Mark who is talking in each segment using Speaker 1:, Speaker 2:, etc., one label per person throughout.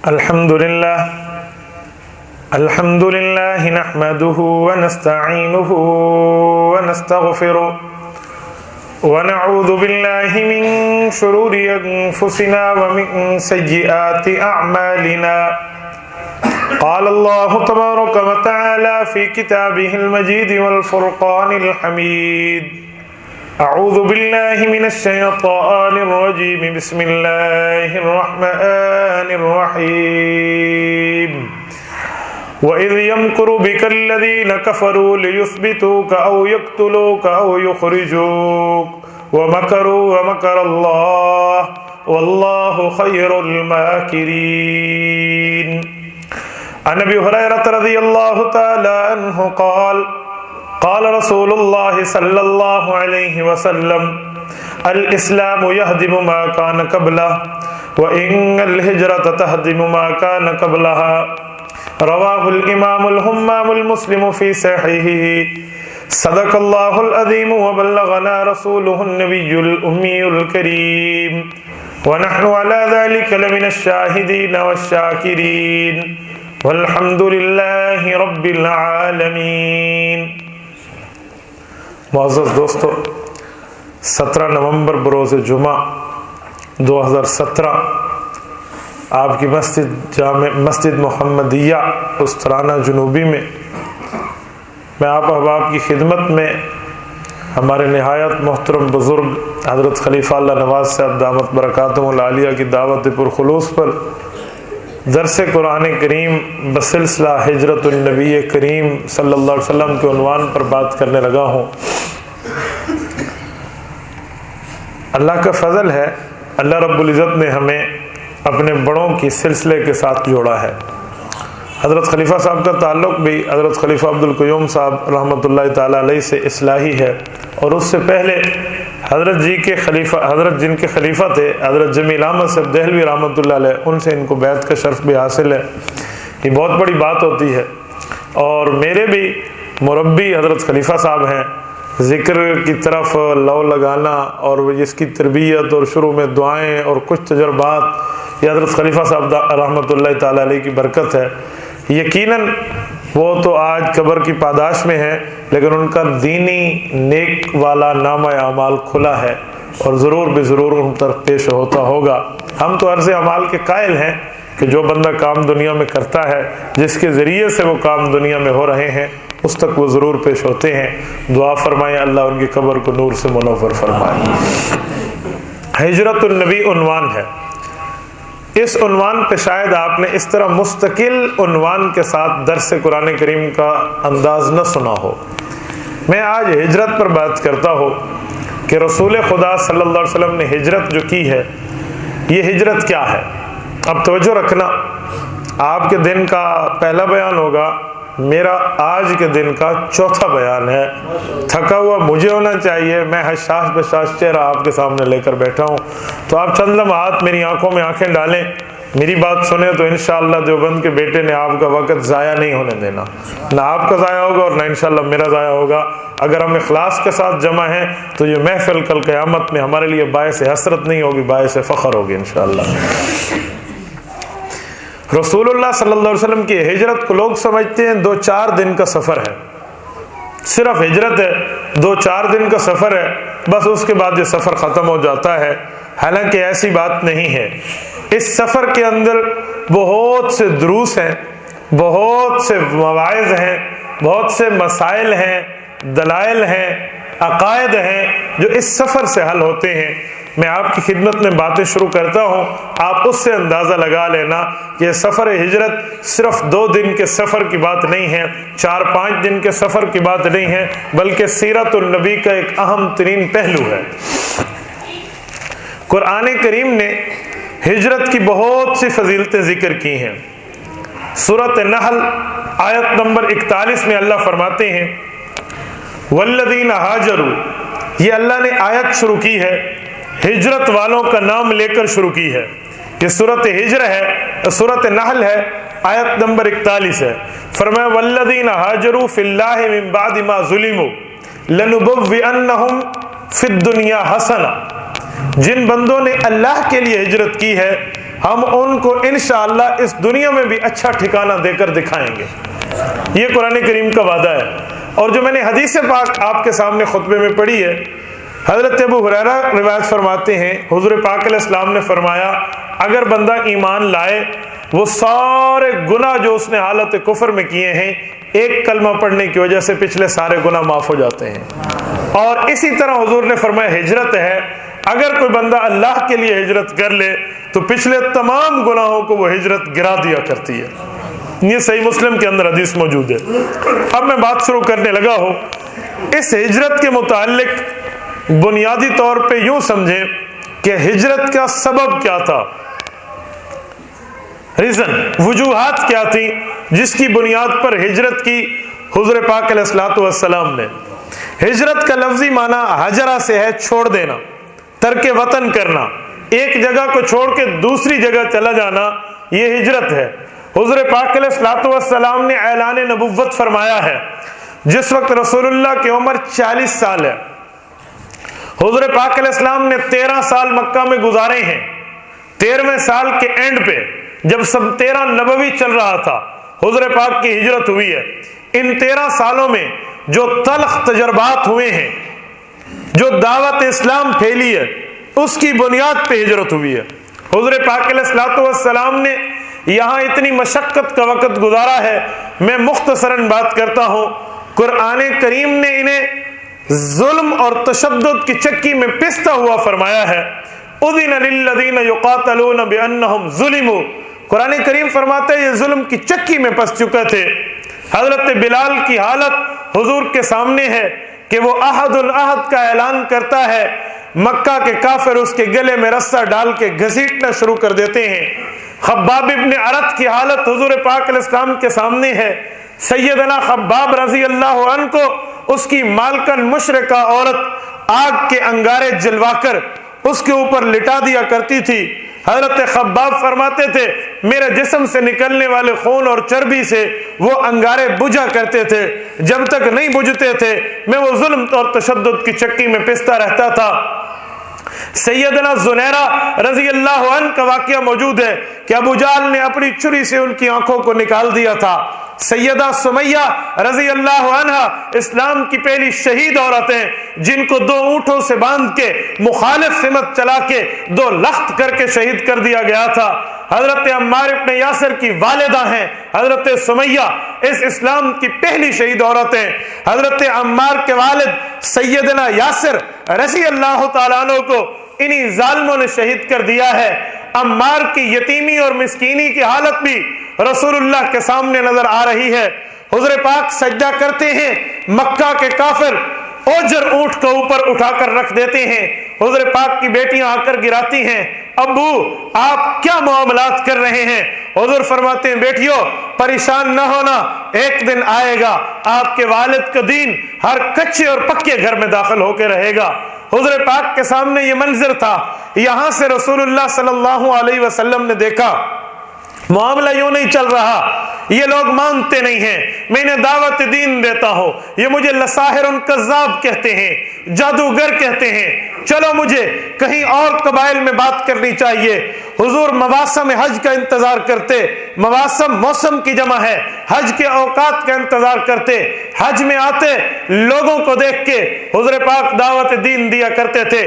Speaker 1: الحمد لله نحمده ونستعينه ونستغفره ونعوذ بالله من شرور أنفسنا ومن سيئات أعمالنا. قال الله تبارك وتعالى في كتابه المجيد والفرقان الحميد: أعوذ بالله من الشيطان الرجيم. بسم الله الرحمن الرحيم. وَإِذْ يَمْكُرُ بِكَ الَّذِينَ كَفَرُوا لِيُثْبِتُوكَ أَوْ يَقْتُلُوكَ أَوْ يُخْرِجُوكَ وَمَكَرُوا وَمَكَرَ اللَّهُ وَاللَّهُ خَيْرُ الْمَاكِرِينَ. عن ابي هريرة رضي الله تعالى عنه قال: قال رسول الله صلى الله عليه وسلم: الاسلام يهدم ما كان قبله وان الهجرة تهدم ما كان قبلها. رواه الامام الهمام المسلم في صحيحه. صدق الله العظيم وبلغنا رسوله النبي الامي الكريم ونحن على ذلك لمن الشاهدين والشاكرين والحمد للہ رب العالمین. معزز دوستو، 17 نومبر بروز جمعہ 2017 آپ کی مسجد محمدیہ استرانہ جنوبی میں میں آپ احباب کی خدمت میں ہمارے نہایت محترم بزرگ حضرت خلیفہ اللہ نواز صاحب دامت برکاتہم العالیہ کی دعوت پرخلوص پر درس قرآن کریم بسلسلہ ہجرت النبی کریم صلی اللہ علیہ وسلم کے عنوان پر بات کرنے لگا ہوں. اللہ کا فضل ہے، اللہ رب العزت نے ہمیں اپنے بڑوں کی سلسلے کے ساتھ جوڑا ہے. حضرت خلیفہ صاحب کا تعلق بھی حضرت خلیفہ عبدالقیوم صاحب رحمۃ اللہ تعالیٰ علیہ سے اصلاحی ہے، اور اس سے پہلے حضرت جن کے خلیفہ تھے حضرت جمیل احمد صاحب دہلوی رحمۃ اللہ علیہ، ان سے ان کو بیعت کا شرف بھی حاصل ہے. یہ بہت بڑی بات ہوتی ہے. اور میرے بھی مربی حضرت خلیفہ صاحب ہیں. ذکر کی طرف لو لگانا اور اس کی تربیت اور شروع میں دعائیں اور کچھ تجربات، یہ حضرت خلیفہ صاحب رحمۃ اللہ تعالیٰ علیہ کی برکت ہے. یقیناً وہ تو آج قبر کی پاداش میں ہے، لیکن ان کا دینی نیک والا نامہ اعمال کھلا ہے اور ضرور بے ضرور ان پر پیش ہوتا ہوگا. ہم تو عرض اعمال کے قائل ہیں کہ جو بندہ کام دنیا میں کرتا ہے، جس کے ذریعے سے وہ کام دنیا میں ہو رہے ہیں، اس تک وہ ضرور پیش ہوتے ہیں. دعا فرمائیں اللہ ان کی قبر کو نور سے منور فرمائے. ہجرت النبی عنوان ہے. اس عنوان پہ شاید آپ نے اس طرح مستقل عنوان کے ساتھ درس قرآن کریم کا انداز نہ سنا ہو. میں آج ہجرت پر بات کرتا ہوں کہ رسول خدا صلی اللہ علیہ وسلم نے ہجرت جو کی ہے، یہ ہجرت کیا ہے. اب توجہ رکھنا، آپ کے دن کا پہلا بیان ہوگا، میرا آج کے دن کا چوتھا بیان ہے. تھکا ہوا مجھے ہونا چاہیے، میں حشاش بشاش چہرہ آپ کے سامنے لے کر بیٹھا ہوں. تو آپ چند لمحات میری آنکھوں میں آنکھیں ڈالیں، میری بات سنیں، تو انشاءاللہ دیوبند کے بیٹے نے آپ کا وقت ضائع نہیں ہونے دینا. نہ آپ کا ضائع ہوگا اور نہ انشاءاللہ میرا ضائع ہوگا. اگر ہم اخلاص کے ساتھ جمع ہیں تو یہ محفل کل قیامت میں ہمارے لیے باعث حسرت نہیں ہوگی، باعث فخر ہوگی انشاءاللہ. رسول اللہ صلی اللہ علیہ وسلم کی ہجرت کو لوگ سمجھتے ہیں 2-4 دن کا سفر ہے. صرف ہجرت ہے، 2-4 دن کا سفر ہے، بس اس کے بعد یہ سفر ختم ہو جاتا ہے. حالانکہ ایسی بات نہیں ہے. اس سفر کے اندر بہت سے دروس ہیں، بہت سے مواعظ ہیں، بہت سے مسائل ہیں، دلائل ہیں، عقائد ہیں جو اس سفر سے حل ہوتے ہیں. میں آپ کی خدمت میں باتیں شروع کرتا ہوں، آپ اس سے اندازہ لگا لینا کہ سفر ہجرت صرف 2 دن کے سفر کی بات نہیں ہے، 4-5 دن کے سفر کی بات نہیں ہے، بلکہ سیرت النبی کا ایک اہم ترین پہلو ہے. قرآن کریم نے ہجرت کی بہت سی فضیلتیں ذکر کی ہیں. سورۃ نحل آیت نمبر 41 میں اللہ فرماتے ہیں: والذین ہاجروا. یہ اللہ نے آیت شروع کی ہے، ہجرت والوں کا نام لے کر شروع کی ہے. یہ سورۃ ہجر ہے، سورۃ نحل ہے، آیت نمبر 41 ہے. فرمایا: والذین ہاجروا فی اللہ من بعد ما ظلموا لنبوئنہم فی الدنیا حسنہ. جن بندوں نے اللہ کے لیے ہجرت کی ہے ہم ان کو انشاءاللہ اس دنیا میں بھی اچھا ٹھکانہ دے کر دکھائیں گے۔ یہ قرآن کریم کا وعدہ ہے۔ اور جو میں نے حدیث پاک آپ کے سامنے خطبے میں پڑھی ہے، حضرت ابو ہریرہ روایت فرماتے ہیں حضور پاک علیہ السلام نے فرمایا اگر بندہ ایمان لائے وہ سارے گناہ جو اس نے حالت کفر میں کیے ہیں ایک کلمہ پڑھنے کی وجہ سے پچھلے سارے گناہ معاف ہو جاتے ہیں۔ اور اسی طرح حضور نے فرمایا ہجرت ہے، اگر کوئی بندہ اللہ کے لیے ہجرت کر لے تو پچھلے تمام گناہوں کو وہ ہجرت گرا دیا کرتی ہے۔ یہ صحیح مسلم کے اندر حدیث موجود ہے۔ اب میں بات شروع کرنے لگا ہوں۔ اس ہجرت کے متعلق بنیادی طور پہ یوں سمجھیں کہ ہجرت کا سبب کیا تھا، ریزن، وجوہات کیا تھی جس کی بنیاد پر ہجرت کی حضور پاک علیہ الصلوۃ والسلام نے۔ ہجرت کا لفظی معنی ہجرہ سے ہے چھوڑ دینا، ترک وطن کرنا، ایک جگہ کو چھوڑ کے دوسری جگہ چلا جانا، یہ ہجرت ہے۔ حضور پاک علیہ الصلوۃ والسلام نے اعلان نبوت فرمایا ہے جس وقت رسول اللہ کی عمر 40 سال ہے۔ حضور پاک علیہ السلام نے 13 سال مکہ میں گزارے ہیں۔ 13ویں سال کے اینڈ پہ جب سب 13 نبوی چل رہا تھا حضور پاک کی ہجرت ہوئی ہے۔ ان 13 سالوں میں جو تلخ تجربات ہوئے ہیں، جو دعوت اسلام پھیلی ہے، اس کی بنیاد پہ ہجرت ہوئی ہے۔ حضور پاک علیہ الصلوۃ والسلام نے یہاں اتنی مشقت کا وقت گزارا ہے، میں مختصراً بات کرتا ہوں۔ قرآن کریم نے انہیں ظلم اور تشدد کی چکی میں پستا ہوا فرمایا ہے۔ اذن للذین یقاتلون بانہم ظلموا، قرآن کریم فرماتا ہے یہ ظلم کی چکی میں پس چکے تھے۔ حضرت بلال کی حالت حضور کے سامنے ہے کہ وہ احد العہد کا اعلان کرتا ہے، مکہ کے کافر اس کے گلے میں رسہ ڈال کے گھسیٹنا شروع کر دیتے ہیں۔ خباب ابن عرت کی حالت حضور پاک علیہ السلام کے سامنے ہے۔ سیدنا خباب رضی اللہ عنہ کو اس کی مالکن مشرکہ عورت آگ کے انگارے جلوا کر اس کے اوپر لٹا دیا کرتی تھی۔ حضرت خباب فرماتے تھے میرے جسم سے نکلنے والے خون اور چربی سے وہ انگارے بجھا کرتے تھے، جب تک نہیں بجھتے تھے میں وہ ظلم اور تشدد کی چکی میں پستا رہتا تھا۔ سیدنا زنیرہ رضی اللہ عنہ کا واقعہ موجود ہے کہ ابو جہل نے اپنی چھری سے ان کی آنکھوں کو نکال دیا تھا۔ سیدہ سمیہ رضی اللہ عنہ اسلام کی پہلی شہید عورتیں جن کو 2 اونٹوں سے باندھ کے مخالف سمت چلا کے 2 لخت کر کے شہید کر دیا گیا تھا۔ حضرت عمار ابن یاسر کی والدہ ہیں حضرت سمیہ، اس اسلام کی پہلی شہید عورتیں۔ حضرت عمار کے والد سیدنا یاسر رضی اللہ تعالیٰ عنہ کو انہی ظالموں نے شہید کر دیا ہے۔ عمار کی یتیمی اور مسکینی کی حالت بھی رسول اللہ کے سامنے نظر آ رہی ہے۔ حضور پاک سجدہ کرتے ہیں، مکہ کے کافر اوجر اونٹ کو اوپر اٹھا کر رکھ دیتے ہیں۔ حضور پاک کی بیٹیاں آ کر گراتی ہیں، ابو آپ کیا معاملات کر رہے ہیں؟ حضور فرماتے ہیں بیٹیوں پریشان نہ ہونا، ایک دن آئے گا آپ کے والد کا دین ہر کچے اور پکے گھر میں داخل ہو کے رہے گا۔ حضور پاک کے سامنے یہ منظر تھا۔ یہاں سے رسول اللہ صلی اللہ علیہ وسلم نے دیکھا معاملہ یوں نہیں چل رہا، یہ لوگ مانتے نہیں ہیں، میں انہیں دعوت دین دیتا ہوں، یہ مجھے لساحر کذاب کہتے ہیں، جادوگر کہتے ہیں، چلو مجھے کہیں اور قبائل میں بات کرنی چاہیے۔ حضور مواسم حج کا انتظار کرتے، مواسم موسم کی جمع ہے، حج کے اوقات کا انتظار کرتے، حج میں آتے لوگوں کو دیکھ کے حضور پاک دعوت دین دیا کرتے تھے۔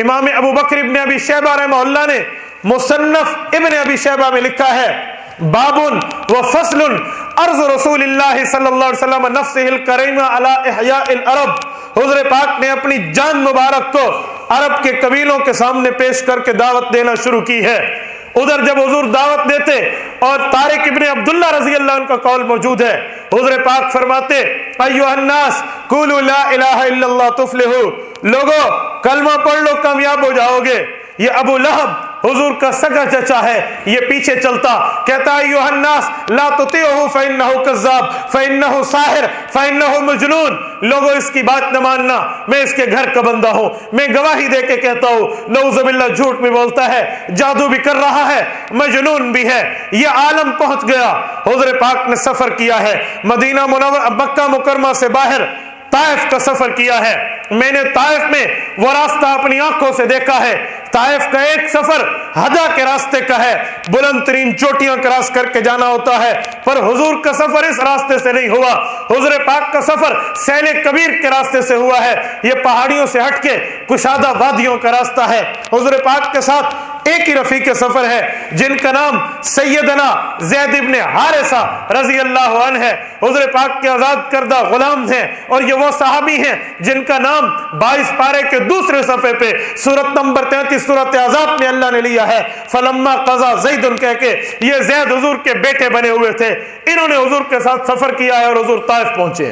Speaker 1: امام ابو بکر ابن ابی شیبہ رحمہ اللہ نے مصنف ابن ابی شیبہ میں لکھا ہے باب و فصل عرض رسول اللہ صلی اللہ علیہ وسلم نفسہ الکریمہ علی احیاء العرب، حضور پاک نے اپنی جان مبارک کو عرب کے قبیلوں کے سامنے پیش کر کے دعوت دینا شروع کی ہے۔ ادھر جب حضور دعوت دیتے اور طارق ابن عبداللہ رضی اللہ عنہ کا قول موجود ہے، حضور پاک فرماتے ایھا الناس قولوا لا الہ الا اللہ تفلحوا، لوگو کلمہ پڑھ لو کامیاب ہو جاؤ گے۔ یہ ابو لہب حضور کا سگا چچا ہے، یہ پیچھے چلتا کہتا ایھا الناس لا تطیعوا فانہ کذاب فانہ ساحر فانہ مجنون، لوگوں اس کی بات نہ ماننا، میں اس کے گھر کا بندہ ہوں، میں گواہی دے کے کہتا ہوں نعوذ باللہ جھوٹ بھی بولتا ہے، جادو بھی کر رہا ہے، مجنون بھی ہے۔ یہ عالم پہنچ گیا۔ حضور پاک نے سفر کیا ہے، مدینہ منورہ مکہ مکرمہ سے باہر طائف کا سفر کیا ہے، میں نے طائف میں وہ راستہ اپنی آنکھوں سے دیکھا ہے. طائف کا ایک سفر ہدا کے راستے کا ہے, بلند ترین چوٹیاں کراس کر کے جانا ہوتا ہے, پر حضور کا سفر اس راستے سے نہیں ہوا. حضور پاک کا سفر سیل کبیر کے راستے سے ہوا ہے. یہ پہاڑیوں سے ہٹ کے کشادہ وادیوں کا راستہ ہے. حضور پاک کے ساتھ ایک ہی رفیق سفر ہے جن کا نام سیدنا زید ابن حارثہ رضی اللہ عنہ ہے. حضور پاک کے آزاد کردہ غلام ہیں, اور یہ وہ صحابی ہیں جن کا نام 22 پارے کے دوسرے صفحے پہ سورت نمبر 33 سورت احزاب میں اللہ نے لیا ہے. فلما قضا زید کہہ کے یہ زید حضور کے بیٹے بنے ہوئے تھے. انہوں نے حضور کے ساتھ سفر کیا ہے اور حضور طائف پہنچے.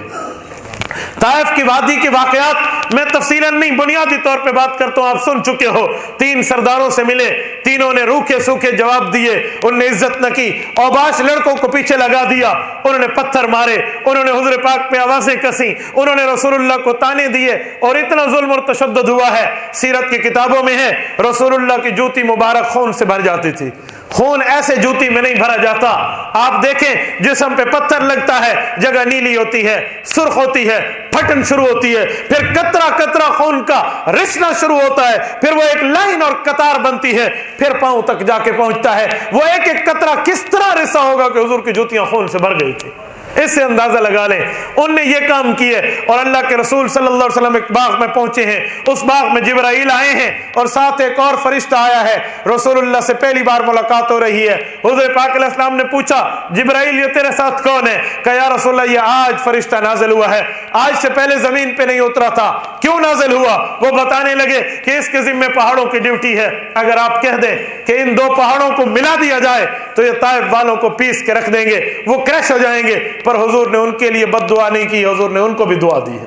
Speaker 1: طائف کی وادی کے واقعات میں تفصیلاً نہیں, بنیادی طور پہ بات کرتا ہوں, آپ سن چکے ہو. 3 سرداروں سے ملے, تینوں نے روکھے سوکھے جواب دیے, انہوں نے عزت نہ کی. اوباش لڑکوں کو پیچھے لگا دیا, انہوں نے پتھر مارے, انہوں نے حضور پاک پہ آوازیں کسی, انہوں نے رسول اللہ کو تانے دیے, اور اتنا ظلم اور تشدد ہوا ہے. سیرت کی کتابوں میں ہے رسول اللہ کی جوتی مبارک خون سے بھر جاتی تھی. خون ایسے جوتی میں نہیں بھرا جاتا. آپ دیکھیں جسم پہ پتھر لگتا ہے, جگہ نیلی ہوتی ہے, سرخ ہوتی ہے, پھٹن شروع ہوتی ہے, پھر قطرہ قطرہ خون کا رسنا شروع ہوتا ہے, پھر وہ ایک لائن اور قطار بنتی ہے, پھر پاؤں تک جا کے پہنچتا ہے. وہ ایک ایک قطرہ کس طرح رسا ہوگا کہ حضور کی جوتیاں خون سے بھر گئی تھی. اس سے اندازہ لگا لیں ان نے یہ کام کیے. اور اللہ کے رسول صلی اللہ علیہ وسلم ایک باغ میں پہنچے ہیں, اس باغ میں جبرائیل آئے ہیں اور ساتھ ایک اور فرشتہ آیا ہے. رسول اللہ سے پہلی بار ملاقات ہو رہی ہے. حضور پاک علیہ السلام نے پوچھا جبرائیل یہ تیرے ساتھ کون ہے؟ کہا یا رسول اللہ یہ آج فرشتہ نازل ہوا ہے, آج سے پہلے زمین پہ نہیں اترا تھا. کیوں نازل ہوا؟ وہ بتانے لگے کہ اس کے ذمہ پہاڑوں کی ڈیوٹی ہے. اگر آپ کہہ دیں کہ ان 2 پہاڑوں کو ملا دیا جائے تو یہ طائف والوں کو پیس کے رکھ دیں گے, وہ کریش ہو جائیں گے. پر حضور نے ان کے لیے بد دعا نہیں کی, حضور نے ان کو بھی دعا دی ہے.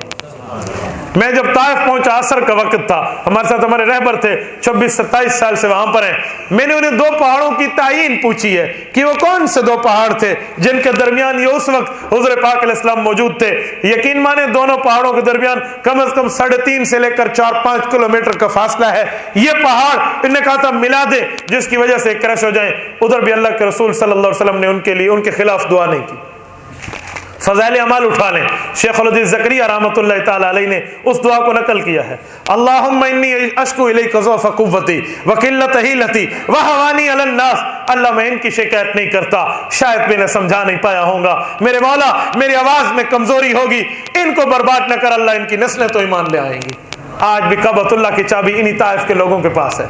Speaker 1: میں جب طائف پہنچا, عصر کا وقت تھا, ہمارے ساتھ ہمارے رہبر تھے 26-27 سال سے وہاں پر ہیں. میں نے انہیں 2 پہاڑوں کی تعیین پوچھی ہے کہ وہ کون سے 2 پہاڑ تھے جن کے درمیان یہ اس وقت حضور پاک علیہ السلام موجود تھے. یقین مانے دونوں پہاڑوں کے درمیان کم از کم 3.5 سے لے کر 4-5 کلومیٹر کا فاصلہ ہے. یہ پہاڑ انہوں نے کہا تھا ملا دے جس کی وجہ سے کریش ہو جائیں. ادھر بھی اللہ کے رسول صلی اللہ علیہ وسلم نے ان کے لیے ان کے خلاف دعا نہیں کی. فضائل اعمال اٹھا لیں, شیخ الحدیث زکریا رحمۃ اللہ تعالی علیہ نے اس دعا کو نقل کیا ہے. اللہم انی اشکو الیک ضعف قوتی وقلت حیلتی وہوانی علی الناس. اللہ میں ان کی شکایت نہیں کرتا, شاید میں نے سمجھا نہیں پایا ہوں گا. میرے مولا میری آواز میں کمزوری ہوگی, ان کو برباد نہ کر اللہ, ان کی نسلیں تو ایمان لے آئیں گی. آج بھی کعبۃ اللہ کی چابی انہی طائف کے لوگوں کے پاس ہے.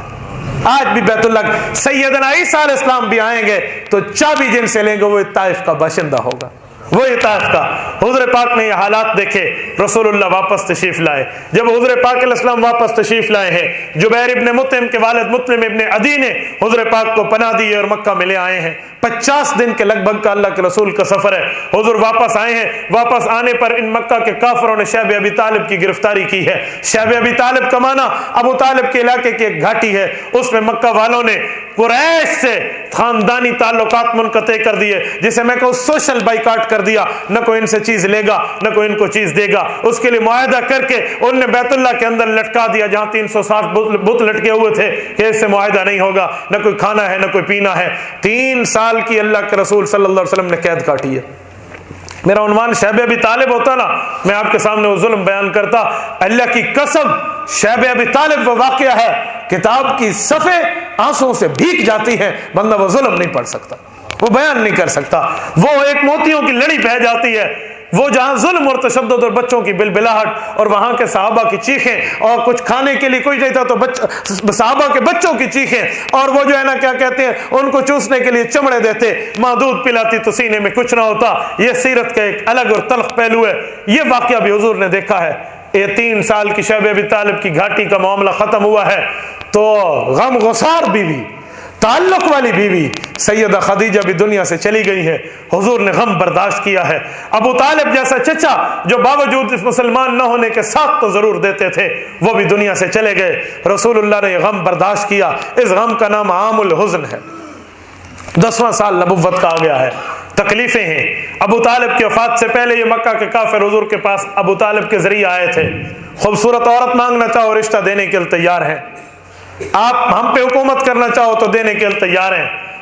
Speaker 1: آج بھی بیت اللہ سیدنا عیسیٰ علیہ السلام بھی آئیں گے تو چابی جن سے لیں گے وہ طائف کا باشندہ ہوگا, وہی طائف کا. حضور پاک نے یہ حالات دیکھے, رسول اللہ واپس تشریف لائے. جب حضور پاک علیہ السلام واپس تشریف لائے ہیں, جبیر ابن مطعم کے والد مطعم ابن عدی نے حضور پاک کو پناہ دی اور مکہ میں لے آئے ہیں. 50 دن کے لگ بھگ کا اللہ کے رسول کا سفر ہے. حضور واپس آئے ہیں. واپس آنے پر ان مکہ کے کافروں نے شیب ابی طالب کی گرفتاری کی ہے. شیب ابی طالب کا معنی ابو طالب کے علاقے کی ایک گھاٹی ہے, اس میں مکہ والوں نے قریش سے خاندانی تعلقات منقطع کر دیے, جسے میں کہوں سوشل بائیکاٹ کر دیا. نہ کوئی ان سے چیز لے گا نہ کوئی ان کو چیز دے گا. اس کے لیے معاہدہ کر کے ان نے بیت اللہ کے اندر لٹکا دیا جہاں 360 بت لٹکے ہوئے تھے کہ اس سے معاہدہ نہیں ہوگا, نہ کوئی کھانا ہے نہ کوئی پینا ہے. 3 سال کی اللہ کے رسول صلی اللہ علیہ وسلم نے قید کاٹی ہے. میرا عنوان شیب ابی طالب ہوتا نا, میں آپ کے سامنے وہ ظلم بیان کرتا. اللہ کی قسم شیب ابی طالب وہ واقعہ ہے, کتاب کی صفحے آنسوں سے بھیگ جاتی ہیں, بندہ وہ ظلم نہیں پڑھ سکتا, وہ بیان نہیں کر سکتا. وہ ایک موتیوں کی لڑی بہہ جاتی ہے, وہ جہاں ظلم اور تشدد اور بچوں کی بلبلاہٹ اور وہاں کے صحابہ کی چیخیں, اور کچھ کھانے کے لیے کوئی نہیں تھا تو صحابہ کے بچوں کی چیخیں, اور وہ جو ہے نا کیا کہتے ہیں ان کو چوسنے کے لیے چمڑے دیتے, ماں دودھ پلاتی تو سینے میں کچھ نہ ہوتا. یہ سیرت کا ایک الگ اور تلخ پہلو ہے. یہ واقعہ بھی حضور نے دیکھا ہے. یہ 3 سال کی شیب ابی طالب کی گھاٹی کا معاملہ ختم ہوا ہے تو غم غسار بیوی, تعلق والی بیوی سیدہ خدیجہ بھی دنیا سے چلی گئی ہے. حضور نے غم برداشت کیا ہے. ابو طالب جیسا چچا جو باوجود اس مسلمان نہ ہونے کے ساتھ تو ضرور دیتے تھے, وہ بھی دنیا سے چلے گئے. رسول اللہ نے غم برداشت کیا. اس غم کا نام عام الحزن ہے. 10واں سال نبوت کا آ گیا ہے, تکلیفیں ہیں. ابو طالب کی وفات سے پہلے یہ مکہ کے کافر حضور کے پاس ابو طالب کے ذریعے آئے تھے. خوبصورت عورت مانگنا چاہو رشتہ دینے کے لیے تیار ہیں, آپ ہم پہ حکومت کرنا چاہو تو دینے کے لیے تیار ہیں.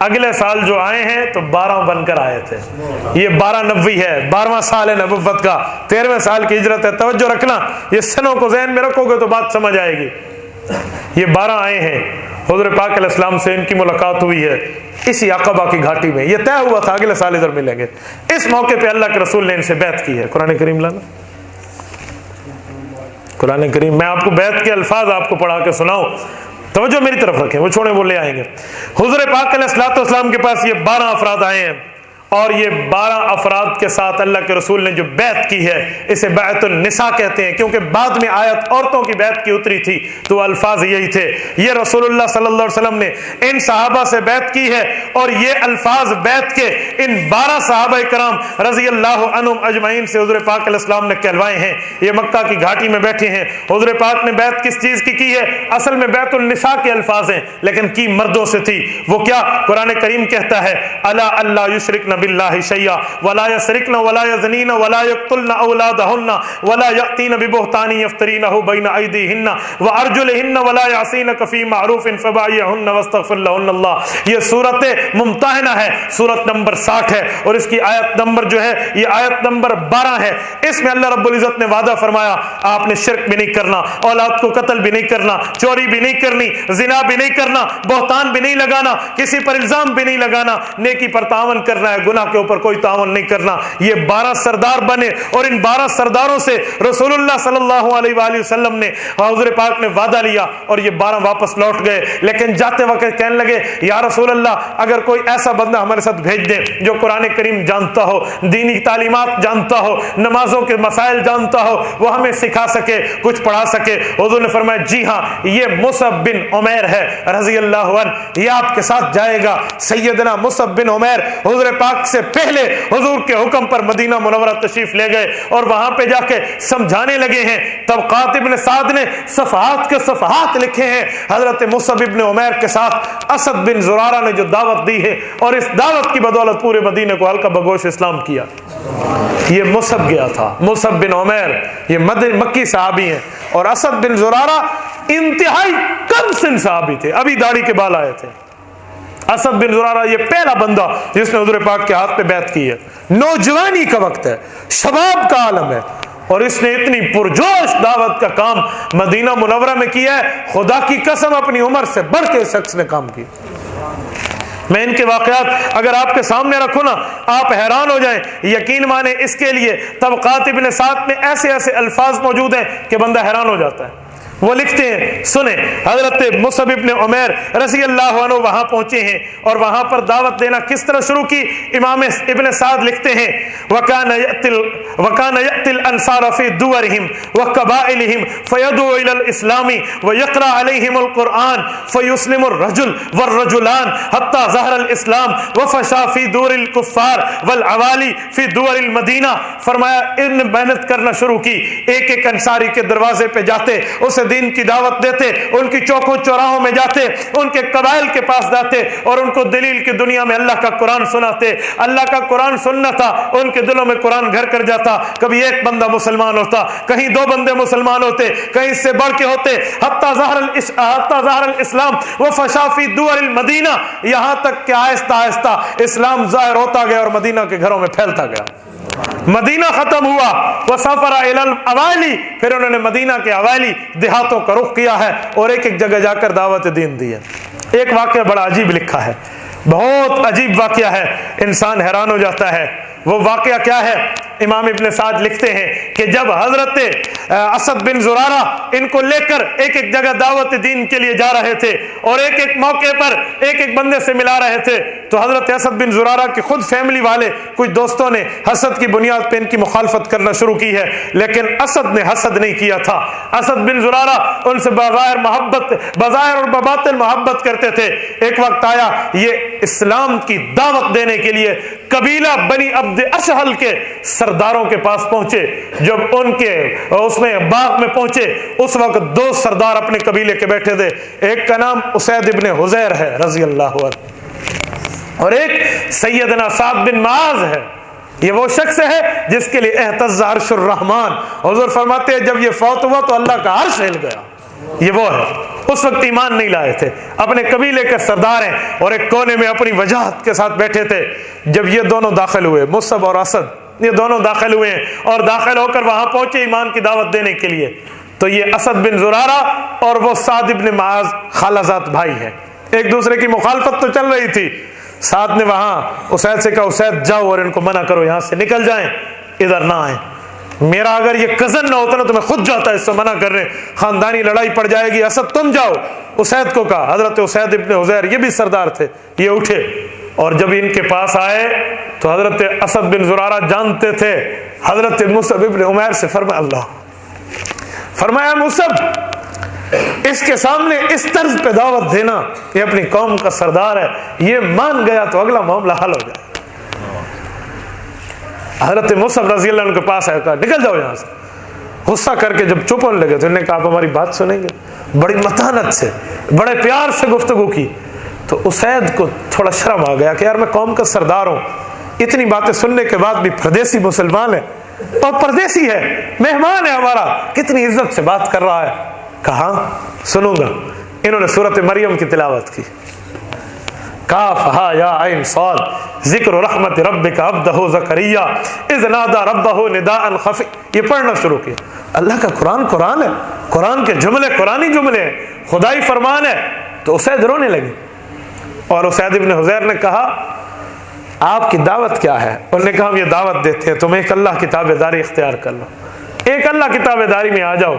Speaker 1: اگلے سال جو آئے ہیں تو 12 بن کر آئے تھے. یہ 12 نبوی ہے، 12واں سال ہے نبوت کا، 13ویں سال کی ہجرت ہے. توجہ رکھنا، یہ سنوں کو ذہن میں رکھو گے تو بات سمجھ آئے گی. یہ 12 آئے ہیں، حضور پاک علیہ السلام سے ان کی ملاقات ہوئی ہے اسی عقبہ کی گھاٹی میں. یہ طے ہوا تھا اگلے سال ادھر ملیں گے. اس موقع پہ اللہ کے رسول نے ان سے بیعت کی ہے. قرآن کریم لانا، قرآن کریم. میں آپ کو بیعت کے الفاظ آپ کو پڑھا کے سناؤں، توجہ میری طرف رکھیں، وہ چھوڑیں وہ لے آئیں گے. حضور پاک علیہ الصلوۃ والسلام کے پاس یہ 12 افراد آئے ہیں، اور یہ 12 افراد کے ساتھ اللہ کے رسول نے جو بیعت کی ہے اسے بیعت النساء کہتے ہیں، کیونکہ بعد میں آیت عورتوں کی بیعت کی اتری تھی تو الفاظ یہی تھے. یہ رسول اللہ صلی اللہ علیہ وسلم نے ان صحابہ سے بیعت کی ہے، اور یہ الفاظ بیعت کے ان 12 صحابہ کرام رضی اللہ عنہم اجمعین سے حضور پاک علیہ السلام نے کہلوائے ہیں. یہ مکہ کی گھاٹی میں بیٹھے ہیں. حضور پاک نے بیعت کس چیز کی ہے؟ اصل میں بیعت النساء کے الفاظ ہیں، لیکن کی مردوں سے تھی. وہ کیا؟ قرآن کریم کہتا ہے الا اللہ یشرکن باللہ شیئا ولا یسرقن ولا یزنین ولا یقتلن اولادہن ولا یأتین ببہتان یفترینہ بین ایدیہن وارجلہن ولا یعصینک فی معروف فبایعہن واستغفر لہن اللہ. یہ سورت ممتحنہ ہے، سورت نمبر 60 ہے، اور اس کی آیت نمبر جو ہے یہ آیت نمبر 12 ہے. اس میں اللہ رب العزت نے وعدہ فرمایا آپ نے شرک بھی نہیں کرنا، اولاد کو قتل بھی نہیں کرنا، چوری بھی نہیں کرنی، زنا بھی نہیں کرنا، بہتان بھی نہیں لگانا، کسی پر الزام بھی نہیں لگانا، نیکی پر تعاون کرنا ہے، گناہ کے اوپر کوئی تعاون نہیں کرنا. یہ 12 سردار بنے، اور ان 12 سرداروں سے رسول اللہ صلی اللہ علیہ وآلہ وسلم نے حضور پاک نے وعدہ لیا، اور یہ 12 واپس لوٹ گئے. لیکن جاتے وقت کہنے لگے یا رسول اللہ اگر کوئی ایسا بندہ ہمارے ساتھ بھیج دے جو قرآن کریم جانتا ہو، دینی تعلیمات جانتا ہو، نمازوں کے مسائل جانتا ہو، وہ ہمیں سکھا سکے، کچھ پڑھا سکے. حضور نے فرمایا جی ہاں یہ مصعب بن عمیر ہے رضی اللہ عنہ، یہ آپ کے ساتھ جائے گا. سیدنا مصعب بن عمیر حضور پاک سے پہلے حضور کے حکم پر مدینہ منورہ تشریف لے گئے، اور وہاں پہ جا کے سمجھانے لگے ہیں. طبقات ابن سعد نے صفحات کے صفحات لکھے ہیں حضرت مصعب ابن عمیر کے ساتھ اسد بن زرارہ نے جو دعوت دی ہے، اور اس دعوت کی بدولت پورے مدینے کو ہلکا بگوش اسلام کیا. یہ مصعب گیا تھا، مصعب بن عمیر، یہ مکی صحابی ہیں، اور اسد بن زرارہ انتہائی کم سن صحابی تھے، ابھی داڑھی کے بال آئے تھے. اسد بن زرارہ یہ پہلا بندہ جس نے حضور پاک کے ہاتھ پہ بیعت کی ہے. نوجوانی کا وقت ہے، شباب کا عالم ہے، اور اس نے اتنی پرجوش دعوت کا کام مدینہ منورہ میں کیا ہے، خدا کی قسم اپنی عمر سے بڑھ کے اس شخص نے کام کیا. میں ان کے واقعات اگر آپ کے سامنے رکھوں نا آپ حیران ہو جائیں. یقین مانے اس کے لیے طبقات ابن سعد میں ایسے ایسے الفاظ موجود ہیں کہ بندہ حیران ہو جاتا ہے. وہ لکھتے ہیں سنیں، حضرت مصعب ابن عمیر رضی اللہ عنہ وہاں پہنچے ہیں، اور وہاں پر دعوت دینا کس طرح شروع کی. امام ابن سعد لکھتے ہیں وَكَانَ يَأْتِ الْأَنصَارَ فِي دُوَرِهِمْ وَقَبَائِلِهِمْ فَيَدْعُو إِلَى الْإِسْلَامِ وَيَقْرَأُ عَلَيْهِمُ الْقُرْآنَ فَيُسْلِمُ الرَّجُلُ وَالرَّجُلَانِ حَتَّى ظَهَرَ الْإِسْلَامُ وَفَشَا فِي دُورِ الْكُفَّارِ وَالْعَوَالِي فِي دُورِ الْمَدِينَةِ. فرمایا ان محنت کرنا شروع کی، ایک ایک انصاری کے دروازے پہ جاتے، اسے دین کی دعوت دیتے، ان کی چوکوں چوراہوں میں جاتے، ان کے قبائل کے پاس جاتے، اور ان کو دلیل کی دنیا میں اللہ کا قرآن سناتے. اللہ کا قرآن سننا تھا، ان کے دلوں میں قرآن گھر کر جاتا. کبھی ایک بندہ مسلمان ہوتا، کہیں 2 بندے مسلمان ہوتے، کہیں اس سے بڑھ کے ہوتے. حتی ظہر الاسلام وفشا فی دور المدینہ، یہاں تک کہ آہستہ آہستہ اسلام ظاہر ہوتا گیا اور مدینہ کے گھروں میں پھیلتا گیا. مدینہ ختم ہوا، وسافر الی الاوالی، پھر انہوں نے مدینہ کے اوالی دیہاتوں کا رخ کیا ہے، اور ایک ایک جگہ جا کر دعوت دین دی ہے. ایک واقعہ بڑا عجیب لکھا ہے، بہت عجیب واقعہ ہے، انسان حیران ہو جاتا ہے. وہ واقعہ کیا ہے؟ امام ابن سعد لکھتے ہیں کہ جب حضرت اسد بن زرارہ ان کو لے کر ایک ایک جگہ دعوت دین کے لیے جا رہے تھے، اور ایک ایک موقع پر ایک ایک بندے سے ملا رہے تھے، تو حضرت اسد بن زرارہ کی خود فیملی والے کچھ دوستوں نے حسد کی بنیاد پہ ان کی مخالفت کرنا شروع کی ہے، لیکن اسد نے حسد نہیں کیا تھا. اسد بن زرارہ ان سے بظاہر اور بباطن محبت کرتے تھے. ایک وقت آیا یہ اسلام کی دعوت دینے کے لیے قبیلہ بنی عبد اشہل کے سرداروں کے پاس پہنچے. جب ان کے اس میں باغ میں پہنچے، اس وقت 2 سردار اپنے قبیلے کے بیٹھے تھے. ایک کا نام اسید ابن حضیر ہے رضی اللہ عنہ، اور ایک سیدنا سعد بن معاذ ہے. یہ وہ شخص ہے جس کے لیے اہتز عرش الرحمان. حضور فرماتے ہیں جب یہ فوت ہوا تو اللہ کا عرش ہل گیا. یہ وہ ہے، اس وقت ایمان نہیں لائے تھے، اپنے قبیلے کے سردار ہیں اور ایک کونے میں اپنی وجاہت کے ساتھ بیٹھے تھے۔ جب یہ دونوں داخل ہوئے، مصعب اور اسد، یہ دونوں داخل ہوئے اور داخل ہو کر وہاں پہنچے ایمان کی دعوت دینے کے لیے، تو یہ اسد بن زرارہ اور وہ سعد بن معاذ خالہ زاد بھائی ہیں، ایک دوسرے کی مخالفت تو چل رہی تھی۔ سعد نے وہاں اسید سے کہا اسید جاؤ اور ان کو منع کرو یہاں سے نکل جائیں، ادھر نہ آئیں، میرا اگر یہ کزن نہ ہوتا نا تو میں خود جاتا اس سے منع کرنے، خاندانی لڑائی پڑ جائے گی، اسد تم جاؤ۔ اسید کو کہا، حضرت اسید ابن حضیر یہ بھی سردار تھے، یہ اٹھے اور جب ان کے پاس آئے تو حضرت اسد بن زرارہ جانتے تھے حضرت مصعب ابن عمیر سے، فرمایا مصعب اس کے سامنے اس طرز پہ دعوت دینا، یہ اپنی قوم کا سردار ہے، یہ مان گیا تو اگلا معاملہ حل ہو جائے۔ حضرت مصعب رضی اللہ عنہ کے پاس آیا، کہا نکل جاؤ یہاں سے۔ غصہ کر کے جب چپ ہونے لگے تو انہوں نے کہا آپ ہماری بات سنیں گے؟ بڑی متانت سے، بڑے پیار سے گفتگو کی۔ تو اسید کو تھوڑا شرم آ گیا کہ یار میں قوم کا سردار ہوں، اتنی باتیں سننے کے بعد بھی پردیسی مسلمان ہے اور پردیسی ہے، مہمان ہے ہمارا، کتنی عزت سے بات کر رہا ہے۔ کہا سنوں گا۔ انہوں نے سورۃ مریم کی تلاوت کی، کاف ہا یا عین صاد ذکر رحمت ربک عبدہ زکریا اذ نادى ربہ نداء خفی، یہ پڑھنا شروع کیا۔ اللہ کا قرآن ہے، قرآن کے جملے قرآنی جملے ہیں، خدائی فرمان ہے۔ تو اسید رونے لگے اور اسید ابن حضیر نے کہا آپ کی دعوت کیا ہے؟ انہوں نے کہا ہم یہ دعوت دیتے ہیں تم ایک اللہ کی تابعداری اختیار کر لو، ایک اللہ کی تابعداری میں آ جاؤ۔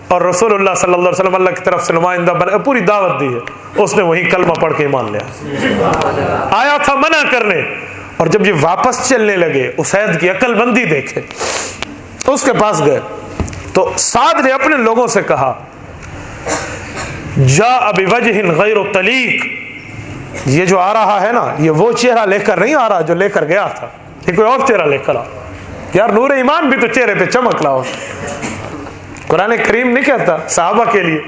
Speaker 1: اور رسول اللہ صلی اللہ علیہ وسلم اللہ کی طرف سے نمائندہ بنا، پوری دعوت دی ہے، اس نے وہی کلمہ پڑھ کے ایمان لیا، آیا تھا منع کرنے۔ اور جب یہ واپس چلنے لگے، اسید کی عقل مندی دیکھے، اس کے پاس گئے تو سعد نے اپنے لوگوں سے کہا جاء بوجہ غیر طلیق، یہ جو آ رہا ہے نا یہ وہ چہرہ لے کر نہیں آ رہا جو لے کر گیا تھا، یہ کوئی اور چہرہ لے کر آ، یار نور ایمان بھی تو چہرے پہ چمک رہا ہو۔ قرآن کریم نہیں کہتا صحابہ کے لیے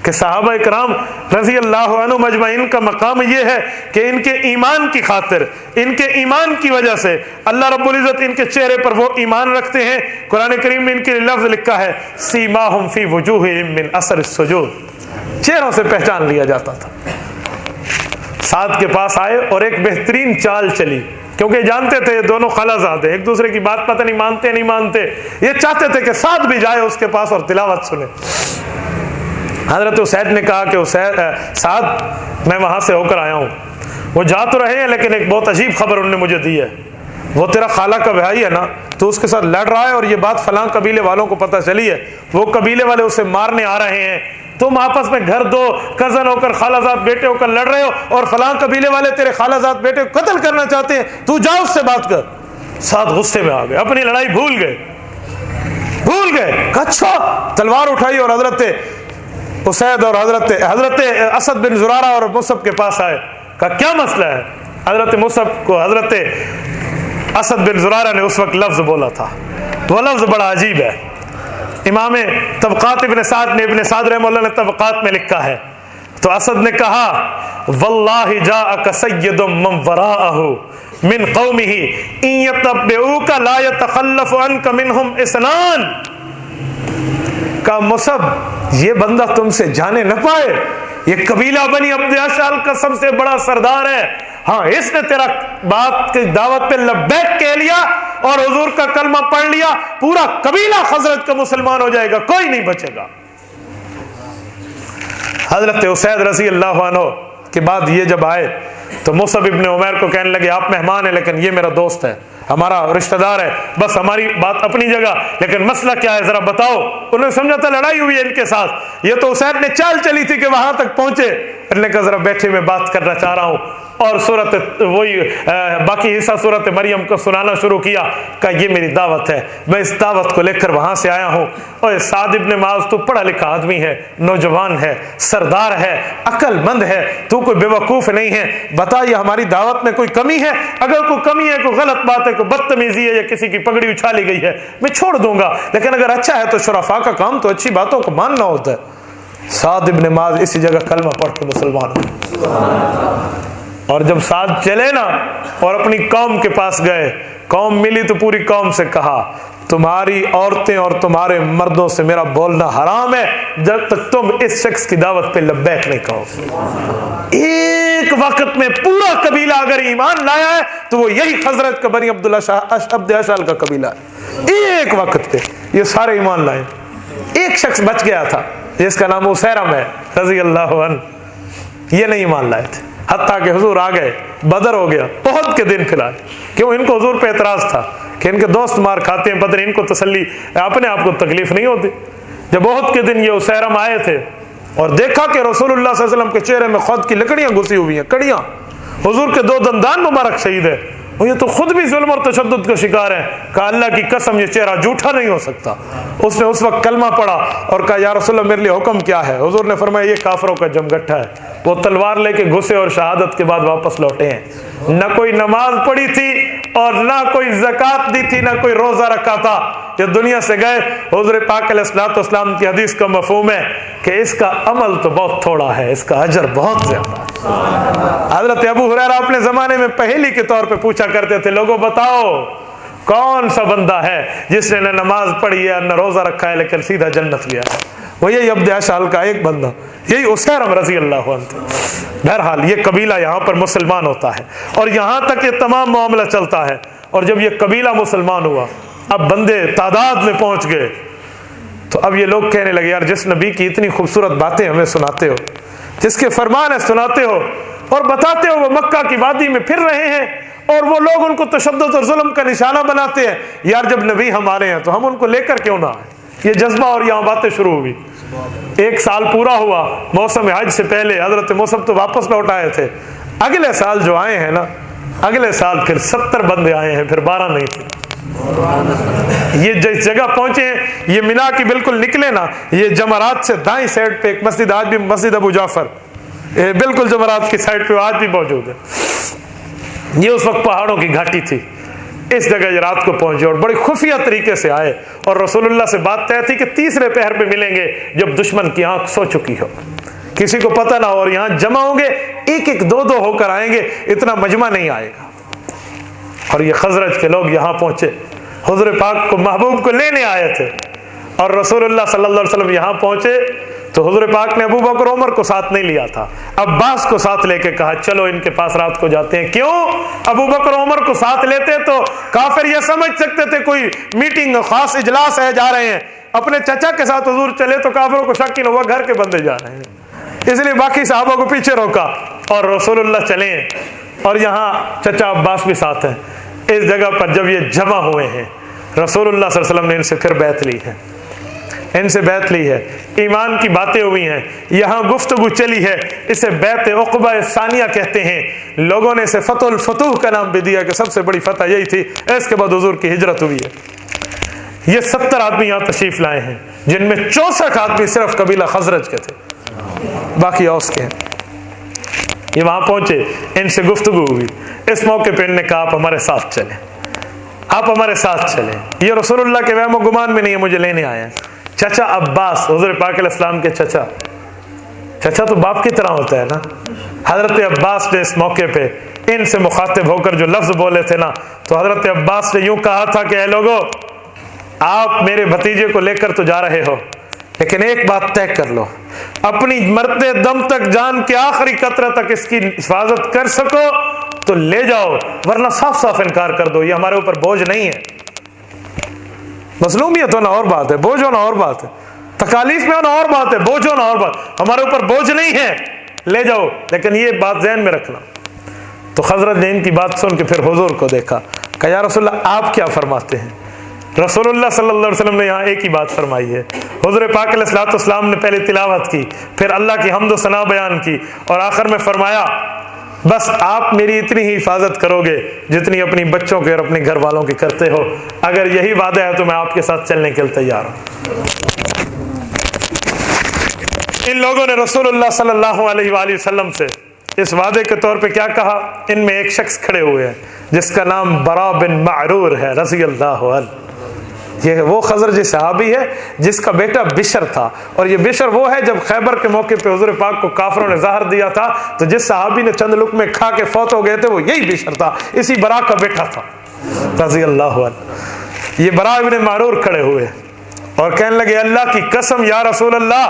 Speaker 1: کہ صحابہ اکرام رضی اللہ عنہ مجمعین کا مقام یہ ہے کہ ان کے ایمان کی خاطر، ان کے ایمان کی وجہ سے اللہ رب العزت ان کے چہرے پر وہ ایمان رکھتے ہیں۔ قرآن کریم میں ان کے لفظ لکھا ہے سیماہم فی وجوہہم من اثر السجود، چہروں سے پہچان لیا جاتا تھا۔ سعد کے پاس آئے اور ایک بہترین چال چلی، کیونکہ جانتے تھے یہ دونوں خالہ زاد ہیں، ایک دوسرے کی بات پتہ نہیں مانتے، یہ چاہتے تھے کہ سعد بھی جائے اس کے پاس اور تلاوت سنے۔ حضرت اسید نے کہا کہ سعد میں وہاں سے ہو کر آیا ہوں، وہ جا تو رہے ہیں لیکن ایک بہت عجیب خبر انہوں نے مجھے دی ہے، وہ تیرا خالہ کا بھائی ہے نا تو اس کے ساتھ لڑ رہا ہے اور یہ بات فلاں قبیلے والوں کو پتہ چلی ہے، وہ قبیلے والے اسے مارنے آ رہے ہیں، تم آپس میں گھر دو کزن ہو کر خالہ زاد بیٹے ہو کر لڑ رہے ہو اور فلاں قبیلے والے تیرے خالہ زاد بیٹے کو قتل کرنا چاہتے ہیں، تو جا اس سے بات کر۔ سعد غصے میں آ گئے، اپنی لڑائی بھول گئے۔ اچھا تلوار اٹھائی اور حضرت اسید اور حضرت اسد بن زرارہ اور مصعب کے پاس آئے، کہا کیا مسئلہ ہے؟ حضرت مصعب کو حضرت اسد بن زرارہ نے اس وقت لفظ بولا تھا، وہ لفظ بڑا عجیب ہے، امام طبقات ابن سعد نے، ابن سعد رحمہ اللہ نے طبقات میں لکھا ہے۔ تو اسد نے کہا واللہ جاءک سید من وراءہ من قومہ ان یتبعوک لا یتخلف عنک منہم اثنان، کہا مصعب یہ بندہ تم سے جانے نہ پائے، یہ قبیلہ بنی عبد اشال کا سب سے بڑا سردار ہے، ہاں اس نے تیرا بات کی دعوت پہ لبیک کہہ لیا اور حضور کا کلمہ پڑھ لیا، پورا قبیلہ خزرج کا مسلمان ہو جائے گا، کوئی نہیں بچے گا۔ حضرت اسید رضی اللہ عنہ کے بعد یہ جب آئے تو مصعب ابن عمیر کو کہنے لگے آپ مہمان ہیں لیکن یہ میرا دوست ہے، ہمارا رشتہ دار ہے، بس ہماری بات اپنی جگہ، لیکن مسئلہ کیا ہے ذرا بتاؤ۔ انہوں نے سمجھا تھا لڑائی ہوئی ہے ان کے ساتھ، یہ تو اسید نے چال چلی تھی کہ وہاں تک پہنچے، انہوں نے کہا ذرا بیٹھے میں بات کرنا چاہ رہا ہوں، اور سورت وہی باقی حصہ سورت مریم کو سنانا شروع کیا، کہا یہ میری دعوت ہے، میں اس دعوت کو لے کر وہاں سے آیا ہوں، اور سعد ابن معاذ تو پڑھا لکھا آدمی ہے، نوجوان ہے، سردار ہے، عقل مند ہے، تو کوئی بے وقوف نہیں ہے، بتا یہ ہماری دعوت میں کوئی کمی ہے؟ اگر کوئی کمی ہے، کوئی غلط بات ہے، کوئی بدتمیزی ہے یا کسی کی پگڑی اچھالی گئی ہے میں چھوڑ دوں گا، لیکن اگر اچھا ہے تو شرفاء کا کام تو اچھی باتوں کو ماننا ہوتا ہے۔ سعد ابن معاذ اسی جگہ کلمہ پڑھ کے مسلمان ہوئے، اور جب سعد چلے نا اور اپنی قوم کے پاس گئے، قوم ملی تو پوری قوم سے کہا تمہاری عورتیں اور تمہارے مردوں سے میرا بولنا حرام ہے جب تک تم اس شخص کی دعوت پہ لبیک نہیں کہو۔ ایک وقت میں پورا قبیلہ اگر ایمان لایا ہے تو وہ یہی خزرج کا بنی عبد اشال کا قبیلہ ہے۔ ایک وقت پہ یہ سارے ایمان لائے، ایک شخص بچ گیا تھا جس کا نام اسیرم ہے رضی اللہ عنہ، یہ نہیں ایمان لائے تھے، حتیٰ کہ حضور آ گئے، بدر ہو گیا، احد کے دن پھر آئے، کیوں؟ ان کو حضور پہ اعتراض تھا کہ ان کے دوست مار کھاتے ہیں، بدر ان کو تسلی، اپنے آپ کو تکلیف نہیں ہوتی۔ جب احد کے دن یہ اسیرم آئے تھے اور دیکھا کہ رسول اللہ صلی اللہ علیہ وسلم کے چہرے میں خود کی لکڑیاں گھسی ہوئی ہیں، کڑیاں، حضور کے 2 دندان مبارک شہید ہے، اور یہ تو خود بھی ظلم اور تشدد کا شکار ہے، کہا اللہ کی قسم یہ چہرہ جھوٹا نہیں ہو سکتا۔ اس نے اس وقت کلمہ پڑھا اور کہا یا رسول اللہ میرے لیے حکم کیا ہے؟ حضور نے فرمایا یہ کافروں کا جمگٹھا ہے، وہ تلوار لے کے گھسے اور شہادت کے بعد واپس لوٹے ہیں، نہ کوئی نماز پڑھی تھی اور نہ کوئی زکوٰۃ دی تھی، نہ کوئی روزہ رکھا تھا، یہ دنیا سے گئے۔ حضور پاک علیہ الصلوۃ والسلام کی حدیث کا مفہوم ہے کہ اس کا عمل تو بہت تھوڑا ہے، اس کا اجر بہت زیادہ ہے۔ حضرت ابو ہریرہ اپنے زمانے میں پہیلی کے طور پہ پوچھا کرتے تھے، لوگوں بتاؤ کون سا بندہ ہے جس نے نہ نماز پڑھی ہے نہ روزہ رکھا ہے لیکن سیدھا جنت گیا ہے؟ وہ یہی عبد اشال کا ایک بندہ، یہی اسیرم رضی اللہ عنہ تھا۔ بہرحال یہ قبیلہ یہاں پر مسلمان ہوتا ہے اور یہاں تک یہ تمام معاملہ چلتا ہے، اور جب یہ قبیلہ مسلمان ہوا، اب بندے تعداد میں پہنچ گئے، تو اب یہ لوگ کہنے لگے یار جس نبی کی اتنی خوبصورت باتیں ہمیں سناتے ہو، جس کے فرمان ہے سناتے ہو اور بتاتے ہو وہ مکہ کی وادی میں پھر رہے ہیں اور وہ لوگ ان کو تشدد اور ظلم کا نشانہ بناتے ہیں، یار جب نبی ہمارے ہیں تو ہم ان کو لے کر کیوں نہ آئے؟ یہ جذبہ اور یہاں باتیں شروع ہوئی۔ 1 سال پورا ہوا، موسم حج سے پہلے حضرت موسم تو واپس لوٹ آئے تھے، اگلے سال جو آئے ہیں نا، اگلے سال پھر 70 بندے آئے ہیں، پھر 12 نہیں تھے۔ یہ جس جگہ پہنچے ہیں، یہ مینا کی بالکل نکلے نا، یہ جمرات سے دائیں سائڈ پہ ایک مسجد، آج بھی مسجد ابو جعفر بالکل جمرات کی سائڈ پہ آج بھی موجود ہے۔ یہ اس وقت پہاڑوں کی گھاٹی تھی، اس جگہ یہ رات کو پہنچے اور بڑی خفیہ طریقے سے آئے، اور رسول اللہ سے بات طے تھی کہ تیسرے پہر پہ ملیں گے جب دشمن کی آنکھ سو چکی ہو، کسی کو پتہ نہ ہو، اور یہاں جمع ہوں گے، ایک ایک 2 ہو کر آئیں گے، اتنا مجمع نہیں آئے گا۔ اور یہ خزرج کے لوگ یہاں پہنچے، حضور پاک کو محبوب کو لینے آئے تھے، اور رسول اللہ صلی اللہ علیہ وسلم یہاں پہنچے تو حضور پاک نے ابو بکر عمر کو ساتھ نہیں لیا تھا، عباس کو ساتھ لے کے کہا چلو ان کے پاس رات کو جاتے ہیں۔ کیوں؟ ابو بکر عمر کو ساتھ لیتے تو کافر یہ سمجھ سکتے تھے کوئی میٹنگ خاص اجلاس ہے، جا رہے ہیں، اپنے چچا کے ساتھ حضور چلے تو کافروں کو شک نہ ہوا گھر کے بندے جا رہے ہیں، اس لیے باقی صحابہ کو پیچھے روکا اور رسول اللہ چلے، اور یہاں چچا عباس بھی ساتھ ہیں۔ اس جگہ پر جب یہ جمع ہوئے ہیں، رسول اللہ صلی اللہ علیہ وسلم نے ان سے پھر بیعت لی ہے، ان سے بیعت لی ہے، ایمان کی باتیں ہوئی ہیں، یہاں گفتگو چلی ہے، اسے بیعت عقبہ ثانیہ کہتے ہیں۔ لوگوں نے اسے فتح الفتوح کا نام بھی دیا کہ سب سے بڑی فتح یہی تھی، اس کے بعد حضور کی ہجرت ہوئی ہے۔ یہ 70 آدمی یہاں تشریف لائے ہیں، جن میں 64 آدمی صرف قبیلہ خزرج کے تھے، باقی اوس کے ہیں۔ یہ وہاں پہنچے، ان سے گفتگو ہوئی، اس موقع پہ انہوں نے کہا آپ ہمارے ساتھ چلیں، آپ ہمارے ساتھ چلیں، یہ رسول اللہ کے وہم و گمان میں نہیں ہے، مجھے لینے آئے ہیں۔ چچا عباس، حضور پاک علیہ السلام کے چچا، چچا تو باپ کی طرح ہوتا ہے نا، حضرت عباس نے اس موقع پہ ان سے مخاطب ہو کر جو لفظ بولے تھے نا، تو حضرت عباس نے یوں کہا تھا کہ اے لوگو، آپ میرے بھتیجے کو لے کر تو جا رہے ہو، لیکن ایک بات طے کر لو، اپنی مرتے دم تک، جان کے آخری قطرہ تک اس کی حفاظت کر سکو تو لے جاؤ، ورنہ صاف صاف انکار کر دو، یہ ہمارے اوپر بوجھ نہیں ہے۔ مظلومیت ہونا اور بات ہے، بوجھ ہونا اور بات ہے، تکالیف میں ہونا اور بات ہے، بوجھ ہونا اور بات، ہمارے اوپر بوجھ نہیں ہے، لے جاؤ، لیکن یہ بات ذہن میں رکھنا۔ تو حضرت نے ان کی بات سن کے پھر حضور کو دیکھا، کہا یا رسول اللہ آپ کیا فرماتے ہیں؟ رسول اللہ صلی اللہ علیہ وسلم نے یہاں ایک ہی بات فرمائی ہے۔ حضور پاک علیہ الصلوۃ والسلام نے پہلے تلاوت کی، پھر اللہ کی حمد و ثنا بیان کی، اور آخر میں فرمایا بس آپ میری اتنی ہی حفاظت کرو گے جتنی اپنی بچوں کے اور اپنے گھر والوں کی کرتے ہو، اگر یہی وعدہ ہے تو میں آپ کے ساتھ چلنے کے لیے تیار ہوں۔ ان لوگوں نے رسول اللہ صلی اللہ علیہ وآلہ وسلم سے اس وعدے کے طور پہ کیا کہا؟ ان میں ایک شخص کھڑے ہوئے ہیں جس کا نام برا بن معرور ہے رضی اللہ عنہ، یہ وہ خزرجی صحابی ہے جس کا بیٹا بشر تھا، اور یہ بشر وہ ہے جب خیبر کے موقع پہ حضور پاک کو کافروں نے زہر دیا تھا تو جس صحابی نے چند لقمے کھا کے فوت ہو گئے تھے وہ یہی بشر تھا، اسی برا کا بیٹا تھا رضی اللہ عنہ۔ یہ برا ابن معرور کھڑے ہوئے اور کہنے لگے اللہ کی قسم یا رسول اللہ،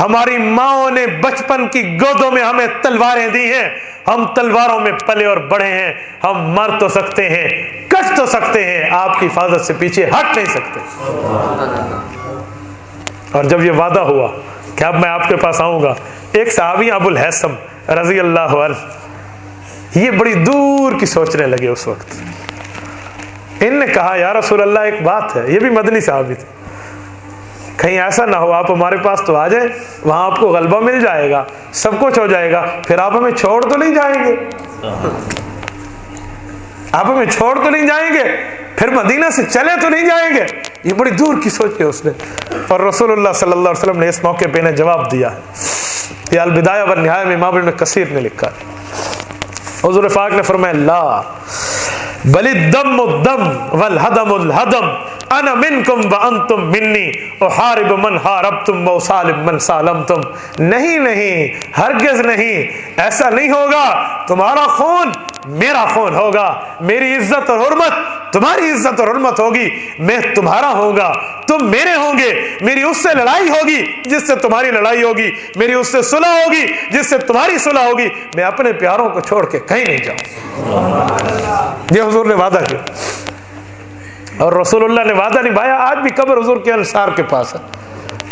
Speaker 1: ہماری ماؤں نے بچپن کی گودوں میں ہمیں تلواریں دی ہیں، ہم تلواروں میں پلے اور بڑھے ہیں، ہم مر تو سکتے ہیں، کٹ تو سکتے ہیں، آپ کی حفاظت سے پیچھے ہٹ نہیں سکتے۔ اور جب یہ وعدہ ہوا کہ اب میں آپ کے پاس آؤں گا، ایک صحابی ابو الحیثم رضی اللہ عنہ یہ بڑی دور کی سوچنے لگے اس وقت۔ ان نے کہا یا رسول اللہ ایک بات ہے، یہ بھی مدنی صحابی تھے، کہیں ایسا نہ ہو آپ ہمارے پاس تو آ جائیں، وہاں آپ کو غلبہ مل جائے گا، سب کچھ ہو جائے گا، پھر آپ ہمیں چھوڑ تو نہیں جائیں گے، آپ ہمیں چھوڑ تو نہیں جائیں گے، پھر مدینہ سے چلے تو نہیں جائیں گے۔ یہ بڑی دور کی سوچ ہے اس نے، اور رسول اللہ صلی اللہ علیہ وسلم نے اس موقع پہ انہیں جواب دیا ہے۔ یہ البدایہ والنہایہ میں امام ابن کثیر نے لکھا ہے، حضور پاک نے فرمایا لا بل الدم الدم والہدم الہدم انا منکم وانتم منی احارب من حاربتم واسالم من سالمتم، نہیں نہیں ہرگز نہیں، ایسا نہیں ہوگا، تمہارا خون میرا خون ہوگا، میری عزت اور حرمت تمہاری عزت اور حرمت ہوگی، میں تمہارا ہوں گا، تم میرے ہوں گے، میری اس سے لڑائی ہوگی جس سے تمہاری لڑائی ہوگی، میری اس سے صلح ہوگی جس سے تمہاری صلح ہوگی، میں اپنے پیاروں کو چھوڑ کے کہیں نہیں جاؤں۔ یہ حضور نے وعدہ کیا، اور رسول اللہ نے وعدہ نبھایا۔ آج بھی قبر حضور کے انصار کے پاس ہے،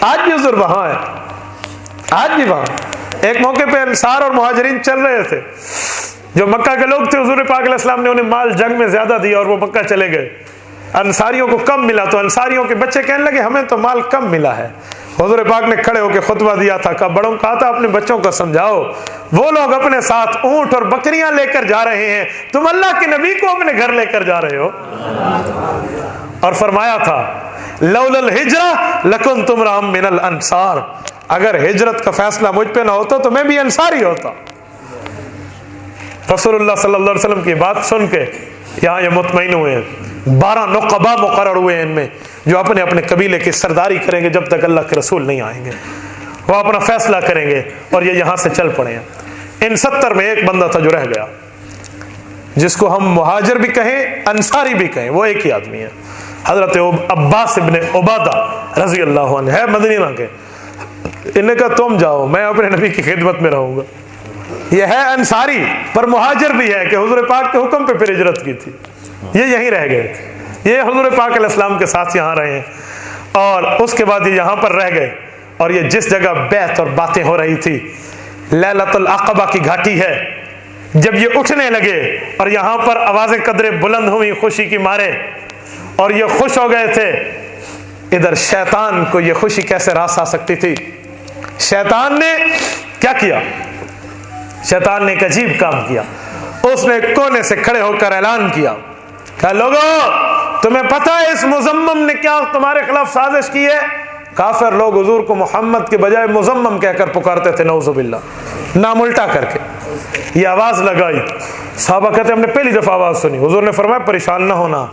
Speaker 1: آج بھی حضور وہاں ہے، آج بھی وہاں۔ ایک موقع پہ انصار اور مہاجرین چل رہے تھے، جو مکہ کے لوگ تھے، حضور پاک علیہ السلام نے انہیں مال جنگ میں زیادہ دیا اور وہ مکہ چلے گئے، انصاریوں کو کم ملا، تو انصاریوں کے بچے کہنے لگے ہمیں تو مال کم ملا ہے۔ حضور پاک نے کھڑے ہو کے خطبہ دیا تھا، کہا بڑوں کہا تھا اپنے بچوں کو سمجھاؤ، وہ لوگ اپنے ساتھ اونٹ اور بکریاں لے کر جا رہے ہیں، تم اللہ کے نبی کو اپنے گھر لے کر جا رہے ہو۔ اور فرمایا تھا لولا الہجرہ لکنت امرأ من الانصار، اگر ہجرت کا فیصلہ مجھ پہ نہ ہوتا تو میں بھی انصاری ہوتا۔ رسول اللہ صلی اللہ علیہ وسلم کی بات سن کے یہاں یہ مطمئن ہوئے ہیں، 12 نقبہ مقرر ہوئے ہیں ان میں، جو اپنے اپنے قبیلے کی سرداری کریں گے جب تک اللہ کے رسول نہیں آئیں گے، وہ اپنا فیصلہ کریں گے، اور یہ یہاں سے چل پڑے ہیں۔ ان 70 میں ایک بندہ تھا جو رہ گیا، جس کو ہم مہاجر بھی کہیں انصاری بھی کہیں، وہ ایک ہی آدمی ہے، حضرت عباس ابن عبادہ رضی اللہ عنہ، ہے مدنی نہ کہ انہوں نے کہا تم جاؤ، میں اپنے نبی کی خدمت میں رہوں گا۔ یہ ہے انصاری پر مہاجر بھی ہے کہ حضور پاک کے حکم پہ پھر ہجرت کی تھی، یہ یہیں رہ گئے تھے، یہ حضور پاک علیہ السلام کے ساتھ یہاں رہے ہیں، اور اس کے بعد یہ یہاں پر رہ گئے، اور یہ جس جگہ بیعت اور باتیں ہو رہی تھی، لیلۃ العقبہ کی گھاٹی ہے، جب یہ اٹھنے لگے اور یہاں پر آوازیں قدرے بلند ہوئی خوشی کی مارے، اور یہ خوش ہو گئے تھے، ادھر شیطان کو یہ خوشی کیسے راس آ سکتی تھی؟ شیطان نے کیا کیا؟ شیطان نے ایک عجیب کام کیا، اس نے کونے سے کھڑے ہو کر اعلان کیا کہ لوگوں تمہیں پتہ ہے اس مزمم نے کیا تمہارے خلاف سازش کی ہے؟ کافر لوگ حضور کو محمد کے بجائے مزمم کہہ کر پکارتے تھے، نعوذ باللہ، نام الٹا کر کے۔ یہ آواز لگائی، صحابہ کہتے ہیں ہم نے پہلی دفعہ آواز سنی، حضور نے فرمایا پریشان نہ ہونا،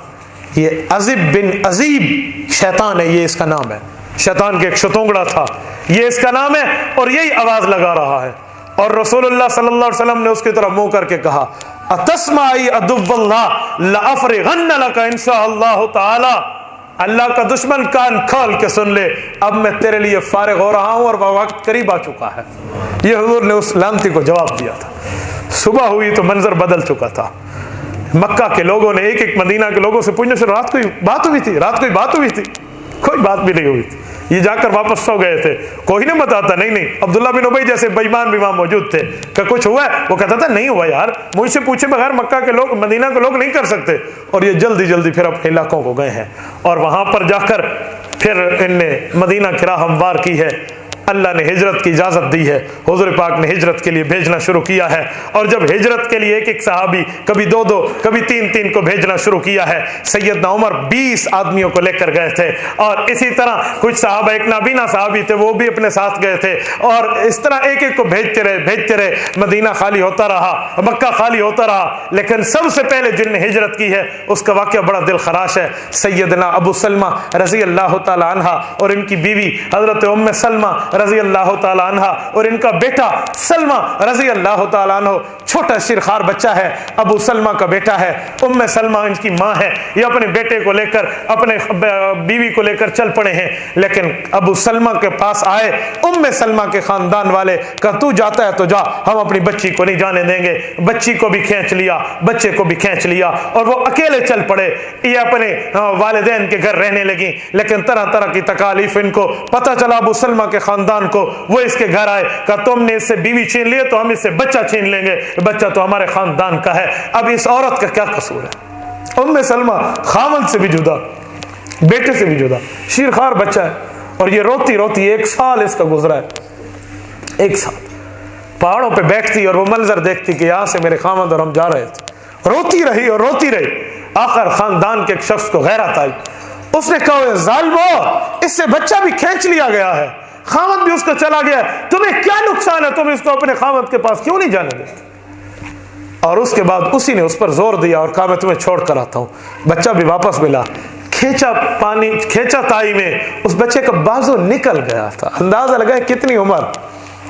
Speaker 1: یہ عزیب بن عزیب شیطان ہے، یہ اس کا نام ہے، شیطان کے ایک شتونگڑا تھا، یہ اس کا نام ہے، اور یہی آواز لگا رہا ہے۔ اور رسول اللہ صلی اللہ علیہ وسلم نے اس کی طرف منہ کر کے کہا اتسمعی عدو اللہ لافرغن لک انشاء اللہ تعالی، اللہ کا دشمن کان کھول کے سن لے، اب میں تیرے لیے فارغ ہو رہا ہوں اور وقت قریب آ چکا ہے۔ یہ حضور نے اس لعنتی کو جواب دیا تھا۔ صبح ہوئی تو منظر بدل چکا تھا، مکہ کے لوگوں نے ایک ایک مدینہ کے لوگوں سے پوچھنے سے رات کوئی بات ہوئی تھی، رات کوئی بات ہوئی تھی، کوئی بات بھی نہیں ہوئی تھی، یہ جا کر واپس سو گئے تھے، کوئی نہیں بتاتا، نہیں نہیں، عبداللہ بن ابی جیسے بے ایمان بھی وہاں موجود تھے کہ کچھ ہوا ہے، وہ کہتا تھا نہیں ہوا یار، مجھ سے پوچھے بغیر مکہ کے لوگ مدینہ کے لوگ نہیں کر سکتے، اور یہ جلدی جلدی پھر اپنے علاقوں کو گئے ہیں، اور وہاں پر جا کر پھر ان نے مدینہ کی راہ ہموار کی ہے۔ اللہ نے ہجرت کی اجازت دی ہے، حضور پاک نے ہجرت کے لیے بھیجنا شروع کیا ہے، اور جب ہجرت کے لیے ایک ایک صحابی کبھی 2 کبھی 3 کو بھیجنا شروع کیا ہے، سیدنا عمر 20 آدمیوں کو لے کر گئے تھے، اور اسی طرح کچھ صحابہ ایک نابینا صحابی تھے وہ بھی اپنے ساتھ گئے تھے، اور اس طرح ایک ایک کو بھیجتے رہے، مدینہ خالی ہوتا رہا، مکہ خالی ہوتا رہا، لیکن سب سے پہلے جن نے ہجرت کی ہے اس کا واقعہ بڑا دل خراش ہے۔ سیدنا ابو سلمہ رضی اللہ تعالی عنہ اور ان کی بیوی حضرت ام سلمہ رضی اللہ تعالیٰ عنہ اور ان کا بیٹا سلمہ رضی اللہ تعالیٰ عنہ، چھوٹا شیرخوار بچہ ہے، ابو سلمہ کا بیٹا ہے، ام سلمہ ان کی ماں ہے، یہ اپنے بیٹے کو لے کر اپنے بیوی کو لے کر چل پڑے ہیں، لیکن ابو سلمہ کے پاس آئے ام سلمہ کے خاندان والے، کہا تو جاتا ہے تو جا، ہم اپنی بچی کو نہیں جانے دیں گے۔ بچی کو بھی کھینچ لیا، بچے کو بھی کھینچ لیا، اور وہ اکیلے چل پڑے۔ یہ اپنے والدین کے گھر رہنے لگیں، لیکن طرح طرح کی تکالیف ان کو پتہ چلا ابو سلمہ کے خاندان کو، وہ اس کے گھر آئے، کہا تم نے اس سے بیوی چھین لی تو ہم اس سے بچہ چھین لیں گے، بچہ تو ہمارے خاندان کا ہے، اب اس عورت کا کیا قصور ہے؟ ام سلمہ خامد سے بھی جدا، بیٹے سے بھی جدا، شیرخوار بچہ ہے، اور یہ روتی روتی 1 سال اس کا گزرا ہے، 1 سال پہاڑوں پہ بیٹھتی اور وہ منظر دیکھتی کہ یہاں سے میرے خامد اور ہم جا رہے تھے، روتی رہی اور روتی رہی۔ آخر خاندان کے ایک شخص کو غیرت آئی، اس نے کہا ظالمو، اس سے بچہ بھی کھینچ لیا گیا ہے، خامد بھی اس کو چلا گیا، تمہیں کیا نقصان ہے، تم اس کو اپنے خامد کے پاس کیوں نہیں جانے دیتے؟ اور اس کے بعد اسی نے اس پر زور دیا اور کہا میں تمہیں چھوڑ کر آتا ہوں۔ بچہ بھی واپس ملا، کھینچا تائی میں، اس بچے کا بازو نکل گیا تھا، اندازہ لگا کتنی عمر،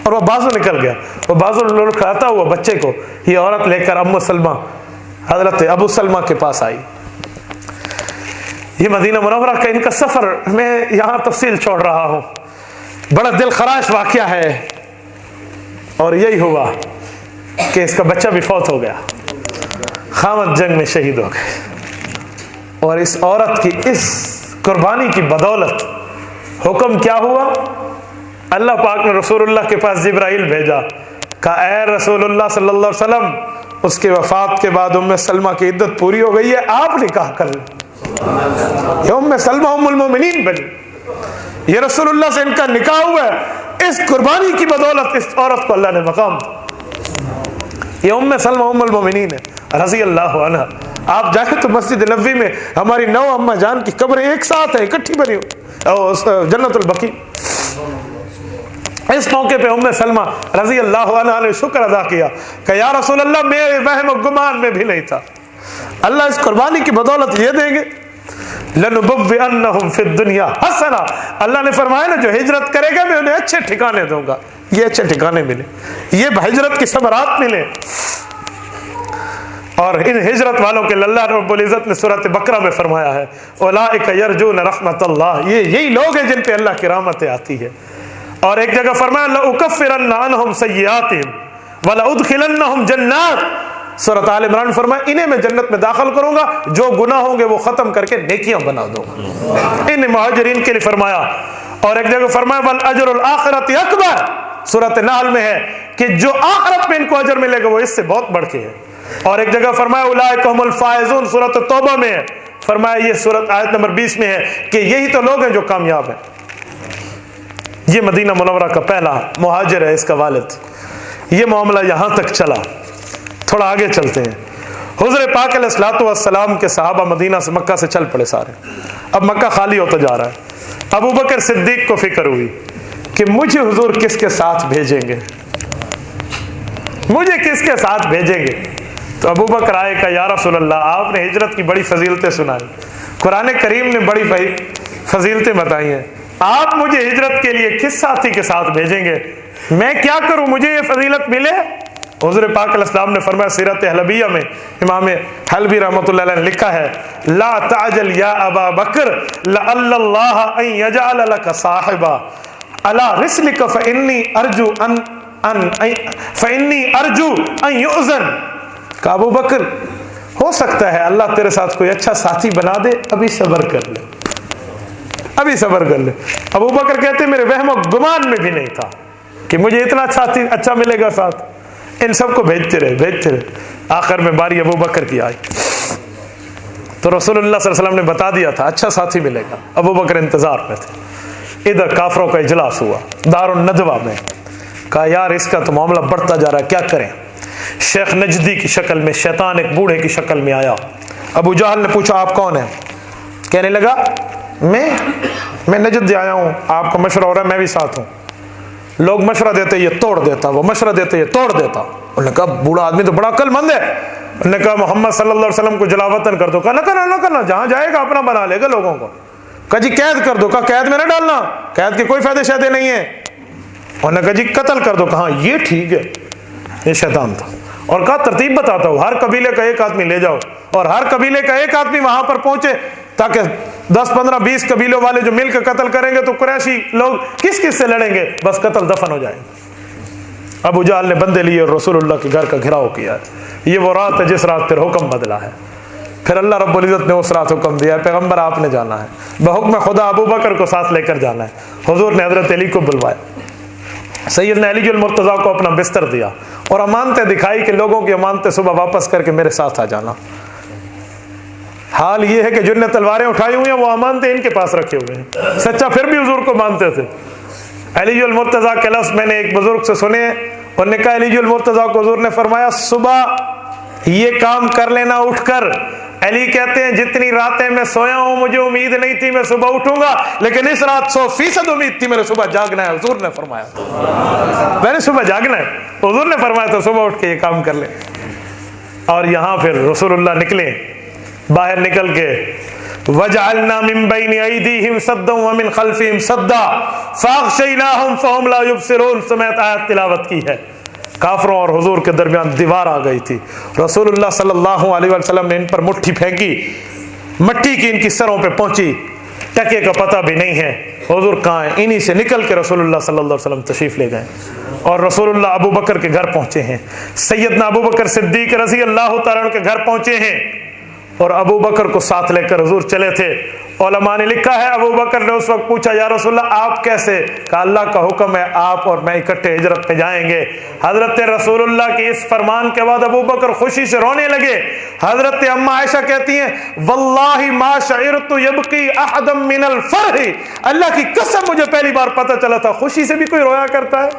Speaker 1: اور وہ بازو نکل گیا، وہ بازو لڑکھڑاتا ہوا بچے کو یہ عورت لے کر ام سلمہ حضرت ابو سلمہ کے پاس آئی۔ یہ مدینہ منورہ کا ان کا سفر میں یہاں تفصیل چھوڑ رہا ہوں، بڑا دل خراش واقعہ ہے، اور یہی ہوا کہ اس کا بچہ بھی فوت ہو گیا، خامد جنگ میں شہید ہو گئے، اور اس عورت کی اس قربانی کی بدولت حکم کیا ہوا؟ اللہ پاک نے رسول اللہ کے پاس جبرائیل بھیجا، کہا اے رسول اللہ صلی اللہ علیہ وسلم، اس کے وفات کے بعد ام سلمہ کی عدت پوری ہو گئی ہے، آپ نکاح کر لیں۔ یہ ام سلمہ ام المومنین بنی، یہ رسول اللہ سے ان کا نکاح ہوا ہے، اس قربانی کی بدولت اس عورت کو اللہ نے مقام دیا۔ یہ ام سلمہ ام المومنین ہے رضی اللہ عنہ۔ آپ جائیں تو مسجد نبوی میں ہماری 9 اماں جان کی قبریں ایک ساتھ ہیں، اکٹھی بنی ہوئی، جنت البقیع۔ اس موقع پہ ام سلمہ رضی اللہ عنہ نے شکر ادا کیا کہ یا رسول اللہ میرے وہم و گمان میں بھی نہیں تھا، اللہ اس قربانی کی بدولت یہ دیں گے، لَنُبَوِّئَنَّهُمْ فِي الدُّنْيَا حَسَنًا، اللہ نے فرمایا نا جو ہجرت کرے گا میں انہیں اچھے ٹھکانے دوں گا، یہ اچھے ٹھکانے ملے، یہ ہجرت کی ثمرات ملے۔ اور ان ہجرت والوں کے اللہ رب العزت نے سورۃ بقرہ میں فرمایا ہے اولئک یرجون رحمت اللہ، یہ یہی لوگ ہیں جن پہ اللہ کی رحمتیں آتی ہے۔ اور ایک جگہ فرمایا لَأُكَفِّرَنَّ عَنْهُمْ سَيِّئَاتِهِمْ وَلَأُدْخِلَنَّهُمْ جَنَّاتٍ، سورۃ آل عمران فرمایا انہیں میں جنت میں داخل کروں گا، جو گناہ ہوں گے وہ ختم کر کے نیکیاں بنا دوں گا، ان مہاجرین کے لیے فرمایا۔ اور ایک جگہ فرمایا وَالْأَجْرُ الْآخِرَةِ أَكْبَرُ، سورۃ نحل میں ہے کہ جو آخرت میں ان کو اجر ملے گا وہ اس سے بہت بڑھ کے ہے۔ اور ایک جگہ فرمایا اولئک هم الفائزون، سورۃ توبہ میں ہے، فرمایا یہ سورۃ آیت نمبر 20 میں ہے کہ یہی تو لوگ ہیں جو کامیاب ہیں۔ یہ مدینہ منورہ کا پہلا مہاجر ہے، اس کا والد۔ یہ معاملہ یہاں تک چلا، تھوڑا آگے چلتے ہیں۔ حضور پاک علیہ الصلوۃ والسلام کے صحابہ مدینہ سے مکہ سے چل پڑے سارے، اب مکہ خالی ہوتا جا رہا ہے۔ ابو بکر صدیق کو فکر ہوئی کہ مجھے حضور کس کے ساتھ بھیجیں گے، مجھے کس کے ساتھ بھیجیں گے؟ تو ابو بکر آئے کہ یا رسول اللہ آپ نے ہجرت کی بڑی فضیلتیں سنائی، قرآن کریم نے بڑی فضیلتیں بتائی ہیں، آپ مجھے ہجرت کے لیے کس ساتھی کے ساتھ بھیجیں گے؟ میں کیا کروں مجھے یہ فضیلت ملے؟ حضور پاک علیہ السلام نے فرمایا، سیرت حلبیہ میں امام حلبی رحمۃ اللہ علیہ نے لکھا ہے لا تعجل یا ابا بکر لعل اللہ ان یجعل لک صاحبا علی رسلک فانی ارجو ان یؤذن، کہ ابو بکر ہو سکتا ہے اللہ تیرے ساتھ کوئی اچھا ساتھی بنا دے، ابھی صبر کر لے، ابھی صبر کر لے۔ ابو بکر کہتے میرے وہم و گمان میں بھی نہیں تھا کہ مجھے اتنا اچھا ملے گا ساتھ۔ ان سب کو بھیجتے رہے، آخر میں باری ابو بکر کی آئی تو رسول اللہ صلی اللہ علیہ وسلم نے بتا دیا تھا اچھا ساتھی ملے گا۔ ابو بکر انتظار میں تھے، ادھر کافروں کا اجلاس ہوا دار الندوہ میں، کہا یار اس کا تو معاملہ بڑھتا جا رہا ہے، کیا کریں؟ شیخ نجدی کی شکل میں شیطان ایک بوڑھے کی شکل میں آیا۔ ابو جہل نے پوچھا آپ کون ہیں؟ کہنے لگا میں نجد آیا ہوں، آپ کو مشورہ ہو رہا ہے، میں بھی ساتھ ہوں۔ لوگ مشورہ دیتے یہ توڑ دیتا، وہ مشورہ دیتے یہ توڑ دیتا۔ انہوں نے کہا بوڑھا آدمی تو بڑا عقل مند ہے۔ انہوں نے کہا محمد صلی اللہ علیہ وسلم کو جلاوطن کر دو۔ کہا نہ کرنا، جہاں جائے گا اپنا بنا لے گا لوگوں کو۔ کہا جی قید کر دو۔ کہا قید میں نہ ڈالنا، قید کے کوئی فائدے شائدے نہیں ہیں، انہوں نے کہا جی قتل کر دو. کہا یہ ٹھیک ہے. یہ شیطان تھا. اور کہا ترتیب بتاتا ہوں, ہر قبیلے کا ایک آدمی لے جاؤ, اور ہر قبیلے کا ایک آدمی وہاں پر پہنچے, تاکہ 10 15 20 قبیلوں والے جو مل کر قتل کریں گے تو قریشی لوگ کس کس سے لڑیں گے, بس قتل دفن ہو جائے. ابو جہل نے بندے لیے اور رسول اللہ کے گھر کا گھراؤ کیا. یہ وہ رات ہے جس رات پھر حکم بدلا ہے. پھر اللہ رب العزت نے اس رات حکم دیا, پیغمبر آپ نے جانا ہے, بحکم خدا ابو بکر کو ساتھ لے کر جانا ہے. حضور نے حضرت علی کو بلوایا, سیدنا علی المرتضیٰ کو اپنا بستر دیا اور امانتیں دکھائی کہ لوگوں کی امانتیں صبح واپس کر کے میرے ساتھ آ جانا. حال یہ ہے کہ جن نے تلواریں اٹھائی ہوئی ہیں وہ امانتیں ان کے پاس رکھے ہوئے ہیں. سچا پھر بھی حضور کو مانتے تھے. علی المرتضیٰ کے لفظ میں نے ایک بزرگ سے سنے, انہوں نے کہا علی المرتضیٰ کو حضور نے فرمایا صبح یہ کام کر لینا اٹھ کر. علی کہتے ہیں جتنی راتیں میں سویا ہوں مجھے امید نہیں تھی میں صبح اٹھوں گا, لیکن اس رات 100% امید تھی میرے صبح جاگنا ہے. حضور نے فرمایا میں نے صبح جاگنا ہے, حضور نے فرمایا تو صبح اٹھ کے یہ کام کر لیں. اور یہاں پھر رسول اللہ نکلے, باہر نکل کے وَجَعَلْنَا مِن بَيْنِ أَيْدِيهِمْ سَدًّا وَمِنْ خَلْفِهِمْ سَدًّا فَأَغْشَيْنَاهُمْ فَهُمْ لَا يُبْصِرُونَ سمیت آیت تلاوت کی ہے. کافروں اور حضور کے درمیان دیوار آ گئی تھی. رسول اللہ صلی اللہ علیہ وسلم نے ان پر مٹھی پھینکی, مٹی کی ان کی سروں پہ پہنچی, ٹکے کا پتہ بھی نہیں ہے حضور کہاں ہیں. انہی سے نکل کے رسول اللہ صلی اللہ علیہ وسلم تشریف لے گئے اور رسول اللہ ابو بکر کے گھر پہنچے ہیں. سیدنا ابو بکر صدیق رضی اللہ تعالیٰ عنہ کے گھر پہنچے ہیں اور ابو بکر کو ساتھ لے کر حضور چلے تھے. علماء نے لکھا ہے ابو بکر نے اس وقت پوچھا یا رسول اللہ آپ کیسے؟ کہا اللہ کا حکم ہے آپ اور میں اکٹھے ہجرت پہ جائیں گے. حضرت رسول اللہ کے اس فرمان کے بعد ابو بکر خوشی سے رونے لگے. حضرت اما عائشہ کہتی ہیں واللہ ما شعرت یبقی احد من الفرح, اللہ کی قسم مجھے پہلی بار پتہ چلا تھا خوشی سے بھی کوئی رویا کرتا ہے.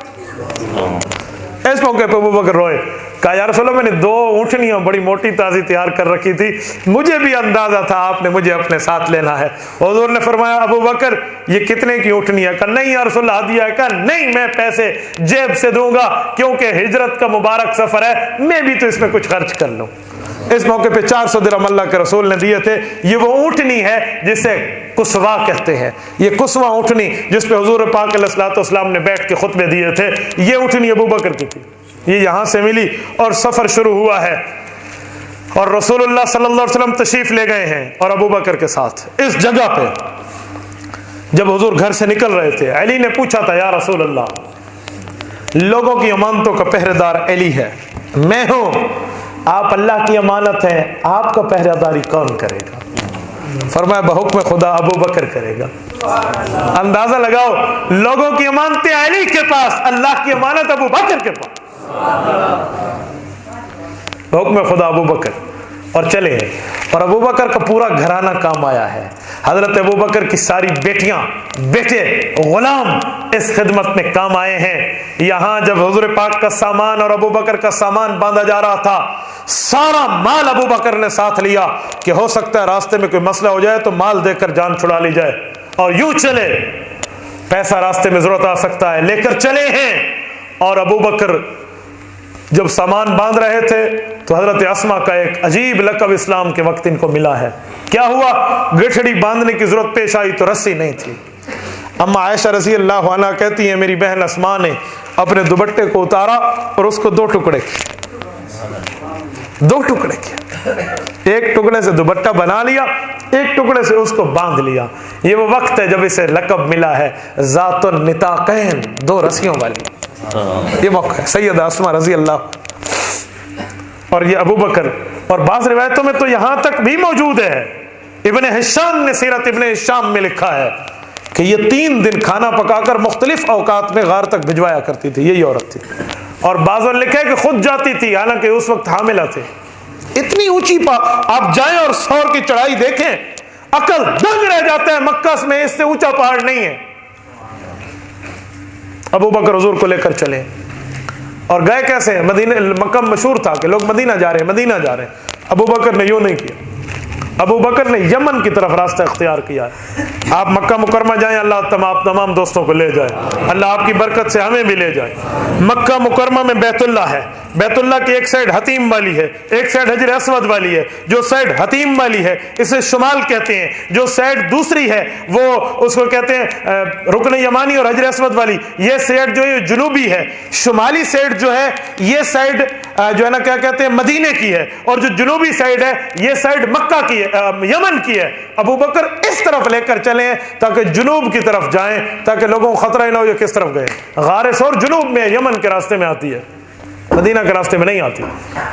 Speaker 1: اس موقع پہ ابو بکر روئے. کہا یا رسول اللہ میں نے 2 اونٹنیاں بڑی موٹی تازی تیار کر رکھی تھی, مجھے بھی اندازہ تھا آپ نے مجھے اپنے ساتھ لینا ہے. حضور نے فرمایا ابو بکر یہ کتنے کی اونٹنیاں؟ کہا نہیں یا رسول اللہ ہدیہ ہے. کہا نہیں میں پیسے جیب سے دوں گا کیونکہ ہجرت کا مبارک سفر ہے, میں بھی تو اس میں کچھ خرچ کر لوں. اس موقع پہ 400 درہم اللہ کے رسول نے دیے تھے. یہ وہ اونٹنی ہے جسے قصوا کہتے ہیں, یہ قصوا اونٹنی جس پہ حضور پاک علیہ الصلوۃ والسلام نے بیٹھ کے خطبے دیے تھے, یہ اونٹنی ابو بکر کی تھی. یہ یہاں سے ملی اور سفر شروع ہوا ہے اور رسول اللہ صلی اللہ علیہ وسلم تشریف لے گئے ہیں اور ابو بکر کے ساتھ اس جگہ پہ. جب حضور گھر سے نکل رہے تھے علی نے پوچھا تھا یا رسول اللہ لوگوں کی امانتوں کا پہرے دار علی ہے, میں ہوں, آپ اللہ کی امانت ہیں, آپ کا پہرے داری کون کرے گا؟ فرمایا بحکم خدا ابو بکر کرے گا. اندازہ لگاؤ لوگوں کی امانتیں علی کے پاس, اللہ کی امانت ابو بکر کے پاس. حکم خدا ابو بکر اور چلے ہیں. اور ابو بکر کا پورا گھرانہ کام آیا ہے. حضرت ابو بکر کی ساری بیٹیاں بیٹے غلام اس خدمت میں کام آئے ہیں. یہاں جب حضور پاک کا سامان اور ابو بکر کا سامان باندھا جا رہا تھا, سارا مال ابو بکر نے ساتھ لیا کہ ہو سکتا ہے راستے میں کوئی مسئلہ ہو جائے تو مال دے کر جان چھڑا لی جائے, اور یوں چلے, پیسہ راستے میں ضرورت آ سکتا ہے, لے کر چلے ہیں. اور ابو بکر جب سامان باندھ رہے تھے تو حضرت اسما کا ایک عجیب لقب اسلام کے وقت ان کو ملا ہے. کیا ہوا؟ گٹھڑی باندھنے کی ضرورت پیش آئی تو رسی نہیں تھی. اما عائشہ رضی اللہ عنہا کہتی ہیں میری بہن اسما نے اپنے دوپٹے کو اتارا اور اس کو 2 ٹکڑے کیے, 2 ٹکڑے کیے. ایک ٹکڑے سے دوپٹہ بنا لیا, ایک ٹکڑے سے اس کو باندھ لیا. یہ وہ وقت ہے جب اسے لقب ملا ہے ذات النطاقین, 2 رسیوں والی. یہ موقع ہے سیدہ اسما رضی اللہ اور یہ ابو بکر. اور بعض روایتوں میں تو یہاں تک بھی موجود ہے, ابن ہشام نے سیرت ابن ہشام میں لکھا ہے کہ یہ 3 دن کھانا پکا کر مختلف اوقات میں غار تک بھجوایا کرتی تھی. یہی عورت تھی. اور بعضوں نے لکھا ہے کہ خود جاتی تھی حالانکہ اس وقت حاملہ تھے. اتنی اونچی آپ جائیں اور سور کی چڑھائی دیکھیں, عقل دنگ رہ جاتا ہے. مکہ میں اس سے اونچا پہاڑ نہیں ہے. ابو بکر حضور کو لے کر چلے اور گئے کیسے؟ مدینہ, مکہ مشہور تھا کہ لوگ مدینہ جا رہے ہیں, مدینہ جا رہے ہیں. ابو بکر نے یوں نہیں کیا, ابو بکر نے یمن کی طرف راستہ اختیار کیا ہے. آپ مکہ مکرمہ جائیں, اللہ تمام دوستوں کو لے جائے, اللہ آپ کی برکت سے ہمیں بھی لے جائے. مکہ مکرمہ میں بیت اللہ ہے, بیت اللہ کی ایک سائڈ حتیم والی ہے, ایک سائڈ حجر اسود والی ہے. جو سائڈ حتیم والی ہے اسے شمال کہتے ہیں, جو سائڈ دوسری ہے وہ اس کو کہتے ہیں رکن یمانی اور حجر اسود والی. یہ سائڈ جو ہے جنوبی ہے, شمالی سائڈ جو ہے یہ سائڈ جو ہے نا کیا کہتے ہیں مدینے کی ہے, اور جو جنوبی سائڈ ہے یہ سائڈ مکہ کی ہے, یمن کی ہے. ابو بکر اس طرف لے کر چلیں تاکہ جنوب کی طرف جائیں, تاکہ لوگوں کو خطرہ نہ ہو یہ کس طرف گئے. غار ثور جنوب میں, یمن کے راستے میں آتی ہے, مدینہ کے راستے میں نہیں آتی.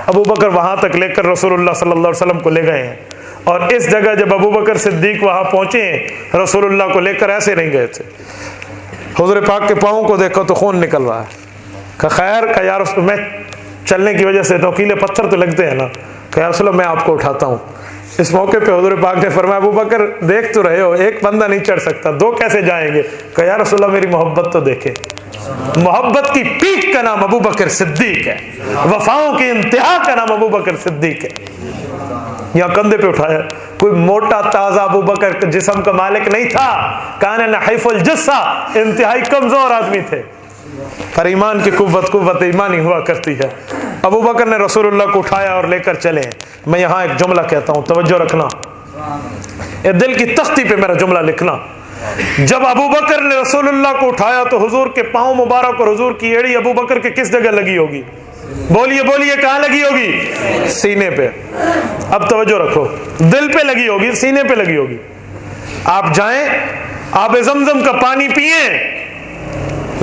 Speaker 1: ابو بکر وہاں تک لے کر رسول اللہ صلی اللہ علیہ وسلم کو لے گئے ہیں. اور اس جگہ جب ابو بکر صدیق وہاں پہنچے ہیں, رسول اللہ کو لے کر ایسے نہیں گئے تھے. حضور پاک کے پاؤں کو دیکھو تو خون نکل رہا ہے. کہ خیر کہ یا رسول, میں چلنے کی وجہ سے نوکیلے پتھر تو لگتے ہیں نا, کہ یا رسول اللہ میں آپ کو اٹھاتا ہوں. اس موقع پہ حضور پاک نے فرمایا ابو بکر دیکھ تو رہے ہو, ایک بندہ نہیں چڑھ سکتا, دو کیسے جائیں گے. کہ یا رسول اللہ میری محبت تو دیکھے. محبت کی پیک کا نام ابو بکر صدیق ہے, وفاؤں کی انتہا کا نام ابو بکر صدیق ہے. یہاں کندھے پہ اٹھایا, کوئی موٹا تازہ ابو بکر جسم کا مالک نہیں تھا, کان نحیف الجثہ, انتہائی کمزور آدمی تھے, پر ایمان کی قوت ایمانی ہوا کرتی ہے. ابو بکر نے رسول اللہ کو اٹھایا اور لے کر چلے. میں یہاں ایک جملہ کہتا ہوں, توجہ رکھنا, اے دل کی تختی پہ میرا جملہ لکھنا. جب ابو بکر نے رسول اللہ کو اٹھایا تو حضور کے پاؤں مبارک اور حضور کی ایڑی ابو بکر کے کس جگہ لگی ہوگی؟ بولیے بولیے, کہاں لگی ہوگی؟ سینے پہ. اب توجہ رکھو, دل پہ لگی ہوگی, سینے پہ لگی ہوگی. آپ جائیں, آب زمزم کا پانی پئیں.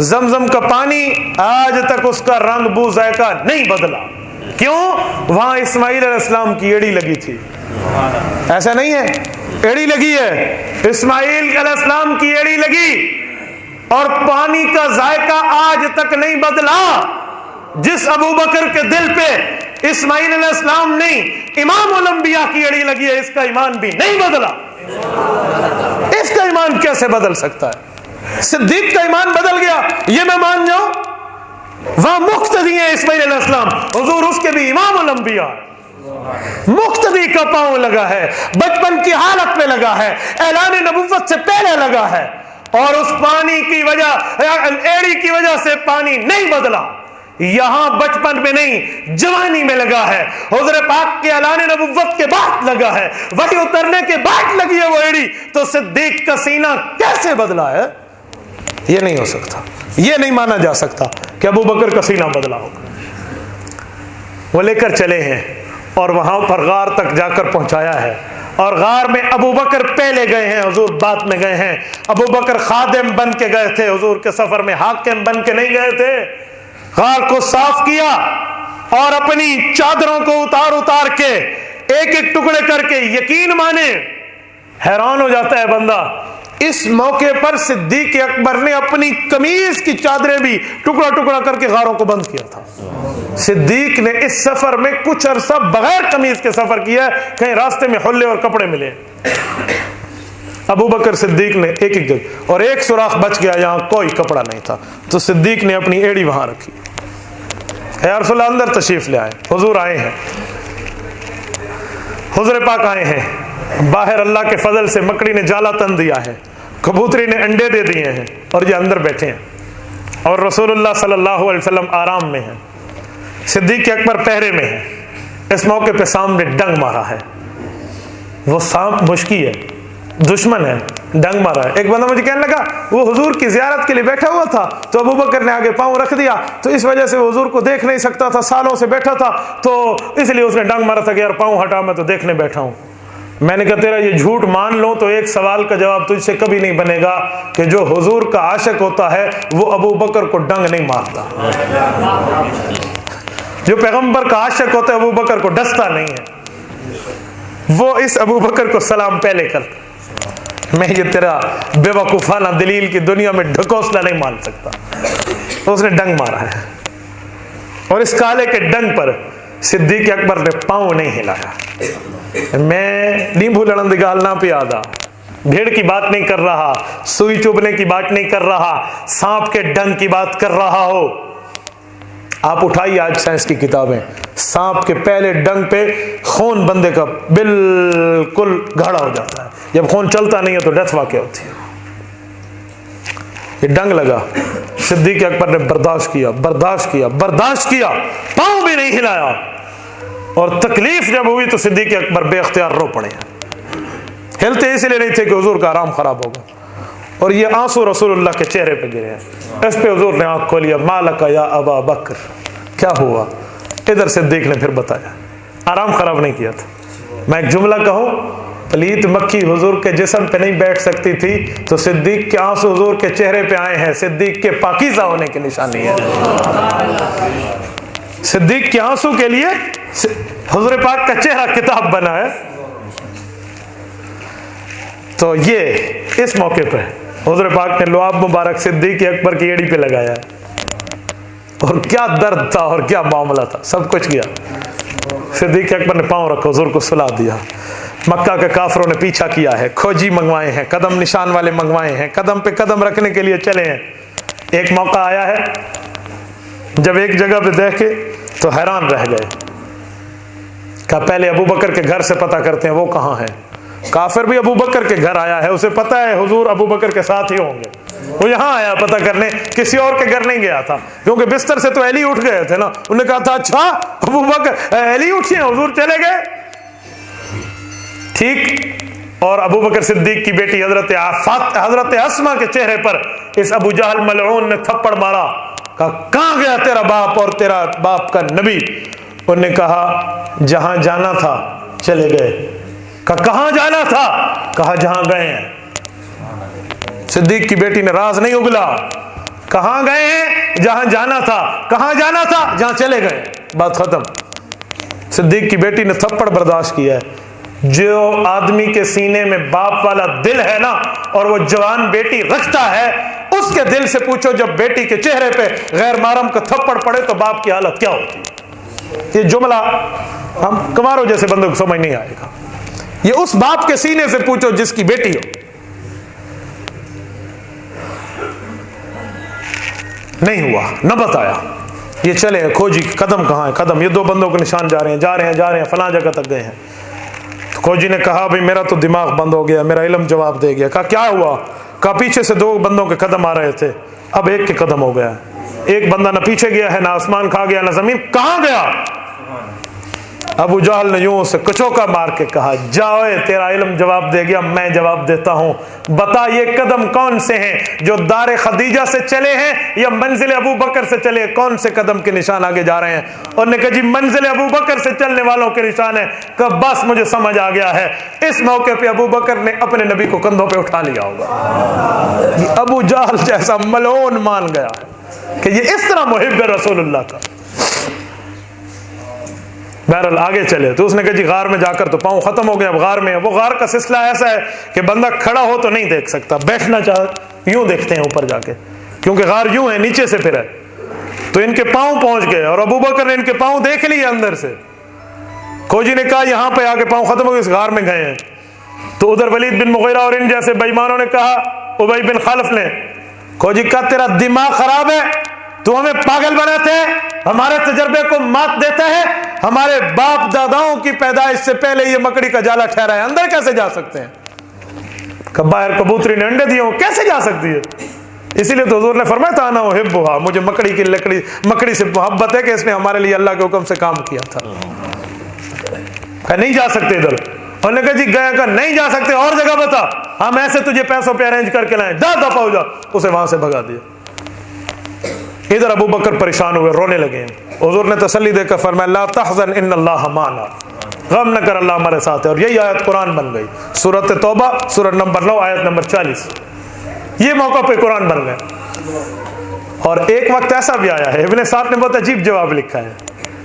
Speaker 1: زمزم کا پانی آج تک اس کا رنگ بو ذائقہ نہیں بدلا. کیوں؟ وہاں اسماعیل علیہ السلام کی ایڑی لگی تھی. ایسا نہیں ہے, ایڑی لگی ہے, اسماعیل علیہ السلام کی ایڑی لگی, اور پانی کا ذائقہ آج تک نہیں بدلا. جس ابو بکر کے دل پہ اسماعیل علیہ السلام نہیں, امام الانبیاء کی ایڑی لگی ہے, اس کا ایمان بھی نہیں بدلا. اس کا ایمان کیسے بدل سکتا ہے؟ صدیق کا ایمان بدل گیا یہ میں مان جاؤں, وہاں مقتدی ہیں اسماعیل علیہ السلام, حضور اس کے بھی امام الانبیاء, مقتدی کا پاؤں لگا ہے, بچپن کی حالت میں لگا ہے, اعلان نبوت سے پہلے لگا ہے, اور اس پانی کی وجہ, ایڑی کی وجہ سے پانی نہیں بدلا. یہاں بچپن میں نہیں, جوانی میں لگا ہے, حضور پاک کے اعلان نبوت کے بعد لگا ہے, وحی اترنے کے بعد لگی ہے وہ ایڑی. تو صدیق کا سینہ کیسے بدلا ہے؟ یہ نہیں ہو سکتا, یہ نہیں مانا جا سکتا کہ ابو بکر کا سینہ بدلا ہوگا. وہ لے کر چلے ہیں اور وہاں پر غار تک جا کر پہنچایا ہے, اور غار میں ابو بکر پہلے گئے ہیں, حضور بعد میں گئے ہیں. ابو بکر خادم بن کے گئے تھے, حضور کے سفر میں حاکم بن کے نہیں گئے تھے. غار کو صاف کیا اور اپنی چادروں کو اتار کے ایک ایک ٹکڑے کر کے, یقین مانے حیران ہو جاتا ہے بندہ. اس موقع پر صدیق اکبر نے اپنی قمیض کی چادریں بھی ٹکڑا ٹکڑا کر کے غاروں کو بند کیا تھا. صدیق نے اس سفر میں کچھ عرصہ بغیر قمیض کے سفر کیا, کہیں راستے میں حلے اور کپڑے ملے. ابو بکر صدیق نے ایک ایک جگہ, اور ایک سوراخ بچ گیا جہاں کوئی کپڑا نہیں تھا, تو صدیق نے اپنی ایڑی وہاں رکھی. یا رسول اللہ اندر تشریف لے آئے, حضور آئے ہیں, حضور پاک آئے ہیں. باہر اللہ کے فضل سے مکڑی نے جالا تن دیا ہے, کبوتری نے انڈے دے دیے ہیں, اور یہ اندر بیٹھے ہیں, اور رسول اللہ صلی اللہ علیہ وسلم آرام میں ہیں. صدیق اکبر پہرے میں ہے. اس موقع پہ سامنے ڈنگ مارا ہے. وہ سانپ مشکی ہے, دشمن ہے, ڈنگ مارا ہے. ایک بندہ مجھے کہنے لگا وہ حضور کی زیارت کے لیے بیٹھا ہوا تھا, تو ابو بکر نے آگے پاؤں رکھ دیا, تو اس وجہ سے وہ حضور کو دیکھ نہیں سکتا تھا, سالوں سے بیٹھا تھا, تو اس لیے اس نے ڈنگ مارا تھا کہ یار پاؤں ہٹا, میں تو دیکھنے بیٹھا ہوں. میں نے کہا تیرا یہ جھوٹ مان لوں تو ایک سوال کا جواب تجھ سے کبھی نہیں بنے گا کہ جو حضور کا عاشق ہوتا ہے وہ ابو بکر کو ڈنگ نہیں مارتا. جو پیغمبر کا عاشق ہوتا ہے ابو بکر کو ڈستا نہیں ہے. وہ اس ابو بکر کو سلام پہلے کر, میں یہ تیرا بے وقوفانہ دلیل کی دنیا میں ڈھکوسلا نہیں مان سکتا. اس نے ڈنگ مارا ہے, اور اس کالے کے ڈنگ پر صدیق اکبر نے پاؤں نہیں ہلایا. میں نیمبو لڑن دی گال نہ پیادا, بھیڑ کی بات نہیں کر رہا, سوئی چبھنے کی بات نہیں کر رہا, سانپ کے ڈنگ کی بات کر رہا ہو. آپ اٹھائیے آج سائنس کی کتابیں، سانپ کے پہلے ڈنگ پہ خون بندے کا بالکل گاڑھا ہو جاتا ہے، جب خون چلتا نہیں ہے تو ڈیتھ واقع ہوتی ہے۔ یہ ڈنگ لگا، صدیق اکبر نے برداشت کیا، برداشت کیا، برداشت کیا، پاؤں بھی نہیں ہلایا، اور تکلیف جب ہوئی تو صدیق اکبر بے اختیار رو پڑے۔ ہلتے اس لیے نہیں تھے کہ حضور کا آرام خراب ہوگا، اور یہ آنسو رسول اللہ کے چہرے پہ گرے ہیں۔ اس پہ حضور نے آنکھ کھولیا، مالک یا ابا بکر، کیا ہوا؟ ادھر صدیق نے پھر بتایا، آرام خراب نہیں کیا تھا۔ میں ایک جملہ کہوں، پلیت مکھی حضور کے جسم پہ نہیں بیٹھ سکتی تھی تو صدیق کے آنسو حضور کے چہرے پہ آئے ہیں، صدیق کے پاکیزہ ہونے کی نشانی ہے۔ صدیق کے آنسو کے لیے حضور پاک کا چہرہ کتاب بنا ہے۔ تو یہ اس موقع پہ حضور پاک نے لعاب مبارک صدیق اکبر کی ایڑی پہ لگایا ہے، اور کیا درد تھا اور کیا معاملہ تھا، سب کچھ کیا۔ صدیق اکبر نے پاؤں رکھا، حضور کو سلا دیا۔ مکہ کے کافروں نے پیچھا کیا ہے، کھوجی منگوائے ہیں، قدم نشان والے منگوائے ہیں، قدم پہ قدم رکھنے کے لیے چلے ہیں۔ ایک موقع آیا ہے جب ایک جگہ پہ دیکھے تو حیران رہ گئے، کہا پہلے ابو بکر کے گھر سے پتہ کرتے ہیں وہ کہاں ہے۔ کافر بھی ابو بکر کے گھر آیا ہے، اسے پتہ ہے حضور ابو بکر کے ساتھ ہی ہوں گے، وہ یہاں آیا پتہ کرنے، کسی اور کے گھر نہیں گیا تھا، کیونکہ بستر سے تو علی اٹھ گئے تھے نا۔ انہوں نے کہا تھا اچھا ابو بکر علی اٹھے ہیں، حضور چلے گئے، ٹھیک۔ اور ابو بکر صدیق کی بیٹی حضرت اسما کے چہرے پر اس ابو جہل ملعون نے تھپڑ مارا، کہا کہاں گیا تیرا باپ اور تیرا باپ کا نبی؟ انہوں نے کہا جہاں جانا تھا چلے گئے۔ کہا کہاں جانا تھا؟ کہا جہاں گئے ہیں۔ صدیق کی بیٹی نے راز نہیں اگلا، کہاں گئے ہیں؟ جہاں جانا تھا۔ کہاں جانا تھا؟ جہاں چلے گئے، بات ختم۔ صدیق کی بیٹی نے تھپڑ برداشت کیا ہے۔ جو آدمی کے سینے میں باپ والا دل ہے نا، اور وہ جوان بیٹی رکھتا ہے، اس کے دل سے پوچھو جب بیٹی کے چہرے پہ غیر محرم کا تھپڑ پڑے تو باپ کی حالت کیا ہوتی۔ یہ جملہ ہم کماروں جیسے بندوں کو سمجھ نہیں آئے گا، یہ اس باپ کے سینے سے پوچھو جس کی بیٹی ہو۔ نہیں ہوا، نہ بتایا، یہ چلے کھوجی قدم کہاں ہے، قدم، یہ دو بندوں کے نشان جا رہے ہیں، جا رہے ہیں، جا رہے ہیں، فلاں جگہ تک گئے ہیں۔ کھوجی نے کہا بھئی میرا تو دماغ بند ہو گیا، میرا علم جواب دے گیا۔ کہا کیا ہوا؟ کہا پیچھے سے دو بندوں کے قدم آ رہے تھے، اب ایک کے قدم ہو گیا ہے، ایک بندہ نہ پیچھے گیا ہے، نہ آسمان کھا گیا، نہ زمین، کہاں گیا؟ ابو جہل نے یوں سے کچوکا مار کے کہا جاؤ، تیرا علم جواب دے گیا، میں جواب دیتا ہوں، بتا یہ قدم کون سے ہیں، جو دار خدیجہ سے چلے ہیں یا منزل ابو بکر سے چلے؟ کون سے قدم کے نشان آگے جا رہے ہیں؟ اور نے کہا جی منزل ابو بکر سے چلنے والوں کے نشان ہے۔ کہ بس مجھے سمجھ آ گیا ہے، اس موقع پہ ابو بکر نے اپنے نبی کو کندھوں پہ اٹھا لیا ہوگا۔ یہ ابو جہل جیسا ملعون مان گیا ہے کہ یہ اس طرح محب رسول اللہ کا۔ بہرحال آگے چلے تو اس نے کہا جی غار میں جا کر تو پاؤں ختم ہو گیا، اب غار میں ہے۔ وہ غار کا سلسلہ ایسا ہے کہ بندہ کھڑا ہو تو نہیں دیکھ سکتا، بیٹھنا چاہے یوں دیکھتے ہیں اوپر جا کے، کیونکہ غار یوں ہے، نیچے سے پھر ہے۔ تو ان کے پاؤں پہنچ گئے اور ابو بکر نے ان کے پاؤں دیکھ لیے اندر سے۔ کھوجی نے کہا یہاں پہ آ کے پاؤں ختم ہو گئے، اس غار میں گئے ہیں۔ تو ادھر ولید بن مغیرہ اور ان جیسے بےایمانوں نے کہا، ابی بن خلف نے، کھوجی کہا تیرا دماغ خراب ہے، تو ہمیں پاگل بناتے ہیں، ہمارے تجربے کو مات دیتا ہے، ہمارے باپ داداؤں کی پیدائش سے پہلے یہ مکڑی کا جالا ٹھہرا ہے، اندر کیسے جا سکتے ہیں؟ باہر کبوتری نے انڈے دیے ہوں، کیسے جا سکتی ہے؟ اسی لیے تو حضور نے فرمایا تھا انا احبھا، مجھے مکڑی سے محبت ہے کہ اس نے ہمارے لیے اللہ کے حکم سے کام کیا تھا۔ کہ نہیں جا سکتے ادھر، انہوں نے کہا جی گیا کہ نہیں جا سکتے، اور جگہ بتا، ہم ایسے تجھے پیسوں پہ ارینج کر کے لائیں، دفع ہو جا۔ اسے وہاں سے بھگا دیا۔ ادھر ابو بکر پریشان ہوئے، رونے لگے۔ حضور نے تسلی دے کر فرمایا لا تحزن ان اللہ معنا، غم نہ کر، اللہ ہمارے ساتھ ہے۔ اور یہی آیت قرآن بن گئی، سورۃ توبہ سورۃ نمبر 9 آیت نمبر 40۔ یہ موقع پہ قرآن بن گئے۔ اور ایک وقت ایسا بھی آیا ہے، ابن سعد نے بہت عجیب جواب لکھا ہے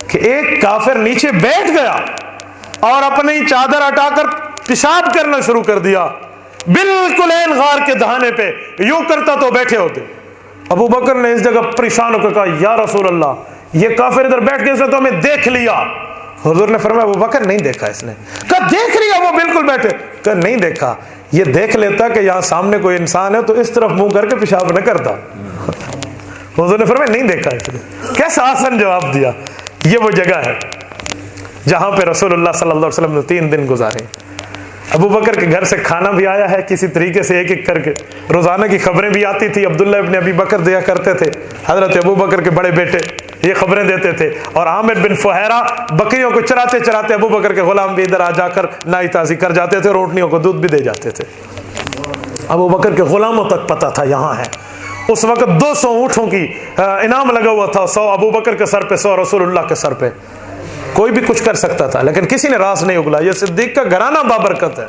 Speaker 1: کہ ایک کافر نیچے بیٹھ گیا اور اپنی چادر ہٹا کر پیشاب کرنا شروع کر دیا، بالکل این غار کے دہانے پہ، یوں کرتا تو بیٹھے ہوتے۔ ابو بکر نے اس جگہ پریشان ہو کر کہا یا رسول اللہ، یہ کافر ادھر بیٹھ کے اس نے تو ہمیں دیکھ لیا۔ حضور نے فرمایا ابو بکر نہیں دیکھا اس نے۔ کہا دیکھ لیا، وہ بالکل بیٹھے۔ کہا نہیں دیکھا، یہ دیکھ لیتا کہ یہاں سامنے کوئی انسان ہے تو اس طرف منہ کر کے پیشاب نہ کرتا۔ حضور نے فرمایا نہیں دیکھا اس نے. کیسا آسان جواب دیا. یہ وہ جگہ ہے جہاں پہ رسول اللہ صلی اللہ علیہ وسلم نے 3 دن گزارے. ابو بکر کے گھر سے کھانا بھی آیا ہے کسی طریقے سے ایک ایک کر کے, روزانہ کی خبریں بھی آتی تھی. عبداللہ ابن ابی بکر دیا کرتے تھے, حضرت ابو بکر کے بڑے بیٹے یہ خبریں دیتے تھے. اور عامر بن فہیرہ بکریوں کو چراتے چراتے ابو بکر کے غلام بھی ادھر آ جا کر نائی تازی کر جاتے تھے اور اونٹنیوں کو دودھ بھی دے جاتے تھے. ابو بکر کے غلاموں تک پتہ تھا یہاں ہے. اس وقت 200 اونٹوں کی انعام لگا ہوا تھا, 100 ابو بکر کے سر پہ, 100 رسول اللہ کے سر پہ. کوئی بھی کچھ کر سکتا تھا لیکن کسی نے راز نہیں اگلا. یہ صدیق کا گھرانہ بابرکت ہے,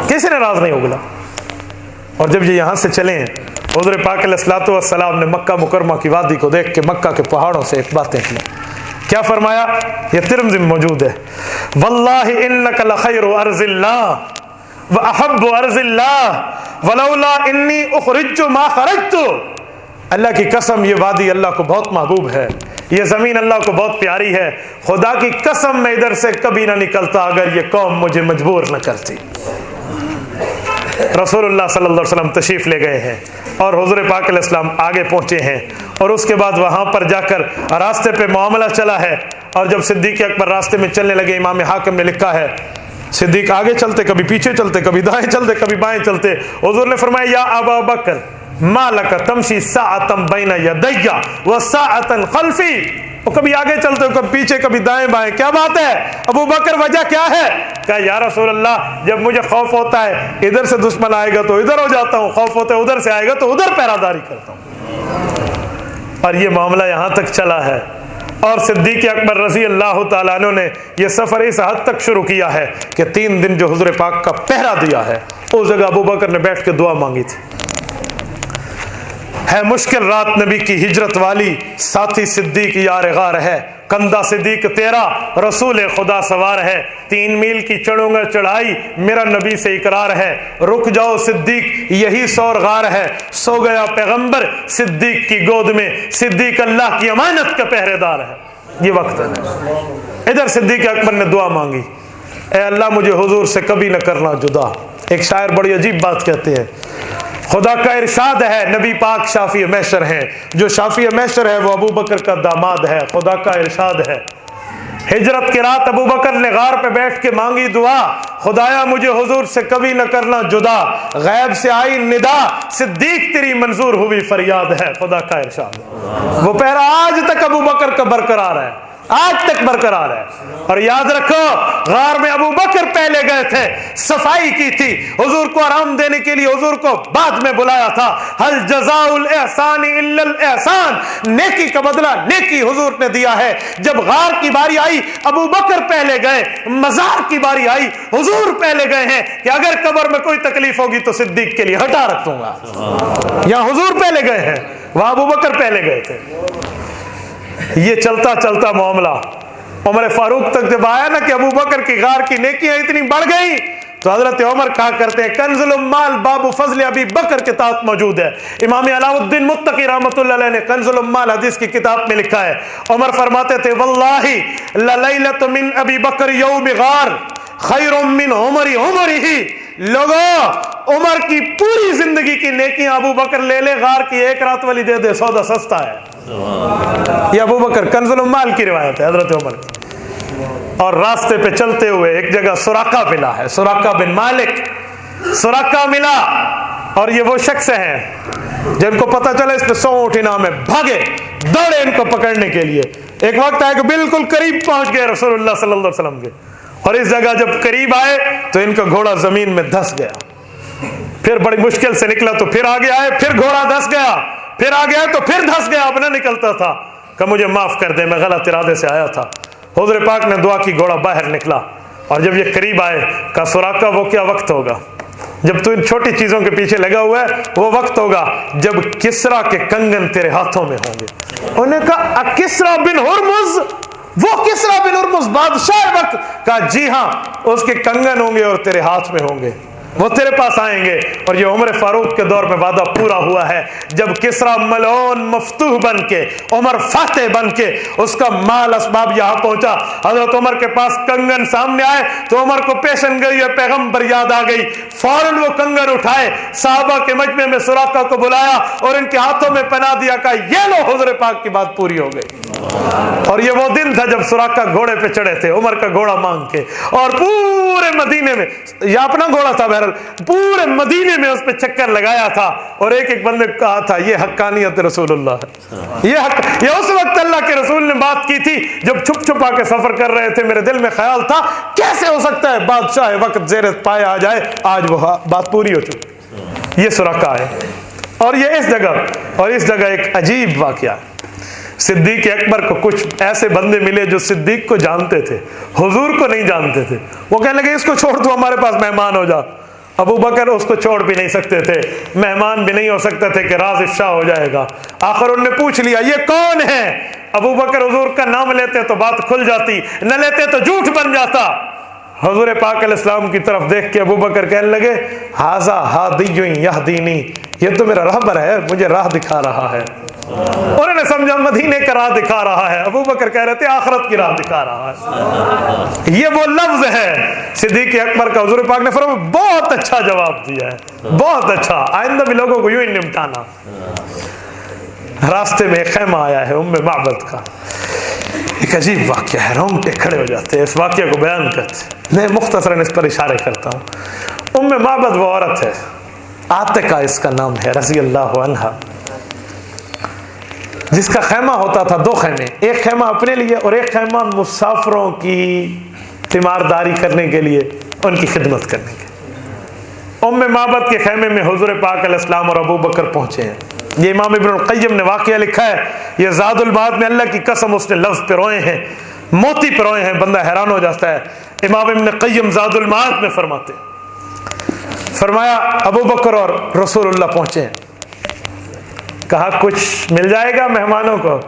Speaker 1: کسی نے راز نہیں اگلا. اور جب یہ یہاں سے چلے ہیں, حضور پاک علیہ الصلوۃ والسلام نے مکہ مکرمہ کی وادی کو دیکھ کے مکہ کے پہاڑوں سے ایک باتیں کی. کیا فرمایا؟ یہ ترمذی میں موجود ہے. واللہ انک لخیر ارض اللہ واحب ارض اللہ ولولا انی اخرجت ما خرجت. اللہ کی قسم یہ وادی اللہ کو بہت محبوب ہے, یہ زمین اللہ کو بہت پیاری ہے. خدا کی قسم میں ادھر سے کبھی نہ نکلتا اگر یہ قوم مجھے مجبور نہ کرتی. رسول اللہ صلی اللہ علیہ وسلم تشریف لے گئے ہیں اور حضور پاک علیہ السلام آگے پہنچے ہیں. اور اس کے بعد وہاں پر جا کر راستے پہ معاملہ چلا ہے. اور جب صدیق اکبر راستے میں چلنے لگے, امام حاکم نے لکھا ہے صدیق آگے چلتے, کبھی پیچھے چلتے, کبھی دائیں چلتے, کبھی بائیں چلتے. حضور نے فرمایا یا ابا بکر ما لک تمشی ساعتا بین یدی وساعتا خلفی. وہ کبھی آگے چلتے ہو, کبھی پیچھے, کبھی دائیں بائیں, کیا بات ہے ابو بکر, وجہ کیا ہے؟ کہا یا رسول اللہ جب مجھے خوف ہوتا ہے ادھر سے دشمن آئے گا تو ادھر ہو جاتا ہوں, خوف ہوتا ہے ادھر سے آئے گا تو ادھر پہراداری کرتا ہوں. اور یہ معاملہ یہاں تک چلا ہے. اور صدیق اکبر رضی اللہ تعالیٰ عنہ نے یہ سفر اس حد تک شروع کیا ہے کہ 3 دن جو حضور پاک کا پہرا دیا ہے اس جگہ ابو بکر نے بیٹھ کے دعا مانگی تھی. ہے مشکل رات نبی کی ہجرت والی, ساتھی صدیق یار غار ہے. کندھا صدیق تیرا رسول خدا سوار ہے. 3 میل کی چڑھوں گا چڑھائی میرا نبی سے اقرار ہے. رک جاؤ صدیق یہی سور غار ہے. سو گیا پیغمبر صدیق کی گود میں, صدیق اللہ کی امانت کا پہرے دار ہے. یہ وقت ہے. ادھر صدیق اکبر نے دعا مانگی, اے اللہ مجھے حضور سے کبھی نہ کرنا جدا. ایک شاعر بڑی عجیب بات کہتے ہیں, خدا کا ارشاد ہے نبی پاک شافی محشر ہیں, جو شافی محشر ہے وہ ابو بکر کا داماد ہے. خدا کا ارشاد ہے ہجرت کی رات ابو بکر نے غار پہ بیٹھ کے مانگی دعا, خدایا مجھے حضور سے کبھی نہ کرنا جدا. غیب سے آئی ندا صدیق تیری منظور ہوئی فریاد ہے. خدا کا ارشاد ہے. وہ پہرا آج تک ابو بکر کا برقرار ہے, آج تک برقرار ہے. اور یاد رکھو غار میں ابو بکر پہلے گئے تھے, صفائی کی تھی, حضور کو آرام دینے کے لیے حضور کو بعد میں بلایا تھا. ہل جزاء الاحسان الا الاحسان, نیکی کا بدلہ نیکی حضور نے دیا ہے. جب غار کی باری آئی ابو بکر پہلے گئے, مزار کی باری آئی حضور پہلے گئے ہیں کہ اگر قبر میں کوئی تکلیف ہوگی تو صدیق کے لیے ہٹا رکھ دوں گا. یہاں حضور پہلے گئے ہیں, وہاں ابو بکر پہلے گئے تھے. یہ چلتا چلتا معاملہ عمر فاروق تک جب آیا نا کہ ابو بکر کی غار کی نیکیاں اتنی بڑھ گئی تو حضرت عمر کہا کرتے ہیں کنز الامال باب فضل ابی بکر کے تحت موجود ہے. امام علاء الدین متقی رحمۃ اللہ علیہ نے کنز الامال حدیث کی کتاب میں لکھا ہے, عمر فرماتے تھے واللہ للیلۃ من ابی بکر یوم غار خیر من عمرہ. لوگوں عمر کی پوری زندگی کی نیکیاں ابو بکر لے لے, غار کی ایک رات والی دے دے, سودا سستا ہے. یہ ابو بکر کنز الامال کی روایت ہے حضرت عمر کی. اور راستے پہ چلتے ہوئے ایک جگہ سراقہ ملا ہے, سراقہ بن مالک. سراقہ ملا اور یہ وہ شخص ہیں جن کو پتہ چلا اس پہ 100 اونٹ انعام ہے, بھاگے دوڑے ان کو پکڑنے کے لیے. ایک وقت آئے کہ بالکل قریب پہنچ گئے رسول اللہ صلی اللہ علیہ وسلم کے, اور اس جگہ جب قریب آئے تو ان کا گھوڑا زمین میں دھس گیا. پھر بڑی مشکل سے نکلا تو پھر آگے آئے, پھر گھوڑا دھس گیا, پھر آگے آئے تو پھر دھس گیا, اب نہ نکلتا تھا. کہ مجھے معاف کر دے, میں غلط ارادے سے آیا تھا. حضور پاک نے دعا کی, گھوڑا باہر نکلا. اور جب یہ قریب آئے کہا سراقہ وہ کیا وقت ہوگا جب تو ان چھوٹی چیزوں کے پیچھے لگا ہوا ہے, وہ وقت ہوگا جب کسرا کے کنگن تیرے ہاتھوں میں ہوں گے. انہوں نے کہا کسرا بن ہرمز, وہ کسرا بن ہرمز بادشاہ وقت؟ کہا جی ہاں, اس کے کنگن ہوں گے اور تیرے ہاتھ میں ہوں گے. وہ تیرے پاس آئیں گے. اور یہ عمر فاروق کے دور میں وعدہ پورا ہوا ہے. جب کسریٰ ملعون مفتوح بن کے، عمر فاتح بن کے، اس کا مال اسباب یہاں پہنچا، حضرت عمر کے پاس کنگن سامنے آئے تو عمر کو پیشن گئی اور پیغمبر یاد آ گئی. فوراً وہ کنگن اٹھائے، صحابہ کے مجمع میں سراقہ کو بلایا اور ان کے ہاتھوں میں پناہ دیا، کہا یہ لو حضور پاک کی بات پوری ہو گئی. اور یہ وہ دن تھا جب سراقہ گھوڑے پہ چڑھے تھے عمر کا گھوڑا مانگ کے، اور پورے مدینے میں، یہ اپنا گھوڑا تھا بہرحال، پورے مدینے میں اس پہ چکر لگایا تھا. اور ایک ایک بندے کو کہا تھا یہ حقانیت رسول اللہ ہے. یہ اس وقت اللہ کے رسول نے بات کی تھی جب چھپ چھپا کے سفر کر رہے تھے. میرے دل میں خیال تھا کیسے ہو سکتا ہے بادشاہ وقت زیر پائے آ جائے. آج وہ بات پوری ہو چکی. یہ سراقہ ہے. اور یہ اس جگہ ایک عجیب واقعہ. صدیق اکبر کو کچھ ایسے بندے ملے جو صدیق کو جانتے تھے، حضور کو نہیں جانتے تھے. وہ کہنے لگے اس کو چھوڑ تو ہمارے پاس مہمان ہو جا. ابو بکر اس کو چھوڑ بھی نہیں سکتے تھے، مہمان بھی نہیں ہو سکتے تھے کہ راز افشا ہو جائے گا. آخر انہوں نے پوچھ لیا یہ کون ہے. ابو بکر حضور کا نام لیتے تو بات کھل جاتی، نہ لیتے تو جھوٹ بن جاتا. حضور پاک علیہ السلام کی طرف دیکھ کے ابو بکر کہنے لگے ھذا ھادی یہدینی، یہ تو میرا رہبر ہے، مجھے راہ دکھا رہا ہے. انہوں نے سمجھا مدینے کا راہ دکھا رہا ہے. ابو بکر کہہ رہے تھے آخرت کی راہ دکھا رہا ہے. یہ وہ لفظ ہے صدیق اکبر کا. حضور پاک نے فرمایا بہت اچھا جواب دیا ہے، بہت اچھا، آئندہ بھی لوگوں کو یوں ہی نمٹانا. راستے میں ایک خیمہ آیا ہے ام معبد کا. ایک عجیب واقعہ ہے، رونگٹے کھڑے ہو جاتے ہیں اس واقعہ کو بیان کرتے. میں مختصراً اس پر اشارے کرتا ہوں. ام معبد وہ عورت ہے، عاتقہ اس کا نام ہے رضی اللہ عنہا، جس کا خیمہ ہوتا تھا 2 خیمے، ایک خیمہ اپنے لیے اور ایک خیمہ مسافروں کی تیمارداری کرنے کے لیے، ان کی خدمت کرنے کے. ام معبد کے خیمے میں حضور پاک علیہ السلام اور ابو بکر پہنچے ہیں. یہ امام ابن القیم نے واقعہ لکھا ہے. یہ زاد المعاد میں اللہ کی قسم اس نے لفظ پہ روئے ہیں، موتی پہ روئے ہیں، بندہ حیران ہو جاتا ہے. امام ابن القیم زاد المعاد میں فرماتے، فرمایا ابو بکر اور رسول اللہ پہنچے ہیں. کہا کچھ مل جائے گا مہمانوں کو.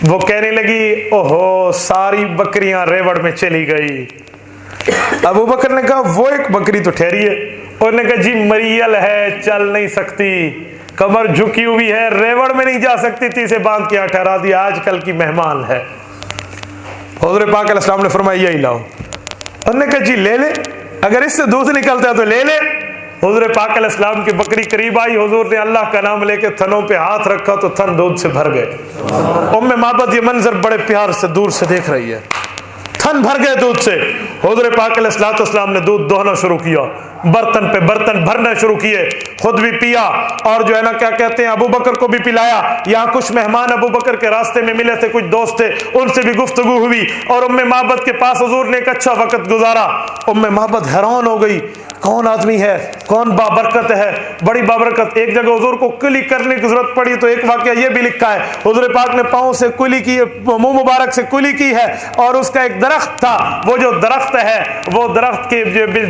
Speaker 1: وہ کہنے لگی اوہو ساری بکریاں ریوڑ میں چلی گئی. ابو بکر نے کہا وہ ایک بکری تو ٹھہری ہے. اور نے کہا جی مریل ہے، چل نہیں سکتی، کمر جھکی ہوئی ہے، ریوڑ میں نہیں جا سکتی تھی، اسے باندھ کے ٹھہرا دیا، آج کل کی مہمان ہے. حضور پاک علیہ السلام نے فرمایا یہی لاؤ. انہوں نے کہا جی لے لے، اگر اس سے دودھ نکلتا ہے تو لے لے. حضور پاک علیہ السلام کی بکری قریب آئی، حضور نے اللہ کا نام لے کے تھنوں پہ ہاتھ رکھا تو تھن دودھ سے بھر گئے. ام معبد یہ منظر بڑے پیار سے دور سے دیکھ رہی ہے، تھن بھر گئے دودھ سے. حضور پاک علیہ السلام نے دودھ دوہنا شروع کیا، برتن پہ برتن بھرنا شروع کیے، خود بھی پیا اور جو ہے نا کیا کہتے ہیں ابو بکر کو بھی پلایا. یہاں کچھ مہمان ابو بکر کے راستے میں ملے تھے، کچھ دوست تھے، ان سے بھی گفتگو ہوئی. اور ام معبد کے پاس حضور نے ایک اچھا وقت گزارا. ام معبد حیران ہو گئی، کون آدمی ہے، کون بابرکت ہے، بڑی بابرکت. ایک جگہ حضور کو کلی کرنے کی ضرورت پڑی تو ایک واقعہ یہ بھی لکھا ہے، حضور پاک نے پاؤں سے کلی کی، منہ مبارک سے کلی کی ہے. اور اس کا ایک درخت تھا، وہ جو درخت ہے وہ درخت کی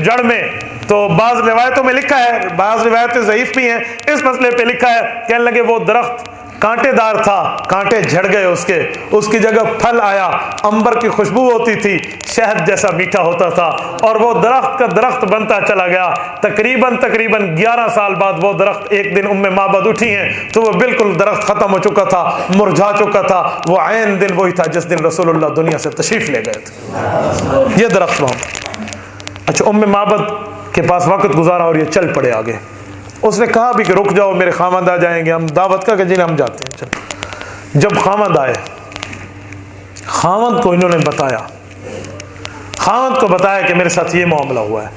Speaker 1: جڑ میں، تو بعض روایتوں میں لکھا ہے، بعض روایتیں ضعیف بھی ہیں، اس مسئلے پہ لکھا ہے، کہنے لگے وہ درخت کانٹے دار تھا، کانٹے جھڑ گئے اس کی جگہ پھل آیا، انبر کی خوشبو ہوتی تھی، شہد جیسا میٹھا ہوتا تھا، اور وہ درخت کا درخت بنتا چلا گیا. تقریباً 11 سال بعد وہ درخت ایک دن ام معبد اٹھی ہیں تو وہ بالکل درخت ختم ہو چکا تھا، مرجھا چکا تھا. وہ عین دن وہی تھا جس دن رسول اللہ دنیا سے تشریف لے گئے تھے. یہ درخت وہاں. اچھا ام معبد کے پاس وقت گزارا اور یہ چل پڑے آگے. اس نے کہا بھی کہ رک جاؤ میرے خامند آ جائیں گے، ہم دعوت کا کہ جی ہم جاتے ہیں. چل. جب خامند آئے، خامند کو انہوں نے بتایا، خامند کو بتایا کہ میرے ساتھ یہ معاملہ ہوا ہے.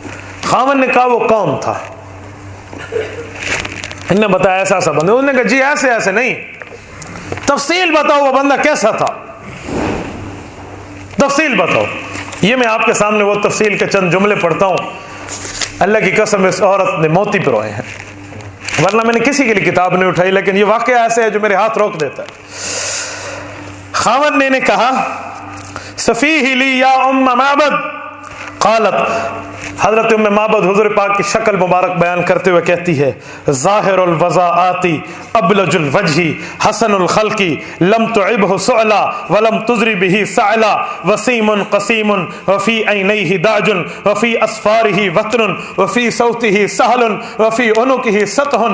Speaker 1: خامند نے کہا وہ کون تھا؟ انہوں نے بتایا ایسا ایسا بندہ. انہوں نے کہا جی ایسے ایسے نہیں، تفصیل بتاؤ وہ بندہ کیسا تھا، تفصیل بتاؤ. یہ میں آپ کے سامنے وہ تفصیل کے چند جملے پڑھتا ہوں. اللہ کی قسم اس عورت نے موتی پر روئے ہیں، ورنہ میں نے کسی کے لیے کتاب نہیں اٹھائی، لیکن یہ واقعہ ایسے ہے جو میرے ہاتھ روک دیتا ہے. خاوند نے کہا صفیہ لی یا ام معبد قالت حضرت ام معبد حضور پاک کی شکل مبارک بیان کرتے ہوئے کہتی ہے ظاہر الوضاعاتی ابلج الوجہ حسن الخلقی لم تعبہ سعلا ولم تزری به سعلا وسیم قسیم وفی عینیہ داج وفی اسفارہ وطن وفی صوتہ سہل وفی عنقہ سطح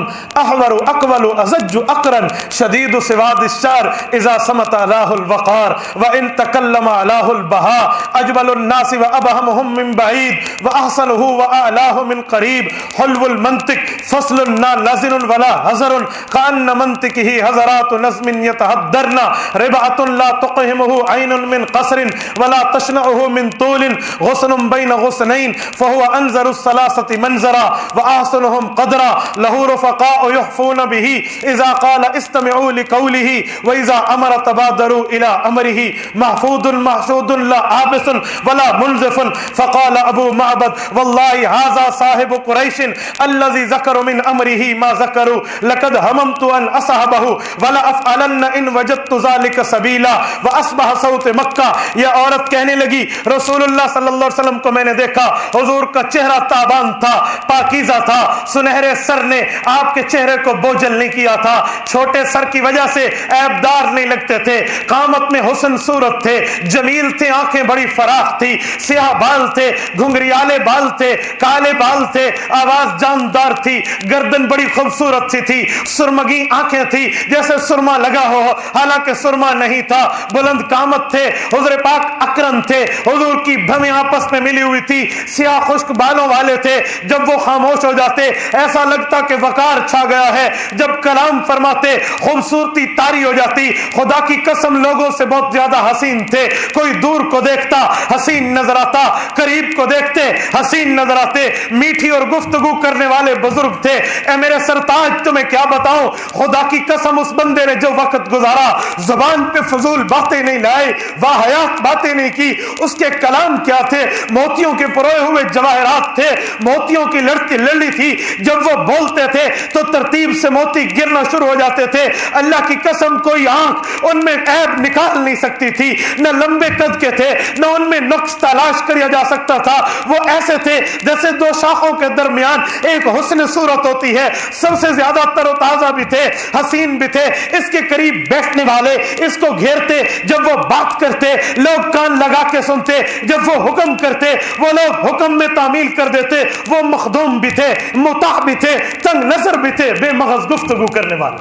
Speaker 1: احور اقول ازج اقرن شدید سواد الشعر اذا سمت لاہ الوقار وان تکلم لاہ البہاء اجبل الناس وابہمہم من بعید واحسنہ واعلاہ من قریب حلو المنطق فصل نا لزن ولا حذر کان منطقہ حضرات نظم یتحدرن ربعۃ لا تقہمہ عین من قصر ولا تشنعہ من طول غصن بین غصنین فهو انظر الثلاثة منظرا واحسنهم قدرا له رفقاء يحفون به اذا قال استمعوا لقوله واذا امر تبادروا الى امره محفوظ محشود لا عابس ولا منزف فقال ابو معبد والله هذا صاحب قریش الذي ذكر من امره ما ذكروا لقد هممت ان اصحبه ولا افعلن ان وجدت ذلك سبيلا واصبح صوت مکہ. یہ عورت کہنے لگی رسول اللہ صلی اللہ علیہ وسلم کو میں نے دیکھا، حضور کا چہرہ تابان تھا، پاکیزہ تھا، سنہرے سر نے آپ کے چہرے کو بوجھل نہیں کیا تھا، چھوٹے سر کی وجہ سے عیبدار نہیں لگتے تھے، قامت میں حسن صورت تھے، جمیل تھے، آنکھیں بڑی فراخ تھی، سیاہ بال تھے، گھنگریالے بال تھے، کالے بال تھے، آواز جاندار تھی، گردن بڑی خوبصورت سی تھی، سرمگی آنکھیں تھی جیسے سرما لگا ہو حالانکہ سرما نہیں تھا، بلند قامت تھے، حضور پاک اکرم تھے، حضور کی بھویں آپس میں ملی ہوئی تھی، سیاہ خشک بالوں والے تھے، جب وہ خاموش ہو جاتے ایسا لگتا کہ وقار چھا گیا ہے، جب کلام فرماتے خوبصورتی طاری ہو جاتی. خدا کی قسم لوگوں سے بہت زیادہ حسین تھے، کوئی دور کو دیکھتا حسین نظر آتا، قریب کو دیکھتے حسین نظر آتے، میٹھی اور گفتگو کرنے والے بزرگ تھے. اے میرے سرتاج تمہیں کیا بتاؤں، خدا کی قسم اس بندے نے جو وقت گزارا زبان پہ فضول باتیں نہیں لائے، واہیات باتیں نہیں کی، اس کے کلام کیا تھے، موتیوں کے پروئے ہوئے جواہرات تھے، موتیوں کی لڑتی لڑی تھی، جب وہ بولتے تھے تو ترتیب سے موتی گرنا شروع ہو جاتے تھے. اللہ کی قسم کوئی آنکھ ان میں عیب نکال نہیں سکتی تھی، نہ لمبے قد کے تھے نہ ان میں نقص تلاش کیا جا سکتا تھا، وہ ایسے تھے جیسے دو شاخوں کے درمیان ایک حسن صورت ہوتی ہے. سب سے زیادہ تر و تازہ بھی تھے، حسین بھی تھے، اس کے قریب بیٹھنے والے اس کو گھیرتے، جب وہ بات کرتے لوگ کان لگا کے سنتے، جب وہ حکم کرتے وہ لوگ حکم میں تعمیل کر دیتے. وہ مخدوم بھی تھے، مطاع بھی تھے، تنگ نظر بھی تھے، بے مغز گفتگو کرنے والے.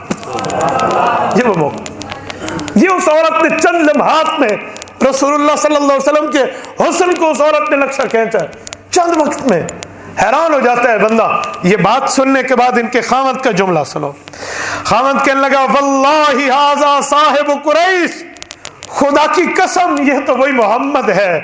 Speaker 1: یہ وہ موقع، یہ اس عورت نے چند لمحات میں رسول اللہ صلی اللہ علیہ وسلم کے حسن کو اس عورت نے نقشہ کھینچا چند وقت میں. حیران ہو جاتا ہے بندہ. یہ بات سننے کے بعد ان کے خاوند کا جملہ سنو. خاوند کہنے لگا واللہ ھذا صاحب قریش، خدا کی قسم یہ تو وہی محمد ہے،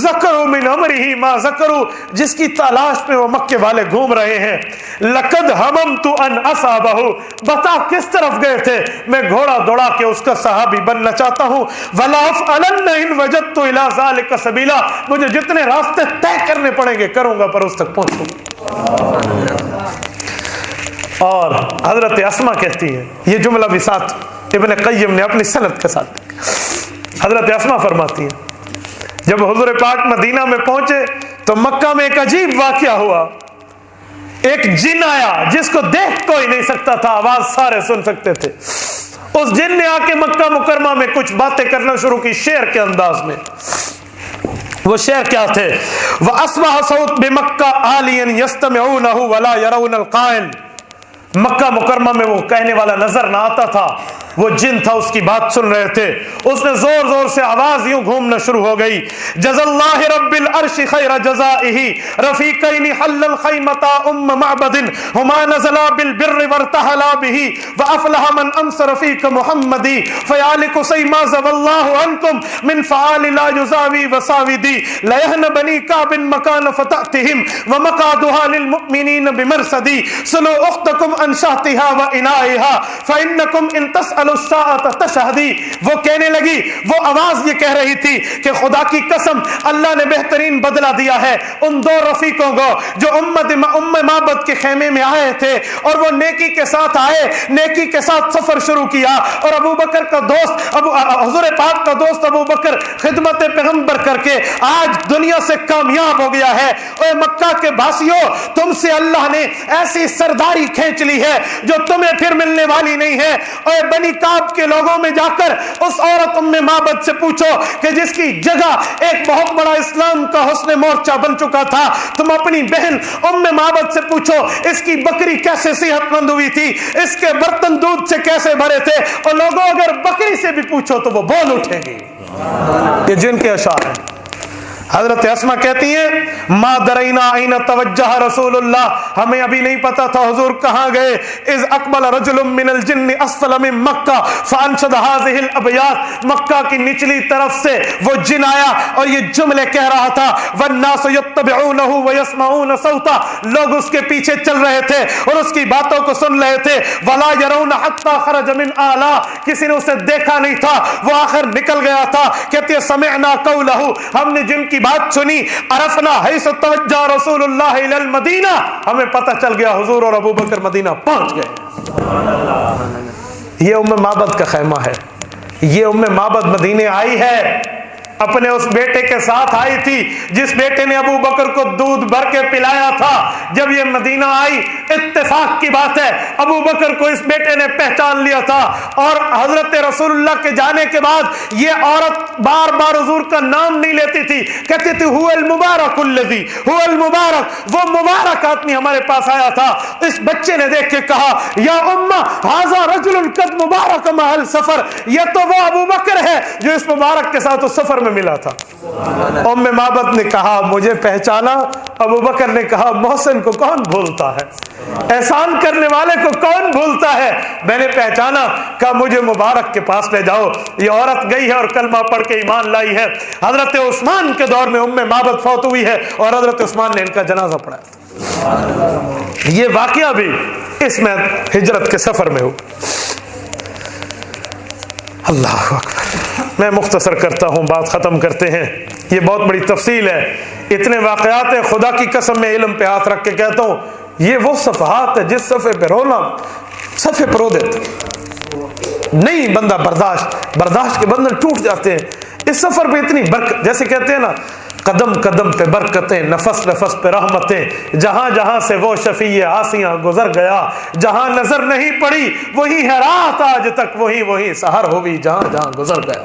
Speaker 1: ذکروا من امرہ ما ذکروا، جس کی تلاش میں وہ مکے والے گھوم رہے ہیں. لقد حممت ان اصحبہ، بتا کس طرف گئے تھے، میں گھوڑا دوڑا کے اس کا صحابی بننا چاہتا ہوں. ولا افعلن ان وجدت الى ذلك سبیلا، مجھے جتنے راستے طے کرنے پڑیں گے کروں گا پر اس تک پہنچوں گا. اور حضرت اسما کہتی ہے، یہ جملہ بھی ساتھ ابن قیم نے اپنی سند کے ساتھ، حضرت اسما فرماتی ہیں جب حضور پاک مدینہ میں پہنچے تو مکہ میں ایک عجیب واقعہ ہوا. ایک جن آیا جس کو دیکھ کوئی نہیں سکتا تھا، آواز سارے سن سکتے تھے. اس جن نے آ کے مکہ مکرمہ میں کچھ باتیں کرنا شروع کی شعر کے انداز میں. وہ شعر کیا تھے؟ وَأَصْبَحَ صَوْتُ بِمَكَّةَ عَالِيًا يَسْتَمِعُونَهُ وَلَا يَرَوْنَ الْقَائِلَ. مکہ مکرمہ میں وہ کہنے والا نظر نہ آتا تھا، وہ جن تھا اس کی بات سن رہے تھے. اس نے زور زور سے آواز یوں گھومنا شروع ہو گئی. جزا اللہ رب العرش خیر جزائہ رفیقین حل الخیمتا ام معبد ہما نزلا بالبر وارتحلا به وافلح من امس رفیق محمدی فیالک سیما زو اللہ عنکم من فعال لا یزاوی وساودی لیہن بنی کعب مکان فتاتہم ومقادها للمؤمنین بمرصدی سلو اختکم ان شہتها وانائها فانکم ان تسأل تقبل الساعة تشہدی، وہ کہنے لگی، وہ آواز یہ کہہ رہی تھی کہ خدا کی قسم اللہ نے بہترین بدلہ دیا ہے ان دو رفیقوں کو جو ام معبد کے خیمے میں آئے تھے اور وہ نیکی کے ساتھ آئے، نیکی کے ساتھ سفر شروع کیا، اور ابو بکر کا دوست حضور پاک کا دوست ابو بکر خدمت پیغمبر کر کے آج دنیا سے کامیاب ہو گیا ہے۔ اے مکہ کے بھاسیوں، تم سے اللہ نے ایسی سرداری کھینچ لی ہے جو تمہیں پھر ملنے والی نہیں ہے۔ اے بنی کعب کے لوگوں میں جا کر اس عورت ام معبد سے پوچھو کہ جس کی جگہ ایک بہت بڑا اسلام کا حسن مورچہ بن چکا تھا، تم اپنی بہن ام معبد سے پوچھو اس کی بکری کیسے صحت مند ہوئی تھی، اس کے برتن دودھ سے کیسے بھرے تھے، اور لوگوں اگر بکری سے بھی پوچھو تو وہ بول اٹھے گی۔ یہ جن کے اشعار ہیں۔ حضرت اسما کہتی ہیں ما درینا این توجہ رسول اللہ، ہمیں ابھی نہیں پتا تھا حضور کہاں گئے، اذ اقبل رجل من الجن اسفل من مکہ فانشد هذه الابیات، مکہ کی نچلی طرف سے وہ جن آیا اور یہ جملے کہہ رہا تھا، والناس یتبعونه ويسمعون صوتا، لوگ اس کے پیچھے چل رہے تھے اور اس کی باتوں کو سن رہے تھے، ولا يرون حتى خرج من اعلی، کسی نے اسے دیکھا نہیں تھا، وہ آخر نکل گیا تھا۔ کہتے ہیں سمعنا قوله، ہم نے جن کی بات سنی، عرفنا حیث توجہ رسول اللہ الی المدینہ، ہمیں پتہ چل گیا حضور اور ابو بکر مدینہ پہنچ گئے۔ یہ ام معبد کا خیمہ ہے، یہ ام معبد مدینے آئی ہے، اپنے اس بیٹے کے ساتھ آئی تھی جس بیٹے نے ابو بکر کو دودھ بھر کے پلایا تھا۔ جب یہ مدینہ آئی، اتفاق کی بات ہے ابو بکر کو اس بیٹے نے پہچان لیا تھا، اور حضرت رسول اللہ کے جانے کے بعد یہ عورت بار بار حضور کا نام نہیں لیتی تھی، کہتی تھی هو المبارک الذی، هو المبارک، وہ مبارک آدمی ہمارے پاس آیا تھا۔ اس بچے نے دیکھ کے کہا یا امہ ھذا رجل قد مبارک مع السفر، یہ تو وہ ابو بکر ہے جو اس مبارک کے ساتھ اس سفر میں ملا تھا۔ ام معبد نے کہا مجھے پہچانا؟ ابو بکر نے کہا محسن کو کون بھولتا ہے، احسان کرنے والے کو کون بھولتا ہے؟ میں نے پہچانا، کہا مجھے مبارک کے پاس لے جاؤ۔ یہ عورت گئی ہے اور کلمہ پڑھ کے ایمان لائی ہے۔ حضرت عثمان کے دور میں ام معبد فوت ہوئی ہے اور حضرت عثمان نے ان کا جنازہ پڑھایا۔ یہ واقعہ بھی اس میں ہجرت کے سفر میں ہو۔ اللہ اکبر، میں مختصر کرتا ہوں، بات ختم کرتے ہیں، یہ بہت بڑی تفصیل ہے، اتنے واقعات ہیں، خدا کی قسم میں علم پہ ہاتھ رکھ کے کہتا ہوں یہ وہ صفحات ہے جس صفحے پہ رونا صفحے پر رو دیتے نہیں، بندہ برداشت کے بندن ٹوٹ جاتے ہیں۔ اس سفر پہ اتنی برکت، جیسے کہتے ہیں نا قدم قدم پہ برکتیں، نفس نفس پہ رحمتیں، جہاں جہاں سے وہ شفیع آسیاں گزر گیا، جہاں نظر نہیں پڑی وہی ہے رات آج تک، وہی سحر ہوئی جہاں جہاں گزر گیا۔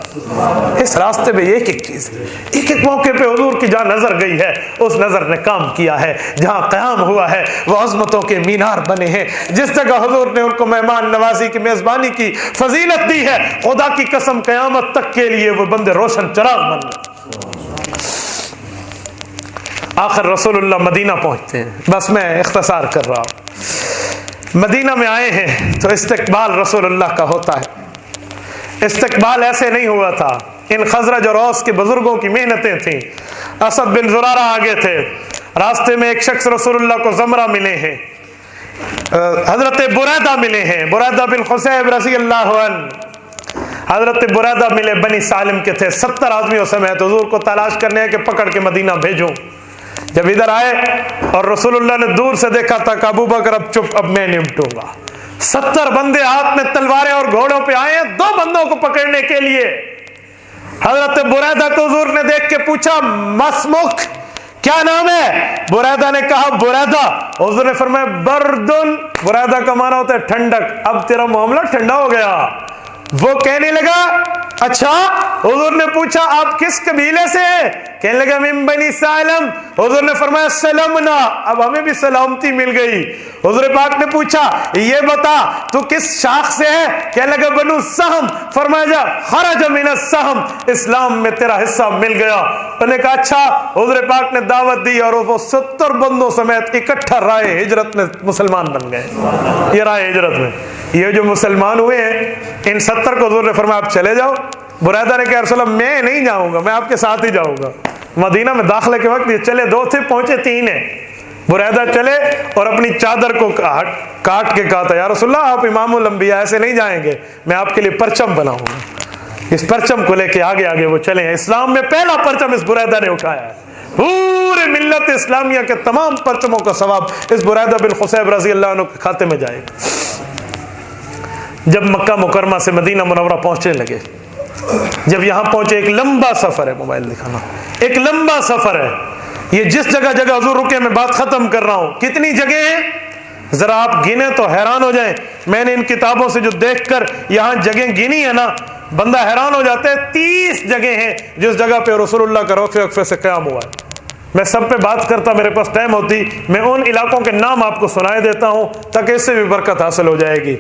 Speaker 1: اس راستے میں ایک ایک چیز، ایک ایک موقع پہ حضور کی جہاں نظر گئی ہے اس نظر نے کام کیا ہے، جہاں قیام ہوا ہے وہ عظمتوں کے مینار بنے ہیں، جس جگہ حضور نے ان کو مہمان نوازی کی میزبانی کی فضیلت دی ہے، خدا کی قسم قیامت تک کے لیے وہ بندے روشن چراغ بن گئے۔ آخر رسول اللہ مدینہ پہنچتے ہیں، بس میں اختصار کر رہا ہوں۔ مدینہ میں آئے ہیں تو استقبال رسول اللہ کا ہوتا ہے۔ استقبال ایسے نہیں ہوا تھا، ان خزرج اور اوس کے بزرگوں کی محنتیں تھیں۔ اسد بن زرارہ آگے تھے، راستے میں ایک شخص رسول اللہ کو زمرہ ملے ہیں، حضرت بریدہ ملے ہیں، بریدہ بن خصیب رضی اللہ عنہ، حضرت بریدہ ملے، بنی سالم کے تھے، 70 آدمیوں سمیت حضور کو تلاش کرنے ہیں کہ پکڑ کے مدینہ بھیجوں۔ جب ادھر آئے اور رسول اللہ نے دور سے دیکھا تھا کہ ابو بکر اب چپ، اب میں نمٹوں گا۔ 70 بندے ہاتھ میں تلواریں اور گھوڑوں پہ آئے ہیں 2 بندوں کو پکڑنے کے لیے۔ حضرت بریدہ کو حضور نے دیکھ کے پوچھا مسمک، کیا نام ہے؟ بریدہ نے کہا بریدہ۔ حضور نے فرمایا بردن، بریدہ کا معنی ہوتا ہے ٹھنڈک، اب تیرا معاملہ ٹھنڈا ہو گیا۔ وہ کہنے لگا اچھا، حضور نے پوچھا آپ کس قبیلے سے ہیں؟ کہنے لگا من بنی سالم۔ حضور نے فرمایا سلمنا، اب ہمیں بھی سلامتی مل گئی۔ حضور پاک نے پوچھا یہ بتا تو کس شاخ سے ہے؟ کہنے لگا بنو سہم۔ فرمایا جا خرج من السہم، اسلام میں تیرا حصہ مل گیا۔ انہوں نے کہا اچھا۔ حضور پاک نے دعوت دی اور وہ 70 بندوں سمیت اکٹھا رائے ہجرت میں مسلمان بن گئے۔ یہ رائے ہجرت میں یہ جو مسلمان ہوئے ہیں ان 70 کو حضور نے فرمایا آپ چلے جاؤ۔ بریدہ نے کہا رسول اللہ میں نہیں جاؤں گا، میں آپ کے ساتھ ہی جاؤں گا۔ مدینہ میں داخلے کے وقت یہ چلے 2 تھے، پہنچے 3 ہیں۔ بریدہ چلے اور اپنی چادر کو کاٹ کے کہا تھا یا رسول اللہ آپ امام الانبیاء ایسے نہیں جائیں گے، میں آپ کے لیے پرچم بناؤں گا۔ اس پرچم کو لے کے آگے آگے وہ چلے ہیں۔ اسلام میں پہلا پرچم اس بریدہ نے اٹھایا ہے، پورے ملت اسلامیہ کے تمام پرچموں کا ثواب اس بریدہ بن خصیب رضی اللہ عنہ کے کھاتے میں جائے گا۔ جب مکہ مکرمہ سے مدینہ منورہ پہنچنے لگے، جب یہاں پہنچے، ایک لمبا سفر ہے، موبائل دکھانا، ایک لمبا سفر ہے یہ، جس جگہ جگہ حضور رکے میں بات ختم کر رہا ہوں، کتنی جگہ ہیں ذرا آپ گنے تو حیران ہو جائیں۔ میں نے ان کتابوں سے جو دیکھ کر یہاں جگہ گنی ہے نا، بندہ حیران ہو جاتا ہے۔ 30 جگہ ہیں جس جگہ پہ رسول اللہ کا روفے وقفے سے قیام ہوا ہے۔ میں سب پہ بات کرتا، میرے پاس ٹائم ہوتی، میں ان علاقوں کے نام آپ کو سنائے دیتا ہوں تاکہ اس سے بھی برکت حاصل ہو جائے گی۔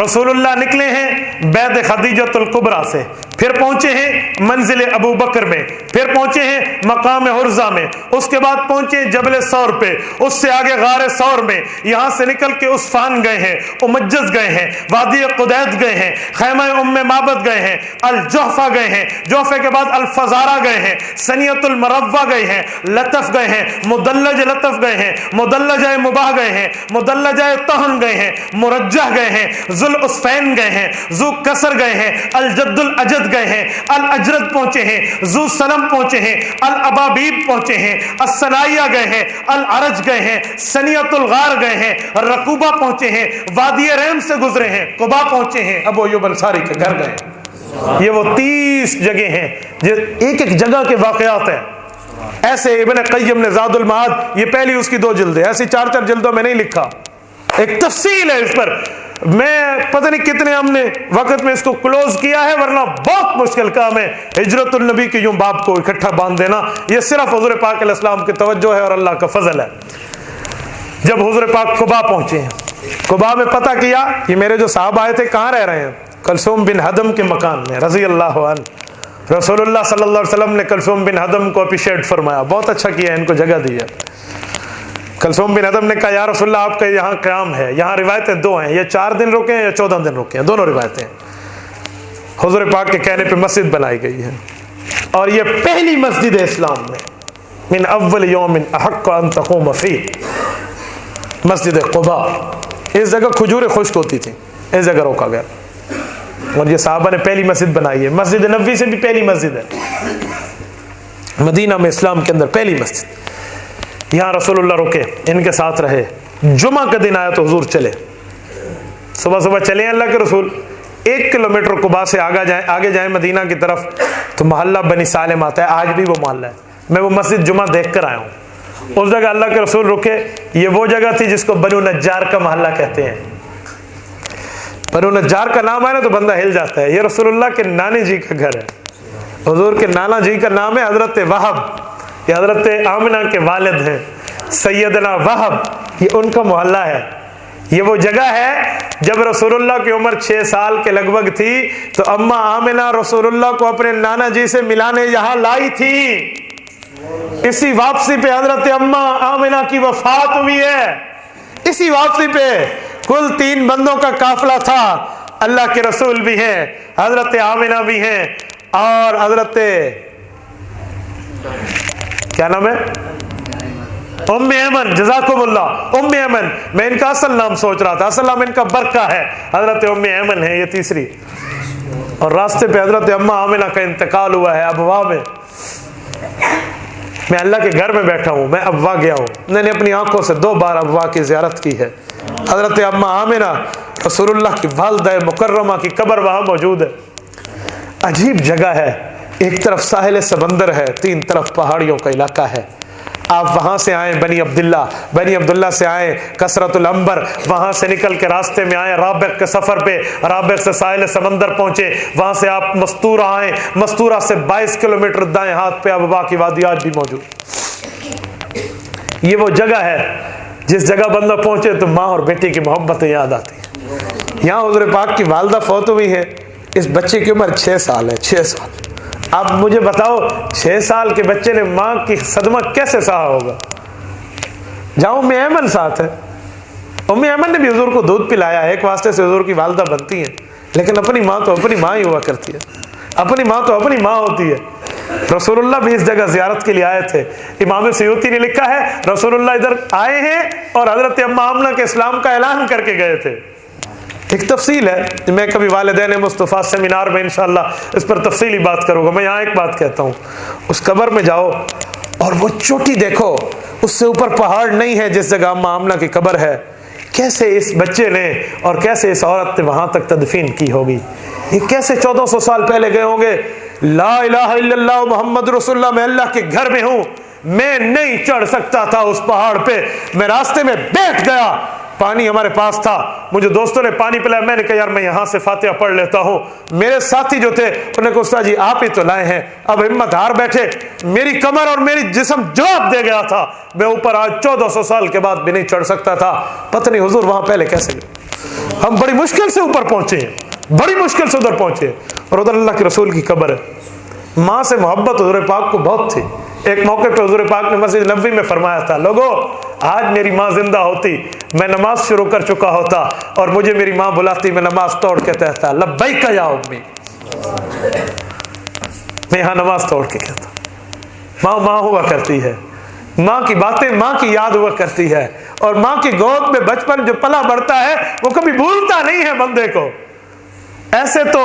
Speaker 1: رسول اللہ نکلے ہیں بیت خدیجۃ الکبریٰ سے، پھر پہنچے ہیں منزل ابو بکر میں، پھر پہنچے ہیں مقام حرزہ میں، اس کے بعد پہنچے جبل ثور پہ، اس سے آگے غار ثور میں، یہاں سے نکل کے عصفان گئے ہیں، امجز گئے ہیں، وادی قدید گئے ہیں، خیمہ ام معبد گئے ہیں، الجحفہ گئے ہیں، جوفے کے بعد الفزارہ گئے ہیں، سنیت المروہ گئے ہیں، لطف گئے ہیں، مدلج لطف گئے ہیں، مدلجہ مباح گئے ہیں، مدلجہ طہن گئے ہیں، مرجح گئے ہیں، ذوالعصفین گئے ہیں، ذو کسر گئے ہیں، الجد الاجد گئے ہیں، الاجرد پہنچے ہیں، ذو سلم پہنچے ہیں، الابابیب پہنچے ہیں، السنائیہ گئے ہیں، العرج گئے ہیں، سنیت الغار گئے ہیں، رقوبہ پہنچے ہیں، وادی رحم سے گزرے ہیں، قبا پہنچے ہیں، ابو ایوب انصاری کے گھر گئے ہیں۔ یہ وہ 30 جگہ ہیں جو ایک ایک جگہ کے واقعات ہیں۔ ایسے ابن قیم نے زاد المعاد، یہ پہلی اس کی 2 جلدیں، ایسی 4 جلدوں میں نہیں لکھا، ایک تفصیل ہے اس پر۔ میں پتہ نہیں کتنے ہم نے وقت میں اس کو کلوز کیا ہے، ورنہ بہت مشکل کام ہے ہجرت النبی کی یوں باب کو اکٹھا باندھ دینا۔ یہ صرف حضور پاک علیہ السلام کی توجہ ہے اور اللہ کا فضل ہے۔ جب حضور پاک قباء پہنچے ہیں، قباء میں پتہ کیا یہ میرے جو صاحب آئے تھے کہاں رہ رہے ہیں، کلثوم بن حدم کے مکان میں رضی اللہ عنہ۔ رسول اللہ صلی اللہ علیہ وسلم نے کلثوم بن حدم کو اپریشیٹ فرمایا، بہت اچھا کیا، ان کو جگہ دی ہے۔ کلثوم بن حدم نے کہا یا رسول اللہ آپ کا یہاں قیام ہے، یہاں روایتیں 2 ہیں، یہ 4 دن رکے ہیں یا 14 دن رکے ہیں، دونوں روایتیں۔ حضور پاک کے کہنے پہ مسجد بنائی گئی ہے، اور یہ پہلی مسجد ہے اسلام میں، من اول یوم احق ان تقوم فیہ، مسجد قباء۔ اس جگہ کھجوریں خشک ہوتی تھیں، اس جگہ روکا گیا، اور یہ صحابہ نے پہلی مسجد بنائی ہے۔ مسجد نبوی سے بھی پہلی مسجد ہے، مدینہ میں اسلام کے اندر پہلی مسجد۔ یہاں رسول اللہ رکے، ان کے ساتھ رہے۔ جمعہ کا دن آیا تو حضور چلے، صبح صبح چلے اللہ کے رسول۔ 1 کلومیٹر قباء سے آگے جائیں مدینہ کی طرف تو محلہ بنی سالم آتا ہے، آج بھی وہ محلہ ہے۔ میں وہ مسجد جمعہ دیکھ کر آیا ہوں، اس جگہ اللہ کے رسول رکے۔ یہ وہ جگہ تھی جس کو بنو نجار کا محلہ کہتے ہیں۔ بنو نجار کا نام آئے نا تو بندہ ہل جاتا ہے۔ یہ رسول اللہ کے نانے جی کا گھر ہے، حضور کے نانا جی کا نام ہے حضرت وہب، یہ حضرت آمنہ کے والد ہیں سیدنا وہب، یہ ان کا محلہ ہے۔ یہ وہ جگہ ہے جب رسول اللہ کی عمر 6 سال کے لگ بھگ تھی تو اماں آمنہ رسول اللہ کو اپنے نانا جی سے ملانے یہاں لائی تھی۔ اسی واپسی پہ حضرت اماں آمنہ کی وفات ہوئی ہے۔ اسی واپسی پہ کل 3 بندوں کا قافلہ تھا، اللہ کے رسول بھی ہیں، حضرت آمنہ بھی ہیں، اور حضرت کیا نام ہے، ام ایمن، جزاکم اللہ، ام ایمن۔ میں ان کا اصل نام سوچ رہا تھا، اصل نام ان کا برکہ ہے، حضرت ام ایمن ہے یہ تیسری۔ اور راستے پہ حضرت اماں آمنہ کا انتقال ہوا ہے ابوا میں۔ میں اللہ کے گھر میں بیٹھا ہوں، میں ابوا گیا ہوں، میں نے اپنی آنکھوں سے 2 بار ابوا کی زیارت کی ہے۔ حضرت اماں آمنہ رسول اللہ کی والدہ مکرمہ کی قبر وہاں موجود ہے۔ عجیب جگہ ہے، ایک طرف ساحل سمندر ہے، 3 طرف پہاڑیوں کا علاقہ ہے۔ آپ وہاں سے آئیں بنی عبداللہ سے آئیں کثرت العنبر، وہاں سے نکل کے راستے میں آئیں رابغ کے سفر پہ، رابغ سے ساحل سمندر پہنچے، وہاں سے آپ مستورہ آئیں، مستورہ سے 22 کلومیٹر دائیں ہاتھ پہ ابوا کی وادی آج بھی موجود۔ یہ وہ جگہ ہے جس جگہ بندہ پہنچے تو ماں اور بیٹی کی محبتیں یاد آتی ہیں۔ یہاں حضور پاک کی والدہ فوت ہوئی ہے، اس بچے کی عمر 6 سال ہے، 6 سال۔ آپ مجھے بتاؤ 6 سال کے بچے نے ماں کی صدمہ کیسے سہا ہوگا؟ جہاں ام ایمن ساتھ ہے، ام ایمن نے بھی حضور کو دودھ پلایا ہے، ایک واسطے سے حضور کی والدہ بنتی ہیں، لیکن اپنی ماں تو اپنی ماں ہی ہوا کرتی ہے، اپنی ماں تو اپنی ماں ہوتی ہے۔ رسول اللہ بھی اس جگہ زیارت کے لیے آئے تھے. امام سیوطی نے لکھا ہے رسول اللہ ادھر آئے ہیں اور حضرت ام آمنہ کے اسلام کا اعلان کر کے گئے تھے. ایک تفصیل ہے, میں کبھی والدین مصطفیٰ سیمینار میں انشاءاللہ اس پر تفصیلی بات کروں گا. میں یہاں ایک بات کہتا ہوں, اس قبر میں جاؤ اور وہ چوٹی دیکھو, اس سے اوپر پہاڑ نہیں ہے جس جگہ ام آمنہ کی قبر ہے. کیسے اس بچے نے اور کیسے اس عورت نے وہاں تک تدفین کی ہوگی, یہ کیسے 1400 سال پہلے گئے ہوں گے. لا الہ الا اللہ محمد رسول اللہ, میں اللہ کے گھر میں ہوں, میں نہیں چڑھ سکتا تھا اس پہاڑ پہ, میں راستے میں بیٹھ گیا. پانی ہمارے پاس تھا, مجھے دوستوں نے پانی پلایا, میں نے کہا یار میں یہاں سے فاتحہ پڑھ لیتا ہوں. میرے ساتھی جو تھے انہوں نے کہا استاد جی آپ ہی تو لائے ہیں, اب ہمت ہار بیٹھے. میری کمر اور میری جسم جواب دے گیا تھا, میں اوپر آج 1400 سال کے بعد بھی نہیں چڑھ سکتا تھا. پتہ نہیں حضور وہاں پہلے کیسے گئے. ہم بڑی مشکل سے اوپر پہنچے ہیں, بڑی مشکل سے ادھر پہنچے, اور ادھر اللہ کے رسول کی قبر ہے. ماں سے محبت حضور پاک کو بہت تھی. ایک موقع پہ حضور پاک نے مسجد نبوی میں فرمایا تھا, لوگو آج میری ماں زندہ ہوتی, میں نماز شروع کر چکا ہوتا اور مجھے میری ماں بلاتی, میں نماز توڑ کے کہتا لبیک یا امی. میں یہاں نماز توڑ کے کہتا. ماں ماں ہوا کرتی ہے, ماں کی باتیں ماں کی یاد ہوا کرتی ہے, اور ماں کی گود میں بچپن جو پلا بڑھتا ہے وہ کبھی بھولتا نہیں ہے بندے کو. ایسے تو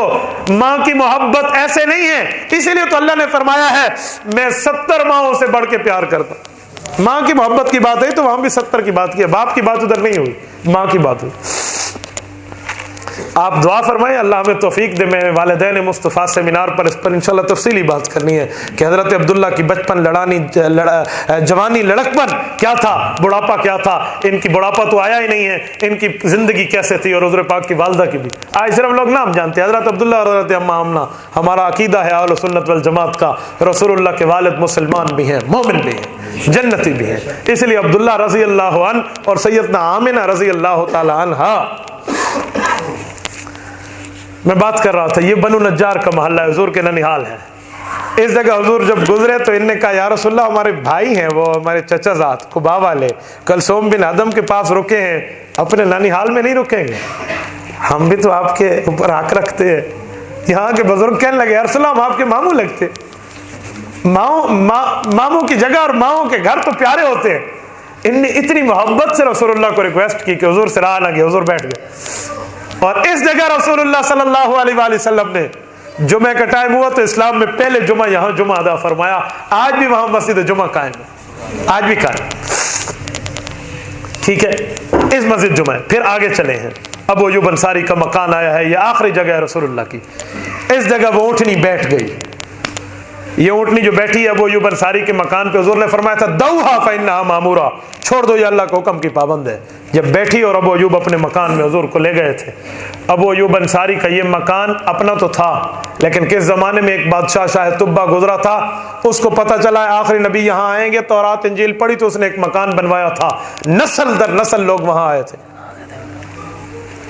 Speaker 1: ماں کی محبت ایسے نہیں ہے, اسی لیے تو اللہ نے فرمایا ہے میں 70 ماؤں سے بڑھ کے پیار کرتا. ماں کی محبت کی بات ہے تو وہاں بھی 70 کی بات کی ہے, باپ کی بات ادھر نہیں ہوئی, ماں کی بات ہوئی. آپ دعا فرمائیں اللہ ہمیں توفیق دے. میں والدین مصطفیٰ سیمینار پر اس پر انشاءاللہ تفصیلی بات کرنی ہے کہ حضرت عبداللہ کی بچپن, جوانی, لڑکپن کیا تھا, بڑھاپا کیا تھا. ان کی بڑھاپا تو آیا ہی نہیں ہے, ان کی زندگی کیسے تھی, اور حضور پاک کی والدہ کی بھی. آج صرف لوگ نام جانتے ہیں حضرت عبداللہ اور حضرت ام آمنہ. ہمارا عقیدہ ہے اہل سنت والجماعت کا, رسول اللہ کے والد مسلمان بھی ہیں, مومن بھی ہیں, جنتی بھی ہیں. اس لیے عبداللہ رضی اللہ عنہ اور سیدنا آمنہ رضی اللہ تعالی عنہا. میں بات کر رہا تھا یہ بنو نجار کا محلہ حضور کے ننیحال ہے. اس جگہ حضور جب گزرے تو ان نے کہا یا رسول اللہ ہمارے بھائی ہیں وہ ہمارے چچا زاد قبا والے کلثوم بن ادم کے پاس رکے ہیں, اپنے ننیحال میں نہیں رکیں گے, ہم بھی تو آپ کے اوپر حق رکھتے ہیں. یہاں کے بزرگ کہنے لگے یا رسول اللہ ہم آپ کے ماموں لگتے, ماموں کی جگہ اور ماؤں کے گھر تو پیارے ہوتے ہیں. ان نے اتنی محبت سے رسول اللہ کو ریکویسٹ کی کہ حضور سے رہا نہ گیا, حضور بیٹھ گئے. اور اس جگہ رسول اللہ صلی اللہ علیہ وآلہ وسلم نے جمعہ کا ٹائم ہوا تو اسلام میں پہلے جمعہ یہاں جمعہ ادا فرمایا. آج بھی وہاں مسجد جمعہ قائم ہے, آج بھی قائم. ٹھیک ہے, اس مسجد جمعہ ہے. پھر آگے چلے ہیں, ابو ایوب انصاری کا مکان آیا ہے, یہ آخری جگہ ہے رسول اللہ کی. اس جگہ وہ اونٹنی بیٹھ گئی. یہ اونٹنی جو بیٹھی ہے ابو ایوب انصاری کے مکان پہ, حضور نے فرمایا تھا دوہا فإنہا مامورہ, چھوڑ دو یہ اللہ کے حکم کی پابند ہے. جب بیٹھی اور ابو ایوب اپنے مکان میں حضور کو لے گئے تھے. ابو ایوب انصاری کا یہ مکان اپنا تو تھا, لیکن کس زمانے میں ایک بادشاہ شاہ طبہ گزرا تھا, اس کو پتہ چلا ہے آخری نبی یہاں آئیں گے, تورات انجیل پڑھی تو اس نے ایک مکان بنوایا تھا. نسل در نسل لوگ وہاں آئے تھے,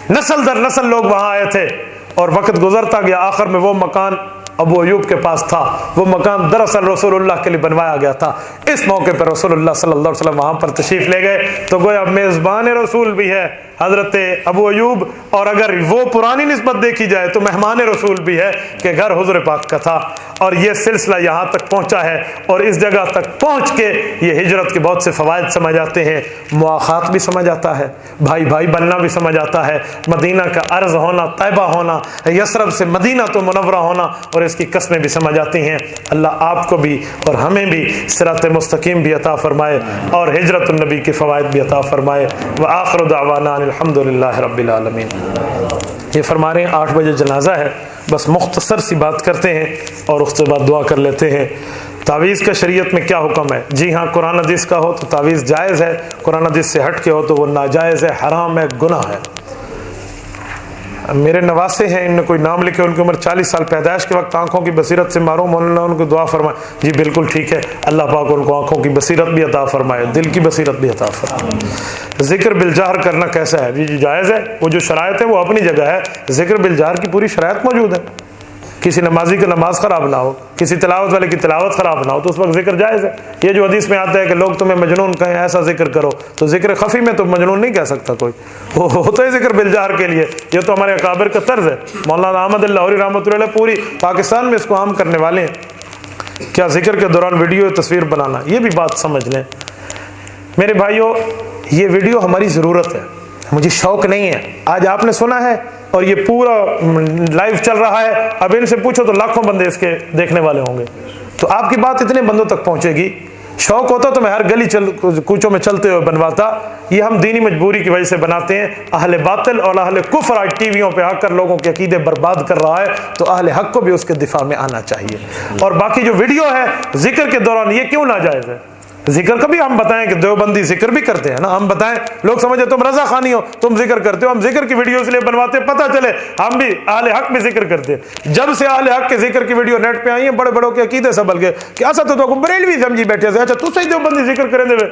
Speaker 1: نسل در نسل لوگ وہاں آئے تھے. اور وقت گزرتا گیا, آخر میں وہ مکان ابو ایوب کے پاس تھا. وہ مکان دراصل رسول اللہ کے لیے بنوایا گیا تھا. اس موقع پر رسول اللہ صلی اللہ علیہ وسلم وہاں پر تشریف لے گئے تو گویا میزبان رسول بھی ہے حضرت ابو ایوب, اور اگر وہ پرانی نسبت دیکھی جائے تو مہمان رسول بھی ہے کہ گھر حضور پاک کا تھا. اور یہ سلسلہ یہاں تک پہنچا ہے, اور اس جگہ تک پہنچ کے یہ ہجرت کے بہت سے فوائد سمجھ آتے ہیں. مواخات بھی سمجھ آتا ہے, بھائی بھائی بننا بھی سمجھ آتا ہے, مدینہ کا عرض ہونا, طیبہ ہونا, یثرب سے مدینہ تو منورہ ہونا, اور اس کی قسمیں بھی سمجھ آتی ہیں. اللہ آپ کو بھی اور ہمیں بھی صراط مستقیم بھی عطا فرمائے, اور ہجرت النبی کے فوائد بھی عطا فرمائے. وآخر دعوانا الحمدللہ رب العالمین. یہ فرما رہے ہیں 8 بجے جنازہ ہے, بس مختصر سی بات کرتے ہیں اور اس کے بعد دعا کر لیتے ہیں. تعویذ کا شریعت میں کیا حکم ہے؟ جی ہاں, قرآن حدیث کا ہو تو تعویذ جائز ہے, قرآن حدیث سے ہٹ کے ہو تو وہ ناجائز ہے, حرام ہے, گناہ ہے. میرے نواسے ہیں, ان نے کوئی نام لکھے, ان کی عمر 40 سال, پیدائش کے وقت آنکھوں کی بصیرت سے محروم ہونے, ان کو دعا فرمائے. جی بالکل ٹھیک ہے, اللہ پاک ان کو آنکھوں کی بصیرت بھی عطا فرمائے, دل کی بصیرت بھی عطا فرمائے. ذکر بالجہر کرنا کیسا ہے؟ جی جائز ہے, وہ جو شرائط ہے وہ اپنی جگہ ہے. ذکر بالجہر کی پوری شرائط موجود ہے. کسی نمازی کی نماز خراب نہ ہو, کسی تلاوت والے کی تلاوت خراب نہ ہو تو اس وقت ذکر جائز ہے. یہ جو حدیث میں آتا ہے کہ لوگ تمہیں مجنون کہیں ایسا ذکر کرو, تو ذکر خفی میں تو مجنون نہیں کہہ سکتا کوئی, وہ ہوتا ہے ذکر بالجہر کے لیے. یہ تو ہمارے اکابر کا طرز ہے. مولانا احمد اللہ رحمۃ اللہ علیہ پوری پاکستان میں اس کو عام کرنے والے ہیں. کیا ذکر کے دوران ویڈیو تصویر بنانا، یہ بھی بات سمجھ لیں میرے بھائیوں، یہ ویڈیو ہماری ضرورت ہے، مجھے شوق نہیں ہے۔ آج آپ نے سنا ہے اور یہ پورا لائیو چل رہا ہے، اب ان سے پوچھو تو لاکھوں بندے اس کے دیکھنے والے ہوں گے، تو آپ کی بات اتنے بندوں تک پہنچے گی۔ شوق ہوتا تو میں ہر گلی کوچوں میں چلتے ہوئے بنواتا، یہ ہم دینی مجبوری کی وجہ سے بناتے ہیں۔ اہل باطل اور اہل کفر آج ٹی ویوں پہ آ کر لوگوں کے عقیدے برباد کر رہا ہے، تو اہل حق کو بھی اس کے دفاع میں آنا چاہیے۔ اور باقی جو ویڈیو ہے ذکر کے دوران، یہ کیوں ناجائز ہے؟ ذکر کا بھی ہم بتائیں کہ دیوبندی ذکر بھی کرتے ہیں نا، ہم بتائیں، لوگ سمجھے تم رضا خانی ہو، تم ذکر کرتے ہو، ہم ذکر کی ویڈیو اس لیے بنواتے ہیں پتہ چلے ہم بھی اہل حق میں ذکر کرتے ہیں۔ جب سے اہل حق کے ذکر کی ویڈیو نیٹ پہ آئی ہیں، بڑے بڑوں کے عقیدے سنبھل گئے کہ ایسا تو بریلوی سمجھی بیٹھے سے، اچھا تو صحیح دیوبندی ذکر کریں دے۔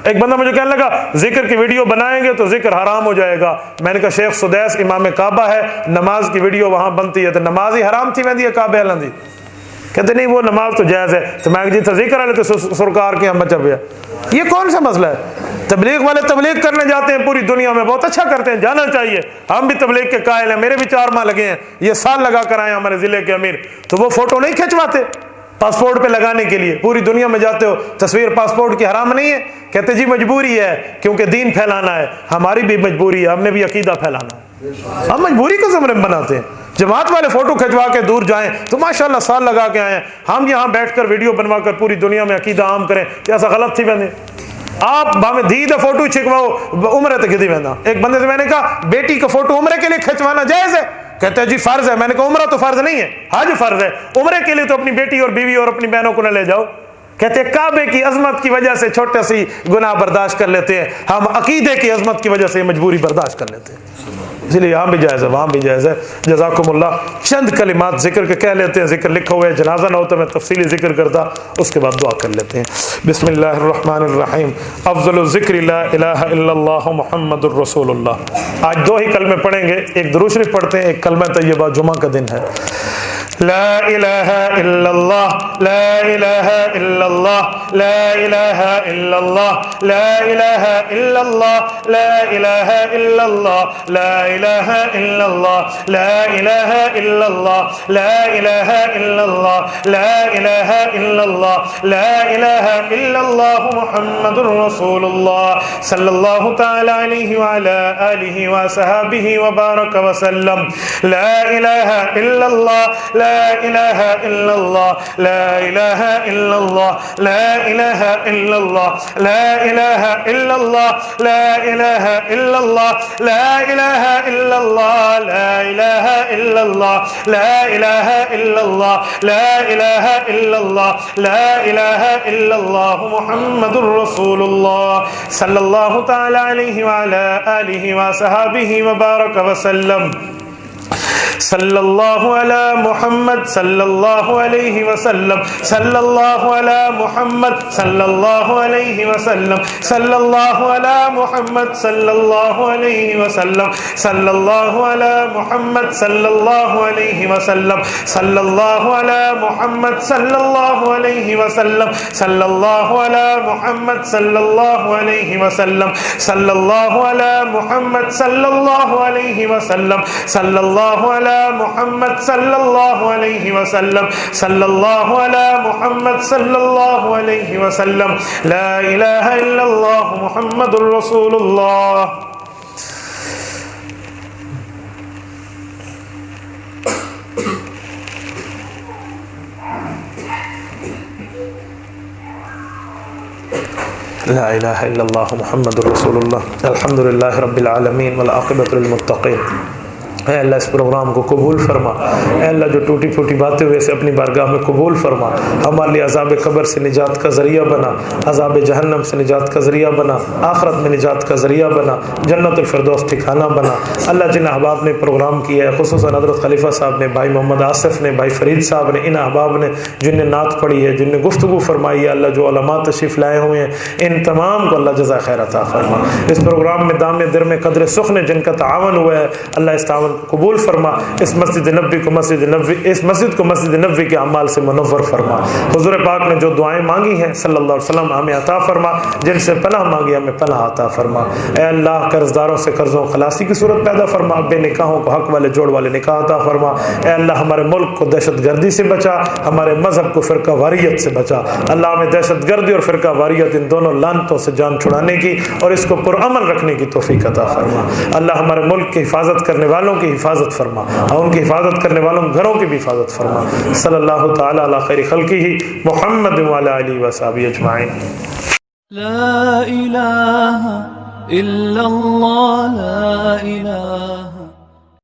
Speaker 1: ایک بندہ مجھے کہنے لگا ذکر کی ویڈیو بنائیں گے تو ذکر حرام ہو جائے گا۔ میں نے کہا شیخ سدیس امام کعبہ ہے، نماز کی ویڈیو وہاں بنتی ہے تو نماز ہی حرام تھی ویندی ہے کعبہ لندی؟ کہتے نہیں وہ نماز تو جائز ہے، تو میں جی تو ذکر والے تو سرکار کے ہم بچا پیا، یہ کون سا مسئلہ ہے؟ تبلیغ والے تبلیغ کرنے جاتے ہیں پوری دنیا میں، بہت اچھا کرتے ہیں، جانا چاہیے، ہم بھی تبلیغ کے قائل ہیں، میرے بھی 4 ماہ لگے ہیں، یہ سال لگا کر آئے ہمارے ضلع کے امیر، تو وہ فوٹو نہیں کھنچواتے پاسپورٹ پہ لگانے کے لیے؟ پوری دنیا میں جاتے ہو، تصویر پاسپورٹ کی حرام نہیں ہے؟ کہتے جی مجبوری ہے کیونکہ دین پھیلانا ہے، ہماری بھی مجبوری ہے، ہم نے بھی عقیدہ پھیلانا ہے، ہم مجبوری کو زمرے میں بناتے ہیں۔ جماعت والے فوٹو کھنچوا کے دور جائیں تو ماشاءاللہ سال لگا کے آئے ہیں، ہم یہاں بیٹھ کر ویڈیو بنوا کر پوری دنیا میں عقیدہ عام کریں، ایسا غلط تھی بندے؟ آپ ہمیں دھید فوٹو چھکواؤ عمرے تک دی بندہ۔ ایک بندے سے میں نے کہا بیٹی کا فوٹو عمرے کے لیے کھنچوانا جائز ہے؟ کہتے ہیں جی فرض ہے۔ میں نے کہا عمرہ تو فرض نہیں ہے، حج فرض ہے، عمرے کے لیے تو اپنی بیٹی اور بیوی اور اپنی بہنوں کو نہ لے جاؤ۔ کہتے ہیں کعبے کی عظمت کی وجہ سے چھوٹا سی گناہ برداشت کر لیتے ہیں، ہم عقیدے کی عظمت کی وجہ سے مجبوری برداشت کر لیتے ہیں، اس لیے یہاں بھی جائز ہے وہاں بھی جائز ہے۔ جزاکم اللہ۔ چند کلمات ذکر کے کہہ لیتے ہیں، ذکر لکھا ہوا ہے، جنازہ نہ ہوتا میں تفصیلی ذکر کرتا، اس کے بعد دعا کر لیتے ہیں۔ بسم اللہ الرحمن الرحیم۔ افضل الذکر لا الہ الا اللہ محمد الرسول اللہ۔ آج 2 ہی کلمے پڑھیں گے، ایک درود شریف پڑھتے ہیں، ایک کلمہ طیبہ، جمعہ کا دن ہے۔ لا الہ الا اللہ، لا الہ الا اللہ، لا الہ الا اللہ، لا الہ الا اللہ، لا الہ الا اللہ، لا الہ الا اللہ، لا الہ الا اللہ، لا الہ الا اللہ، لا الہ الا اللہ، لا الہ الا اللہ محمد رسول اللہ صلی اللہ تعالی علیہ وعلی آلہ وصحبہ وبارک وسلم۔ لا الہ الا اللہ، لا الہ الا اللہ، لا الہ الا اللہ، لا الہ الا اللہ، لا الہ الا اللہ، لا الہ الا اللہ، لا الہ الا اللہ، لا الہ الا اللہ، لا الہ الا اللہ، لا الہ الا اللہ، لا الہ الا اللہ محمد رسول اللہ صلی اللہ تعالی علیہ وعلی آلہ وصحبہ وبارک وسلم۔ صلی اللہ علی محمد صلی اللہ علیہ وسلم، صلی اللہ علی محمد صلی اللہ علیہ وسلم، صلی اللہ علی محمد صلی اللہ علیہ وسلم، صلی اللہ علی محمد صلی اللہ علیہ وسلم، صلی اللہ علی محمد صلی اللہ علیہ وسلم، صلی اللہ علی محمد صلی اللہ علیہ وسلم، صلی اللہ علی محمد صلی اللہ علیہ وسلم، صلی اللہ علی محمد صلی اللہ علیہ وسلم، صلی اللہ علی محمد صلی اللہ علیہ وسلم۔ لا الہ الا اللہ محمد الرسول اللہ۔ لا الہ الا اللہ محمد الرسول اللہ۔ الحمدللہ رب العالمین والعاقبۃ للمتقین۔ اے اللہ اس پروگرام کو قبول فرما، اے اللہ جو ٹوٹی پھوٹی باتیں ہوئے سے اپنی بارگاہ میں قبول فرما، ہمارے لیے عذاب قبر سے نجات کا ذریعہ بنا، عذاب جہنم سے نجات کا ذریعہ بنا، آخرت میں نجات کا ذریعہ بنا، جنت الفردوس ٹھکانہ بنا۔ اللہ جن احباب نے پروگرام کیا ہے، خصوصاً حضرت خلیفہ صاحب نے، بھائی محمد آصف نے، بھائی فرید صاحب نے، ان احباب نے جن نے نعت پڑھی ہے، جن نے گفتگو فرمائی ہے، اللہ جو علماء تشریف لائے ہوئے ہیں، ان تمام کو اللہ جزائے خیر عطا فرما۔ اس پروگرام میں دام درم قدر سخن جن کا تعاون ہوا ہے، اللہ اس تعاون کو قبول فرما, اس مسجد نبوی کو اس مسجد کو مسجد نبوی کے اعمال سے منور فرما. حضور پاک نے جو دعائیں مانگی ہیں صلی اللہ علیہ وسلم ہمیں عطا فرما, جن سے پناہ مانگی ہمیں پناہ عطا فرما. اے اللہ قرض داروں سے قرضوں خلاصی کی صورت پیدا فرما, بے نکاحوں کو حق والے جوڑ والے نکاح عطا فرما. اے اللہ ہمارے ملک کو دہشت گردی سے بچا, ہمارے مذہب کو فرقہ واریت سے بچا. اللہ ہمیں دہشت گردی اور فرقہ واریت ان دونوں لعنتوں سے جان چھڑانے کی اور اس کو پرامن رکھنے کی توفیق عطا فرما. اللہ ہمارے ملک کی حفاظت کرنے والوں کی حفاظت فرما, اور ان کی حفاظت کرنے والوں گھروں کی بھی حفاظت فرما. صلی اللہ تعالی علی خیر خلقہ محمد وعلی آلہ وصحبہ اجمعین.
Speaker 2: لا الہ الا اللہ, لا الہ